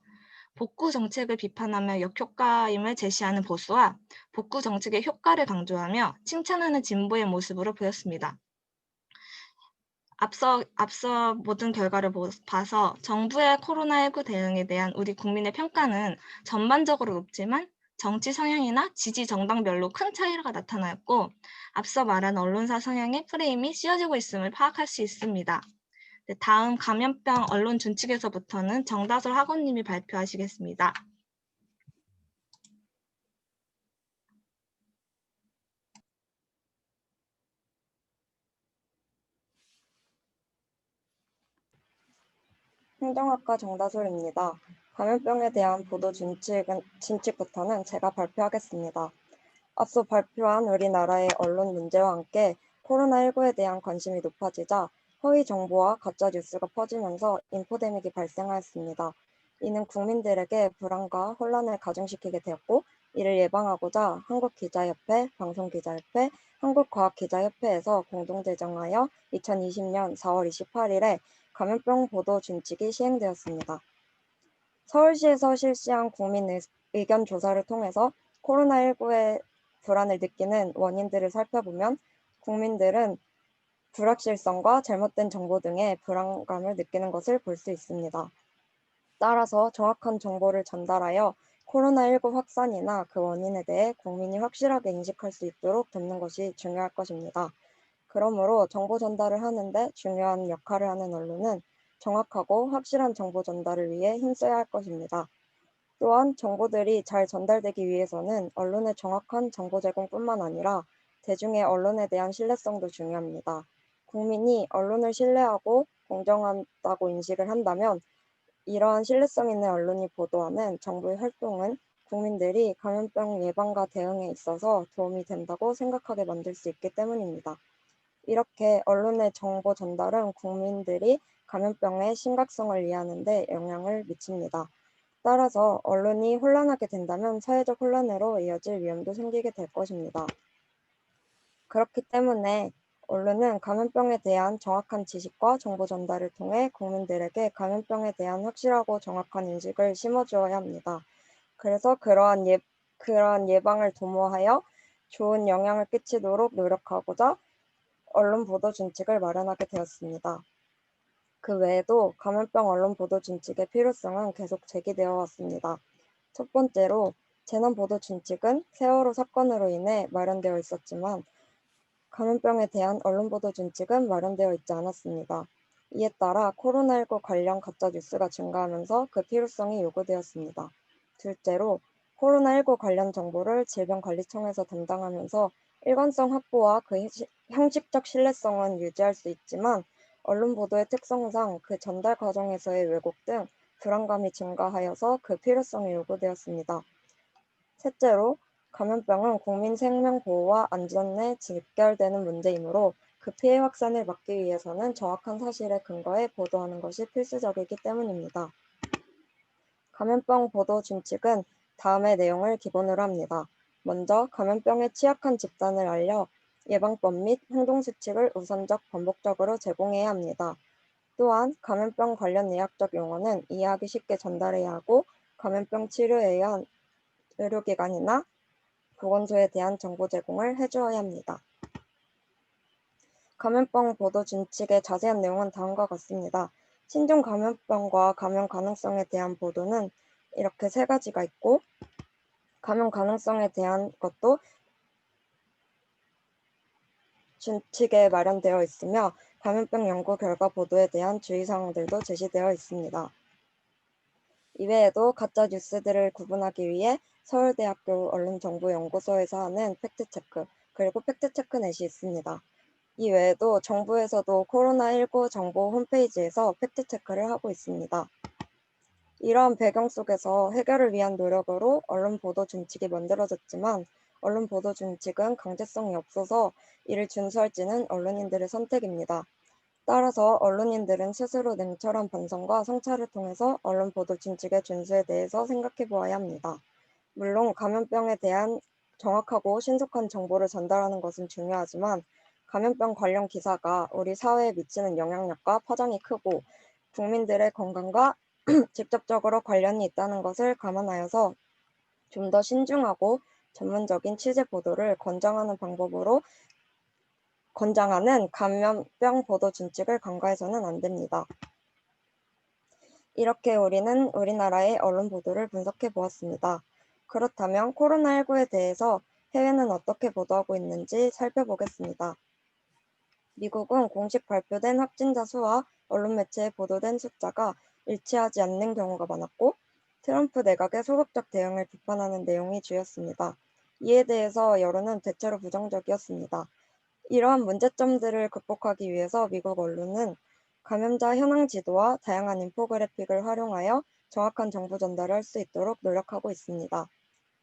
복구 정책을 비판하며 역효과임을 제시하는 보수와 복구 정책의 효과를 강조하며 칭찬하는 진보의 모습으로 보였습니다. 앞서 모든 결과를 봐서 정부의 코로나19 대응에 대한 우리 국민의 평가는 전반적으로 높지만 정치 성향이나 지지 정당별로 큰 차이가 나타나였고 앞서 말한 언론사 성향의 프레임이 씌워지고 있음을 파악할 수 있습니다. 네, 다음 감염병 언론 준칙에서부터는 정다솔 학원님이 발표하시겠습니다. 행정학과 정다솔입니다. 감염병에 대한 보도 준칙부터는 제가 발표하겠습니다. 앞서 발표한 우리나라의 언론 문제와 함께 코로나19에 대한 관심이 높아지자 허위 정보와 가짜 뉴스가 퍼지면서 인포데믹이 발생하였습니다. 이는 국민들에게 불안과 혼란을 가중시키게 되었고 이를 예방하고자 한국기자협회, 방송기자협회, 한국과학기자협회에서 공동 제정하여 2020년 4월 28일에 감염병 보도 준칙이 시행되었습니다. 서울시에서 실시한 국민 의견 조사를 통해서 코로나19에 불안을 느끼는 원인들을 살펴보면 국민들은 불확실성과 잘못된 정보 등의 불안감을 느끼는 것을 볼 수 있습니다. 따라서 정확한 정보를 전달하여 코로나19 확산이나 그 원인에 대해 국민이 확실하게 인식할 수 있도록 돕는 것이 중요할 것입니다. 그러므로 정보 전달을 하는데 중요한 역할을 하는 언론은 정확하고 확실한 정보 전달을 위해 힘써야 할 것입니다. 또한 정보들이 잘 전달되기 위해서는 언론의 정확한 정보 제공뿐만 아니라 대중의 언론에 대한 신뢰성도 중요합니다. 국민이 언론을 신뢰하고 공정하다고 인식을 한다면 이러한 신뢰성 있는 언론이 보도하는 정부의 활동은 국민들이 감염병 예방과 대응에 있어서 도움이 된다고 생각하게 만들 수 있기 때문입니다. 이렇게 언론의 정보 전달은 국민들이 감염병의 심각성을 이해하는 데 영향을 미칩니다. 따라서 언론이 혼란하게 된다면 사회적 혼란으로 이어질 위험도 생기게 될 것입니다. 그렇기 때문에 언론은 감염병에 대한 정확한 지식과 정보 전달을 통해 국민들에게 감염병에 대한 확실하고 정확한 인식을 심어주어야 합니다. 그래서 그러한 예방을 도모하여 좋은 영향을 끼치도록 노력하고자 언론 보도 준칙을 마련하게 되었습니다. 그 외에도 감염병 언론 보도 준칙의 필요성은 계속 제기되어 왔습니다. 첫 번째로 재난 보도 준칙은 세월호 사건으로 인해 마련되어 있었지만 감염병에 대한 언론 보도 준칙은 마련되어 있지 않았습니다. 이에 따라 코로나19 관련 가짜 뉴스가 증가하면서 그 필요성이 요구되었습니다. 둘째로 코로나19 관련 정보를 질병관리청에서 담당하면서 일관성 확보와 그 형식적 신뢰성은 유지할 수 있지만 언론 보도의 특성상 그 전달 과정에서의 왜곡 등 불안감이 증가하여서 그 필요성이 요구되었습니다. 셋째로 감염병은 국민 생명 보호와 안전에 직결되는 문제이므로 그 피해 확산을 막기 위해서는 정확한 사실에 근거해 보도하는 것이 필수적이기 때문입니다. 감염병 보도 준칙은 다음의 내용을 기본으로 합니다. 먼저 감염병에 취약한 집단을 알려 예방법 및 행동수칙을 우선적 반복적으로 제공해야 합니다. 또한 감염병 관련 의학적 용어는 이해하기 쉽게 전달해야 하고 감염병 치료에 의한 의료기관이나 보건소에 대한 정보 제공을 해주어야 합니다. 감염병 보도 준칙의 자세한 내용은 다음과 같습니다. 신종 감염병과 감염 가능성에 대한 보도는 이렇게 세 가지가 있고 감염 가능성에 대한 것도 준칙에 마련되어 있으며 감염병 연구 결과 보도에 대한 주의사항들도 제시되어 있습니다. 이외에도 가짜 뉴스들을 구분하기 위해 서울대학교 언론정보연구소에서 하는 팩트체크 그리고 팩트체크넷이 있습니다. 이 외에도 정부에서도 코로나19 정보 홈페이지에서 팩트체크를 하고 있습니다. 이러한 배경 속에서 해결을 위한 노력으로 언론 보도 준칙이 만들어졌지만 언론 보도 준칙은 강제성이 없어서 이를 준수할지는 언론인들의 선택입니다. 따라서 언론인들은 스스로 냉철한 반성과 성찰을 통해서 언론 보도 준칙의 준수에 대해서 생각해 보아야 합니다. 물론 감염병에 대한 정확하고 신속한 정보를 전달하는 것은 중요하지만 감염병 관련 기사가 우리 사회에 미치는 영향력과 파장이 크고 국민들의 건강과 직접적으로 관련이 있다는 것을 감안하여서 좀 더 신중하고 전문적인 취재 보도를 권장하는 감염병 보도 준칙을 간과해서는 안 됩니다. 이렇게 우리는 우리나라의 언론 보도를 분석해 보았습니다. 그렇다면 코로나19에 대해서 해외는 어떻게 보도하고 있는지 살펴보겠습니다. 미국은 공식 발표된 확진자 수와 언론 매체에 보도된 숫자가 일치하지 않는 경우가 많았고 트럼프 내각의 소극적 대응을 비판하는 내용이 주였습니다. 이에 대해서 여론은 대체로 부정적이었습니다. 이러한 문제점들을 극복하기 위해서 미국 언론은 감염자 현황 지도와 다양한 인포그래픽을 활용하여 정확한 정보 전달을 할 수 있도록 노력하고 있습니다.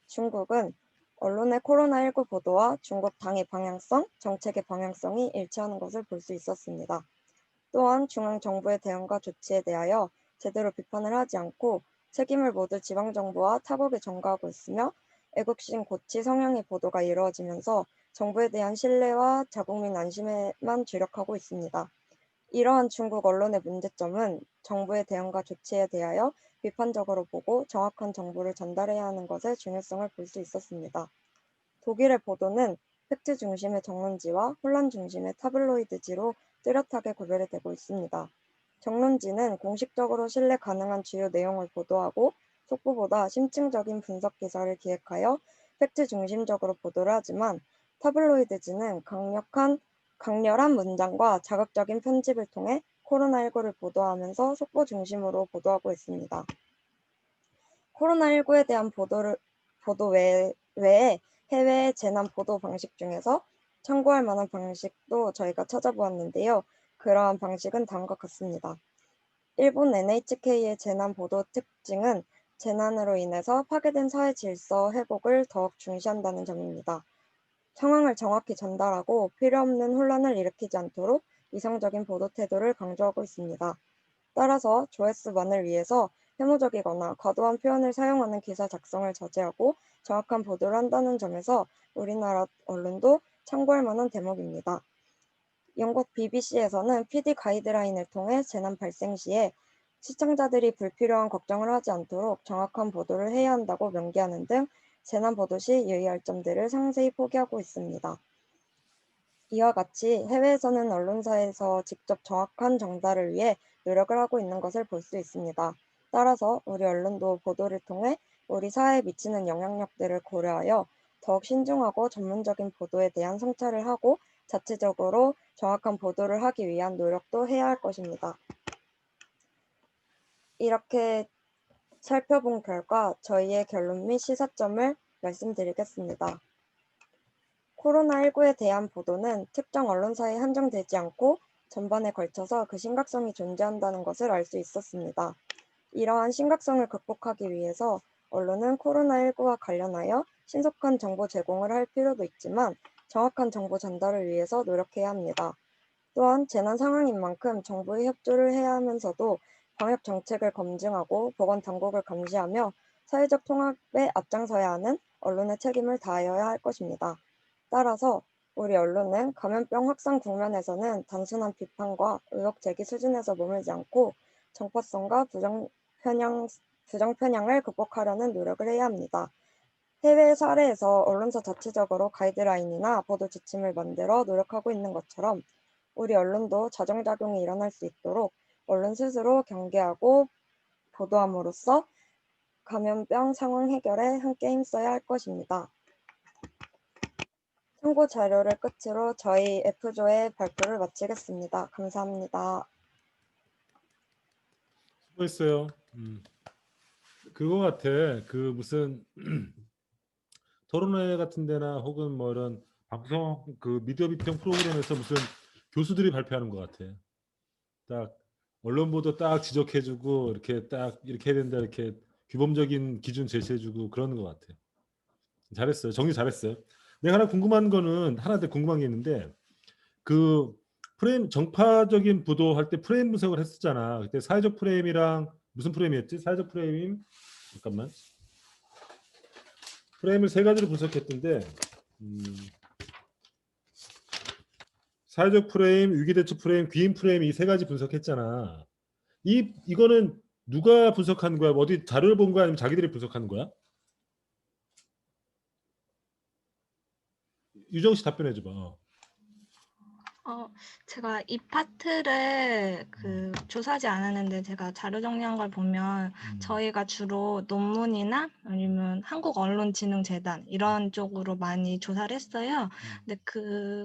중국은 언론의 코로나19 보도와 중국 당의 방향성, 정책의 방향성이 일치하는 것을 볼 수 있었습니다. 또한 중앙정부의 대응과 조치에 대하여 제대로 비판을 하지 않고 책임을 모두 지방정부와 타국에 전가하고 있으며 애국심 고취 성향의 보도가 이루어지면서 정부에 대한 신뢰와 자국민 안심에만 주력하고 있습니다. 이러한 중국 언론의 문제점은 정부의 대응과 조치에 대하여 비판적으로 보고 정확한 정보를 전달해야 하는 것의 중요성을 볼 수 있었습니다. 독일의 보도는 팩트 중심의 정론지와 혼란 중심의 타블로이드지로 뚜렷하게 구별이 되고 있습니다. 정론지는 공식적으로 신뢰 가능한 주요 내용을 보도하고 속보보다 심층적인 분석 기사를 기획하여 팩트 중심적으로 보도를 하지만 타블로이드지는 강렬한 문장과 자극적인 편집을 통해 코로나19를 보도하면서 속보 중심으로 보도하고 있습니다. 코로나19에 대한 보도 외에 해외 재난 보도 방식 중에서 참고할 만한 방식도 저희가 찾아보았는데요. 그러한 방식은 다음과 같습니다. 일본 NHK의 재난 보도 특징은 재난으로 인해서 파괴된 사회 질서 회복을 더욱 중시한다는 점입니다. 상황을 정확히 전달하고 필요없는 혼란을 일으키지 않도록 이성적인 보도 태도를 강조하고 있습니다. 따라서 조회수만을 위해서 혐오적이거나 과도한 표현을 사용하는 기사 작성을 자제하고 정확한 보도를 한다는 점에서 우리나라 언론도 참고할 만한 대목입니다. 영국 BBC에서는 PD 가이드라인을 통해 재난 발생 시에 시청자들이 불필요한 걱정을 하지 않도록 정확한 보도를 해야 한다고 명기하는 등 재난 보도 시 유의할 점들을 상세히 포기하고 있습니다. 이와 같이 해외에서는 언론사에서 직접 정확한 정달을 위해 노력을 하고 있는 것을 볼 수 있습니다. 따라서 우리 언론도 보도를 통해 우리 사회에 미치는 영향력들을 고려하여 더욱 신중하고 전문적인 보도에 대한 성찰을 하고 자체적으로 정확한 보도를 하기 위한 노력도 해야 할 것입니다. 이렇게 살펴본 결과 저희의 결론 및 시사점을 말씀드리겠습니다. 코로나19에 대한 보도는 특정 언론사에 한정되지 않고 전반에 걸쳐서 그 심각성이 존재한다는 것을 알 수 있었습니다. 이러한 심각성을 극복하기 위해서 언론은 코로나19와 관련하여 신속한 정보 제공을 할 필요도 있지만 정확한 정보 전달을 위해서 노력해야 합니다. 또한 재난 상황인 만큼 정부의 협조를 해야 하면서도 방역 정책을 검증하고 보건당국을 감시하며 사회적 통합에 앞장서야 하는 언론의 책임을 다하여야 할 것입니다. 따라서 우리 언론은 감염병 확산 국면에서는 단순한 비판과 의혹 제기 수준에서 머물지 않고 정파성과 부정편향을 극복하려는 노력을 해야 합니다. 해외 사례에서 언론사 자체적으로 가이드라인이나 보도 지침을 만들어 노력하고 있는 것처럼 우리 언론도 자정작용이 일어날 수 있도록 언론 스스로 경계하고 보도함으로써 감염병 상황 해결에 함께 힘써야 할 것입니다. 참고 자료를 끝으로 저희 F조의 발표를 마치겠습니다. 감사합니다. 수고했어요. 그거 같아. 그 무슨 토론회 같은 데나 혹은 뭐 이런 방송 그 미디어 비평 프로그램에서 무슨 교수들이 발표하는 것 같아. 딱 언론 보도 딱 지적해주고 이렇게 딱 이렇게 해야 된다 이렇게 규범적인 기준 제시해주고 그러는 것 같아. 잘했어요. 정리 잘했어요. 내가 하나 궁금한 거는 하나 더 궁금한 게 있는데 그 프레임 정파적인 보도할 때 프레임 분석을 했었잖아. 그때 사회적 프레임이랑 무슨 프레임이었지? 사회적 프레임 잠깐만. 프레임을 세 가지로 분석했던데 사회적 프레임, 위기대처 프레임, 귀인 프레임 이 세 가지 분석했잖아. 이거는 누가 분석한 거야? 어디 자료를 본 거야? 아니면 자기들이 분석한 거야? 유정 씨 답변해 줘봐. 제가 이 파트를 조사하지 않았는데 제가 자료 정리한 걸 보면 저희가 주로 논문이나 아니면 한국언론진흥재단 이런 쪽으로 많이 조사를 했어요. 근데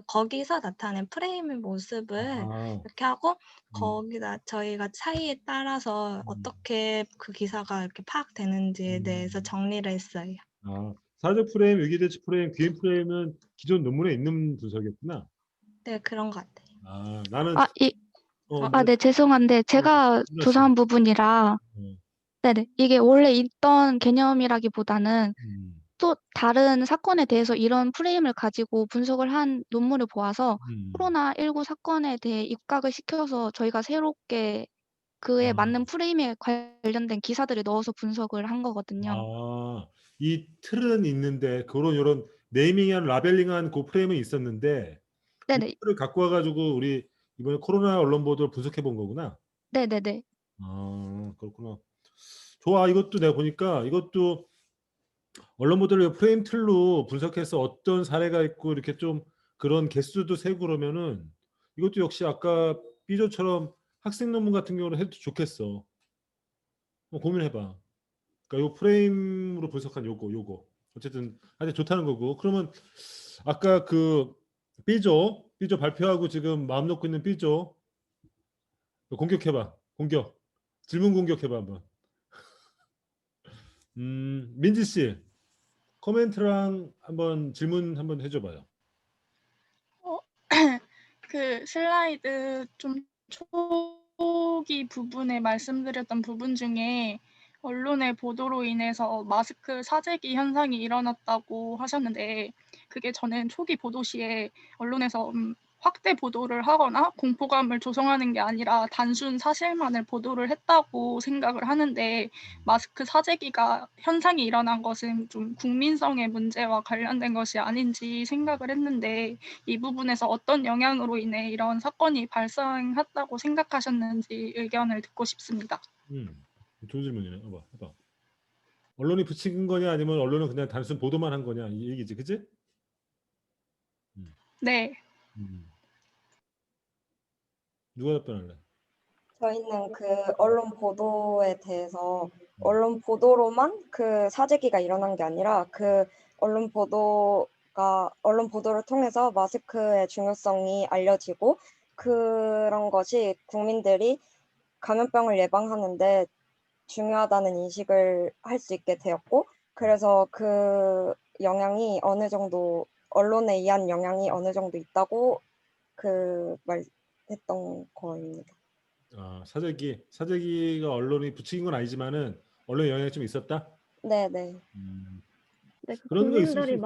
거기서 나타낸 프레임의 모습을 이렇게 하고 거기다 저희가 차이에 따라서 어떻게 그 기사가 이렇게 파악되는지에 대해서 정리를 했어요. 사회적 프레임, 위기대처 프레임, 귀인 프레임은 기존 논문에 있는 분석이었구나. 네, 그런 것 같아요. 나는 네, 죄송한데 제가 조사한 부분이라 네네 이게 원래 있던 개념이라기보다는 또 다른 사건에 대해서 이런 프레임을 가지고 분석을 한 논문을 보아서 코로나19 사건에 대해 입각을 시켜서 저희가 새롭게 그에 맞는 프레임에 관련된 기사들을 넣어서 분석을 한 거거든요. 이 틀은 있는데 그런 이런 네이밍한 라벨링한 그 프레임은 있었는데 네네. 이거를 갖고 와가지고 우리 이번에 코로나 언론 보도를 분석해 본 거구나. 네네네. 그렇구나. 좋아. 이것도 내가 보니까 이것도 언론 보도를 프레임 틀로 분석해서 어떤 사례가 있고 이렇게 좀 그런 개수도 세고 그러면은 이것도 역시 아까 B조처럼 학생 논문 같은 경우는 해도 좋겠어. 고민해봐. 그러니까 요 프레임으로 분석한 요거 어쨌든 아주 좋다는 거고. 그러면 아까 그 B조 발표하고 지금 마음 놓고 있는 B조 공격해봐. 질문 공격해봐 한번. 민지 씨 코멘트랑 한번 질문 한번 해줘봐요. 그 슬라이드 좀 초기 부분에 말씀드렸던 부분 중에 언론의 보도로 인해서 마스크 사재기 현상이 일어났다고 하셨는데 그게 저는 초기 보도 시에 언론에서 확대 보도를 하거나 공포감을 조성하는 게 아니라 단순 사실만을 보도를 했다고 생각을 하는데 마스크 사재기가 현상이 일어난 것은 좀 국민성의 문제와 관련된 것이 아닌지 생각을 했는데 이 부분에서 어떤 영향으로 인해 이런 사건이 발생했다고 생각하셨는지 의견을 듣고 싶습니다. 좋은 질문이네. 해봐. 언론이 부추긴 거냐 아니면 언론은 그냥 단순 보도만 한 거냐 이 얘기지, 그지? 네. 누가 답변할래? 저희는 그 언론 보도에 대해서 언론 보도로만 그 사재기가 일어난 게 아니라 그 언론 보도를 통해서 마스크의 중요성이 알려지고 그런 것이 국민들이 감염병을 예방하는데 중요하다는 인식을 할 수 있게 되었고 그래서 그 영향이 어느 정도 언론에 의한 영향이 어느 정도 있다고 말했던 거입니다. 사재기가 언론이 부추긴 건 아니지만은 언론에 영향이 좀 있었다? 네네. 네, 그런 거 있을 국민들이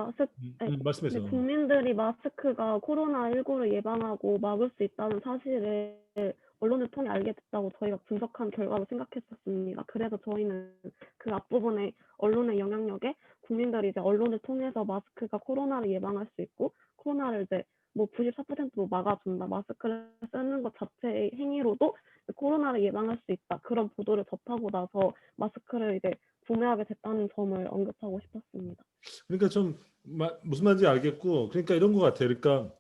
말씀해서. 국민들이 마스크가 코로나19를 예방하고 막을 수 있다는 사실을 언론을 통해 알게 됐다고 저희가 분석한 결과로 생각했었습니다. 그래서 저희는 그 앞부분에 언론의 영향력에 국민들이 이제 언론을 통해서 마스크가 코로나를 예방할 수 있고 코로나를 이제 뭐 94%로 막아준다. 마스크를 쓰는 것 자체의 행위로도 코로나를 예방할 수 있다. 그런 보도를 접하고 나서 마스크를 이제 구매하게 됐다는 점을 언급하고 싶었습니다. 그러니까 좀 무슨 말인지 알겠고, 그러니까 이런 것 같아요. 그러니까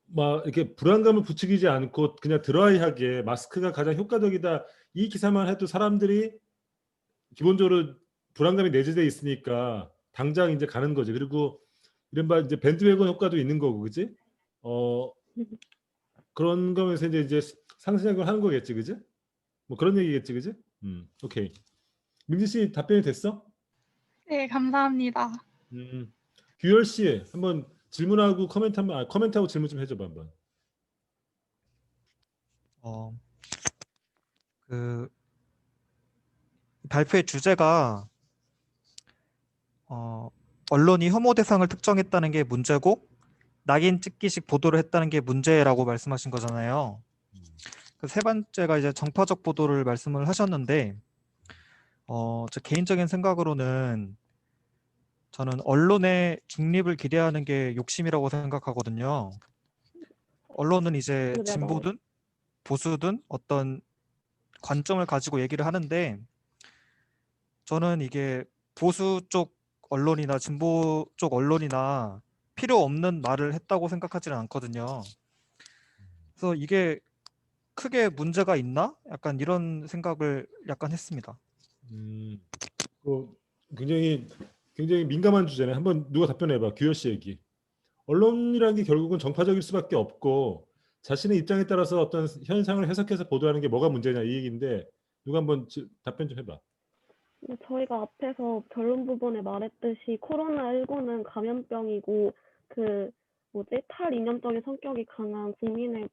막 이렇게 불안감을 부추기지 않고 그냥 드라이하게 마스크가 가장 효과적이다. 이 기사만 해도 사람들이 기본적으로 불안감이 내재돼 있으니까 당장 이제 가는 거지. 그리고 이른바 이제 밴드웨건 효과도 있는 거고, 그지? 그런 거면서 이제 상승작용을 하는 거겠지, 그지? 뭐 그런 얘기겠지, 그지? 오케이. 민지 씨 답변이 됐어? 네, 감사합니다. 규열 씨 한번 질문하고 코멘트하고 질문 좀 해줘봐 한번. 그 발표의 주제가 언론이 혐오 대상을 특정했다는 게 문제고 낙인 찍기식 보도를 했다는 게 문제라고 말씀하신 거잖아요. 그 세 번째가 이제 정파적 보도를 말씀을 하셨는데 제 개인적인 생각으로는 저는 언론의 중립을 기대하는 게 욕심이라고 생각하거든요. 언론은 이제 진보든 보수든 어떤 관점을 가지고 얘기를 하는데 저는 이게 보수 쪽 언론이나 진보 쪽 언론이나 필요 없는 말을 했다고 생각하지는 않거든요. 그래서 이게 크게 문제가 있나? 약간 이런 생각을 약간 했습니다. 굉장히 민감한 주제네. 한번 누가 답변해봐. 규현 씨 얘기. 언론이라는 게 결국은 정파적일 수밖에 없고 자신의 입장에 따라서 어떤 현상을 해석해서 보도하는 게 뭐가 문제냐 이 얘기인데 누가 한번 답변 좀 해봐. 저희가 앞에서 결론 부분에 말했듯이 코로나19는 감염병이고 탈이념적인 성격이 강한 국민의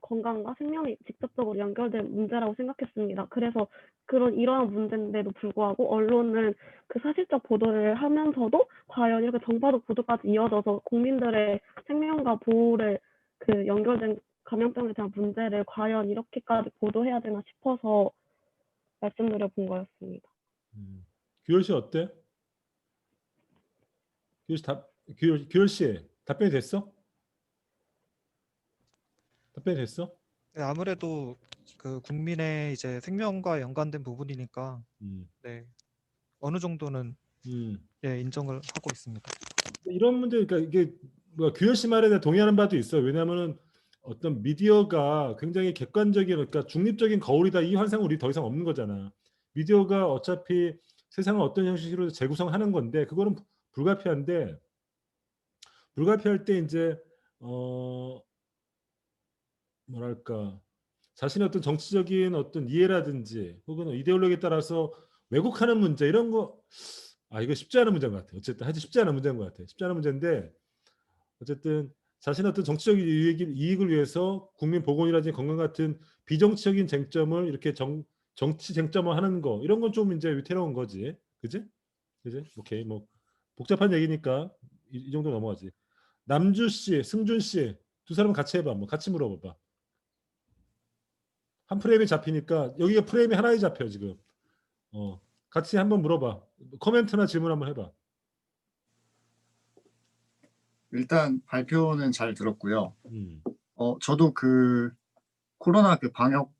건강과 생명이 직접적으로 연결된 문제라고 생각했습니다. 그래서 이러한 문제인데도 불구하고 언론은 그 사실적 보도를 하면서도 과연 이렇게 정파적 보도까지 이어져서 국민들의 생명과 보호를 연결된 감염병에 대한 문제를 과연 이렇게까지 보도해야 되나 싶어서 말씀드려 본 거였습니다. 규열 씨 어때? 규열 씨 답변이 됐어? 답변이 됐어? 네, 아무래도 그 국민의 이제 생명과 연관된 부분이니까 네, 어느 정도는 예, 인정을 하고 있습니다. 이런 문제, 그러니까 이게 규열 씨 말에 동의하는 바도 있어요. 왜냐하면은 어떤 미디어가 굉장히 객관적인, 그러니까 중립적인 거울이다. 이 환상은 우리 더 이상 없는 거잖아. 미디어가 어차피 세상을 어떤 형식으로 재구성하는 건데 그거는 불가피한데 불가피할 때 이제 뭐랄까 자신의 어떤 정치적인 어떤 이해라든지 혹은 이데올로기에 따라서 왜곡하는 문제 이런 거 이거 쉽지 않은 문제인 것 같아. 어쨌든 하여튼 쉽지 않은 문제인 것 같아. 쉽지 않은 문제인데 어쨌든 자신의 어떤 정치적인 이익을 위해서 국민 보건이라든지 건강 같은 비정치적인 쟁점을 이렇게 정치 쟁점을 하는 거 이런 건 좀 이제 위태로운 거지. 그지? 그지? 오케이. 뭐 복잡한 얘기니까 이 정도 넘어가지. 남주 씨, 승준 씨 두 사람 같이 해봐. 뭐 같이 물어봐봐. 한 프레임이 잡히니까 여기가 프레임이 하나에 잡혀 지금. 같이 한번 물어봐. 코멘트나 질문 한번 해봐. 일단 발표는 잘 들었고요. 저도 그 코로나 그 방역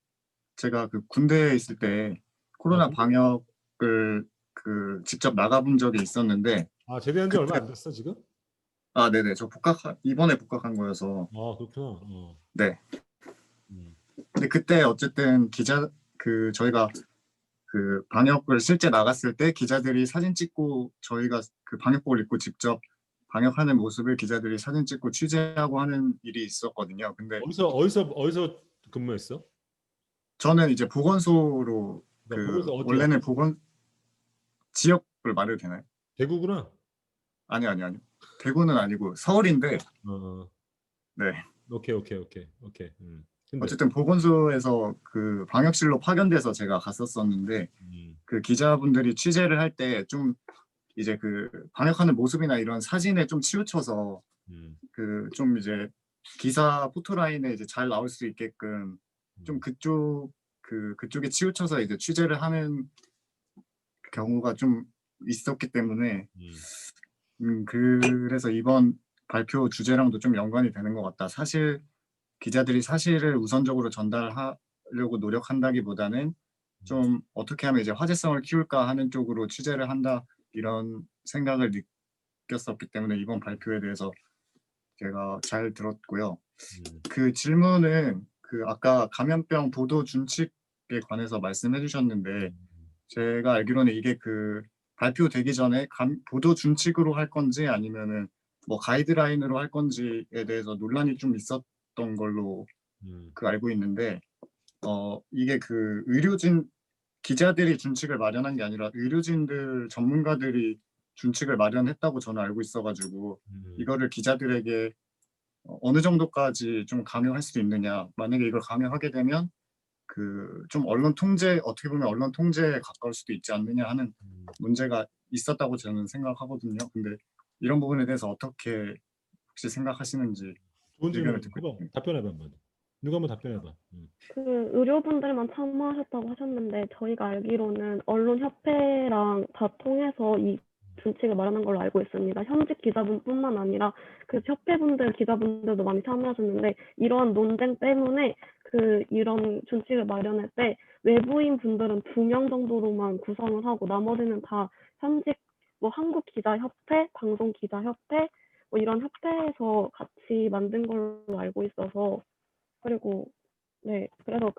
제가 그 군대에 있을 때 코로나 방역을 그 직접 나가본 적이 있었는데 제대한 지 얼마 안 됐어 지금? 네네. 저 이번에 복학한 거여서. 그렇구나. 네. 근데 그때 어쨌든 저희가 그 방역을 실제 나갔을 때 기자들이 사진 찍고 저희가 그 방역복을 입고 직접 방역하는 모습을 기자들이 사진 찍고 취재하고 하는 일이 있었거든요. 근데 어디서 근무했어? 저는 이제 보건소로 보건소 어디야? 원래는 지역을 말해도 되나요? 대구구나. 아니요. 대구는 아니고 서울인데. 네. 오케이. 근데. 어쨌든 보건소에서 그 방역실로 파견돼서 제가 갔었었는데 그 기자분들이 취재를 할 때 좀 이제 그 방역하는 모습이나 이런 사진에 좀 치우쳐서 그 좀 이제 기사 포토라인에 이제 잘 나올 수 있게끔 좀 그쪽에 치우쳐서 이제 취재를 하는 경우가 좀 있었기 때문에 그래서 이번 발표 주제랑도 좀 연관이 되는 것 같다. 사실 기자들이 사실을 우선적으로 전달하려고 노력한다기보다는 좀 어떻게 하면 이제 화제성을 키울까 하는 쪽으로 취재를 한다 이런 생각을 느꼈었기 때문에 이번 발표에 대해서 제가 잘 들었고요. 그 질문은 그 아까 감염병 보도 준칙에 관해서 말씀해 주셨는데 제가 알기로는 이게 그 발표되기 전에 보도 준칙으로 할 건지 아니면은 뭐 가이드라인으로 할 건지에 대해서 논란이 좀 있었던 걸로 알고 있는데 이게 그 기자들이 준칙을 마련한 게 아니라 의료진들 전문가들이 준칙을 마련했다고 저는 알고 있어가지고 이거를 기자들에게 어느 정도까지 좀 강요할 수 있느냐, 만약에 이걸 강요하게 되면 그 좀 어떻게 보면 언론 통제에 가까울 수도 있지 않느냐 하는 문제가 있었다고 저는 생각하거든요. 근데 이런 부분에 대해서 어떻게 혹시 생각하시는지 좋은 의견을 질문. 듣고 싶습니다. 답변해봐 한번. 누가 한번 답변해봐. 그 의료분들만 참여하셨다고 하셨는데 저희가 알기로는 언론협회랑 다 통해서 이 준칙을 마련한 걸로 알고 있습니다. 현직 기자분뿐만 아니라 그 협회분들, 기자분들도 많이 참여하셨는데 이러한 논쟁 때문에 이런 준칙을 마련할 때 외부인 분들은 2명 정도로만 구성을 하고 나머지는 다 현직 한국기자협회, 방송기자협회 뭐 이런 협회에서 같이 만든 걸로 알고 있어서 그리고 네, 그래서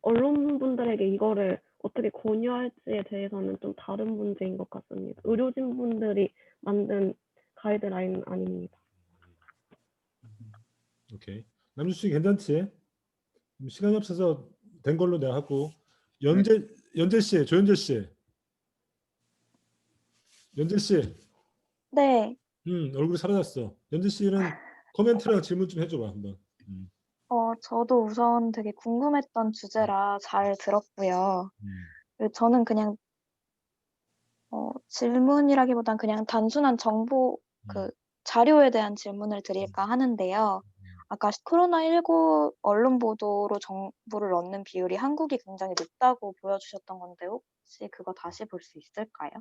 언론분들에게 이거를 어떻게 권유할지에 대해서는 좀 다른 문제인 것 같습니다. 의료진분들이 만든 가이드라인은 아닙니다. 오케이. 남주 씨 괜찮지? 시간이 없어서 된 걸로 내가 하고 연재 씨, 조연재 씨. 연재 씨. 네. 얼굴이 사라졌어. 연재 씨는 코멘트랑 질문 좀 해줘봐 한번. 저도 우선 되게 궁금했던 주제라 잘 들었고요. 저는 그냥 질문이라기보단 그냥 단순한 정보 자료에 대한 질문을 드릴까 하는데요. 아까 코로나19 언론 보도로 정보를 얻는 비율이 한국이 굉장히 높다고 보여주셨던 건데 혹시 그거 다시 볼 수 있을까요?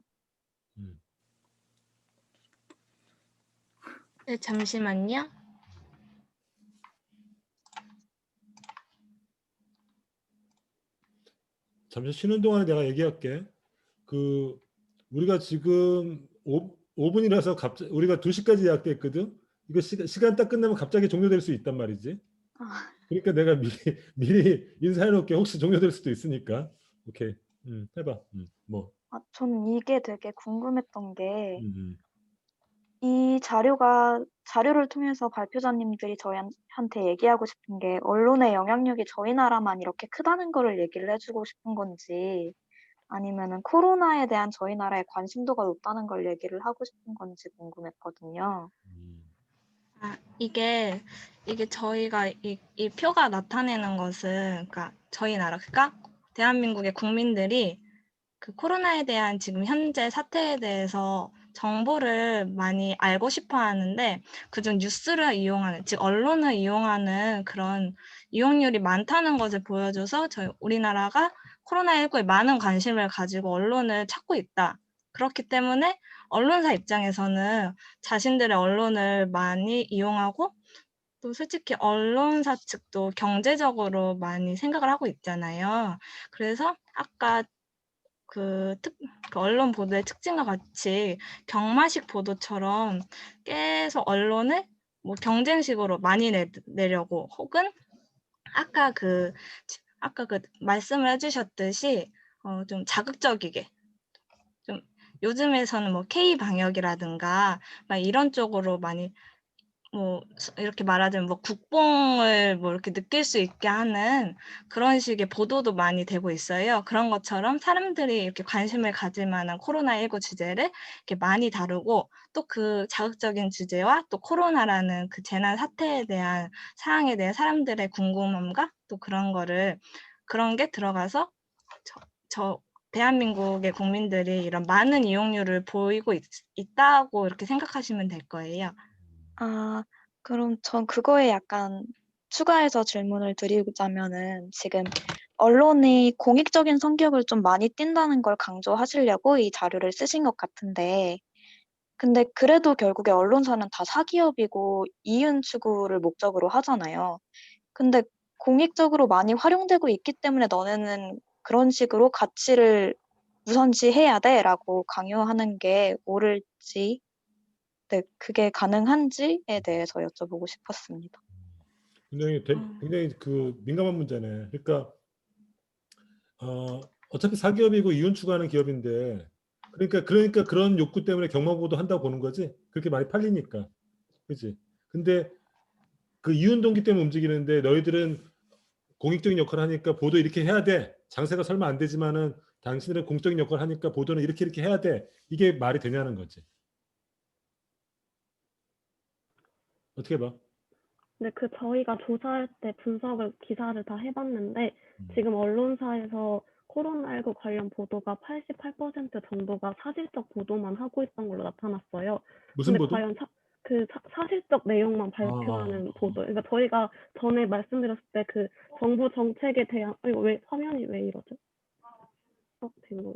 네, 잠시만요. 잠시 쉬는 동안에 내가 얘기할게. 우리가 지금 5분이라서 갑자기 우리가 2시까지 예약됐거든. 이거 시간 딱 끝나면 갑자기 종료될 수 있단 말이지. 그러니까 내가 미리 인사해 놓을게. 혹시 종료될 수도 있으니까. 오케이. 해봐. 저는 이게 되게 궁금했던 게 이 자료를 통해서 발표자님들이 저희한테 얘기하고 싶은 게 언론의 영향력이 저희 나라만 이렇게 크다는 거를 얘기를 해주고 싶은 건지 아니면은 코로나에 대한 저희 나라의 관심도가 높다는 걸 얘기를 하고 싶은 건지 궁금했거든요. 이게 저희가 이 표가 나타내는 것은, 그러니까 저희 나라, 그러니까 대한민국의 국민들이 그 코로나에 대한 지금 현재 사태에 대해서 정보를 많이 알고 싶어 하는데, 그중 뉴스를 이용하는, 즉 언론을 이용하는 그런 이용률이 많다는 것을 보여줘서 우리나라가 코로나19에 많은 관심을 가지고 언론을 찾고 있다. 그렇기 때문에 언론사 입장에서는 자신들의 언론을 많이 이용하고, 또 솔직히 언론사 측도 경제적으로 많이 생각을 하고 있잖아요. 그래서 아까 그 언론 보도의 특징과 같이 경마식 보도처럼 계속 언론을 뭐 경쟁식으로 많이 내려고, 혹은 아까 그 말씀을 해주셨듯이 좀 자극적이게, 좀 요즘에서는 뭐 K 방역이라든가 막 이런 쪽으로 많이, 뭐 이렇게 말하자면 뭐 국뽕을 뭐 이렇게 느낄 수 있게 하는 그런 식의 보도도 많이 되고 있어요. 그런 것처럼 사람들이 이렇게 관심을 가질 만한 코로나19 주제를 이렇게 많이 다루고, 또 그 자극적인 주제와 또 코로나라는 그 재난 사태에 대한 사항에 대해 사람들의 궁금함과 또 그런 게 들어가서 대한민국의 국민들이 이런 많은 이용률을 보이고 있다고 이렇게 생각하시면 될 거예요. 아, 그럼 전 그거에 약간 추가해서 질문을 드리자면은, 지금 언론이 공익적인 성격을 좀 많이 띈다는 걸 강조하시려고 이 자료를 쓰신 것 같은데, 근데 그래도 결국에 언론사는 다 사기업이고 이윤 추구를 목적으로 하잖아요. 근데 공익적으로 많이 활용되고 있기 때문에 너네는 그런 식으로 가치를 우선시해야 돼라고 강요하는 게 옳을지, 네, 그게 가능한지에 대해서 여쭤보고 싶었습니다. 굉장히 그 민감한 문제네. 그러니까 어차피 사기업이고 이윤 추구하는 기업인데, 그러니까 그런 욕구 때문에 경마보도 한다고 보는 거지. 그렇게 많이 팔리니까, 그렇지. 근데 그 이윤 동기 때문에 움직이는데, 너희들은 공익적인 역할을 하니까 보도 이렇게 해야 돼. 장세가 설마 안 되지만은 당신들은 공적인 역할을 하니까 보도는 이렇게 해야 돼. 이게 말이 되냐는 거지. 어떻게 봐? 네, 저희가 조사할 때 분석을 기사를 다 해봤는데 지금 언론사에서 코로나19 관련 보도가 88% 정도가 사실적 보도만 하고 있던 걸로 나타났어요. 무슨 근데 보도? 과연 사실적 내용만 발표하는 보도. 그러니까 저희가 전에 말씀드렸을 때 그 정부 정책에 대한, 이거 왜 화면이 왜 이러죠? 된 거,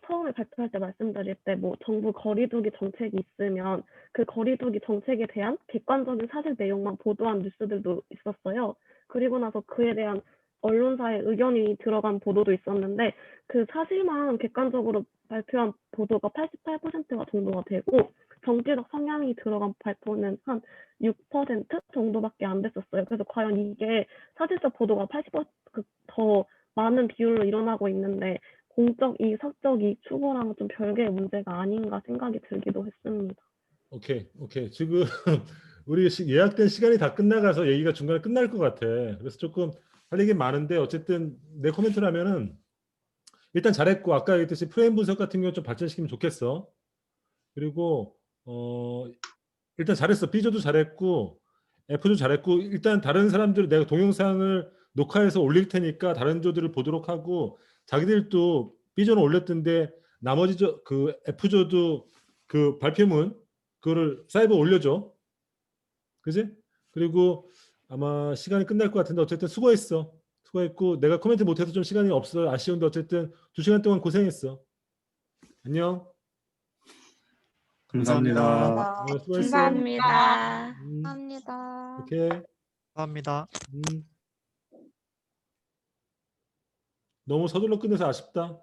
처음에 발표할 때 말씀드릴 때 뭐 정부 거리두기 정책이 있으면 그 거리두기 정책에 대한 객관적인 사실 내용만 보도한 뉴스들도 있었어요. 그리고 나서 그에 대한 언론사의 의견이 들어간 보도도 있었는데 그 사실만 객관적으로 발표한 보도가 88%가 정도가 되고 정치적 성향이 들어간 발표는 한 6% 정도밖에 안 됐었어요. 그래서 과연 이게 사실적 보도가 80% 더 많은 비율로 일어나고 있는데 공적 이익, 사적 이익 추구랑은 좀 별개의 문제가 아닌가 생각이 들기도 했습니다. 오케이. 지금 우리 예약된 시간이 다 끝나가서 얘기가 중간에 끝날 것 같아. 그래서 조금 할 얘기 많은데, 어쨌든 내 코멘트를 하면은, 일단 잘했고, 아까 얘기했듯이 프레임 분석 같은 경우 좀 발전시키면 좋겠어. 그리고 일단 잘했어. B조도 잘했고 F조 잘했고, 일단 다른 사람들 내가 동영상을 녹화해서 올릴 테니까 다른 조들을 보도록 하고, 자기들도 B조는 올렸던데 나머지 그 F조도 그 발표문 그거를 사이버 올려줘. 그지? 그리고 아마 시간이 끝날 것 같은데, 어쨌든 수고했고, 내가 코멘트 못해서 좀 시간이 없어 아쉬운데, 어쨌든 2시간 동안 고생했어. 안녕. 감사합니다. 수고했어. 감사합니다. 감사합니다. 오케이. 감사합니다. 너무 서둘러 끝내서 아쉽다.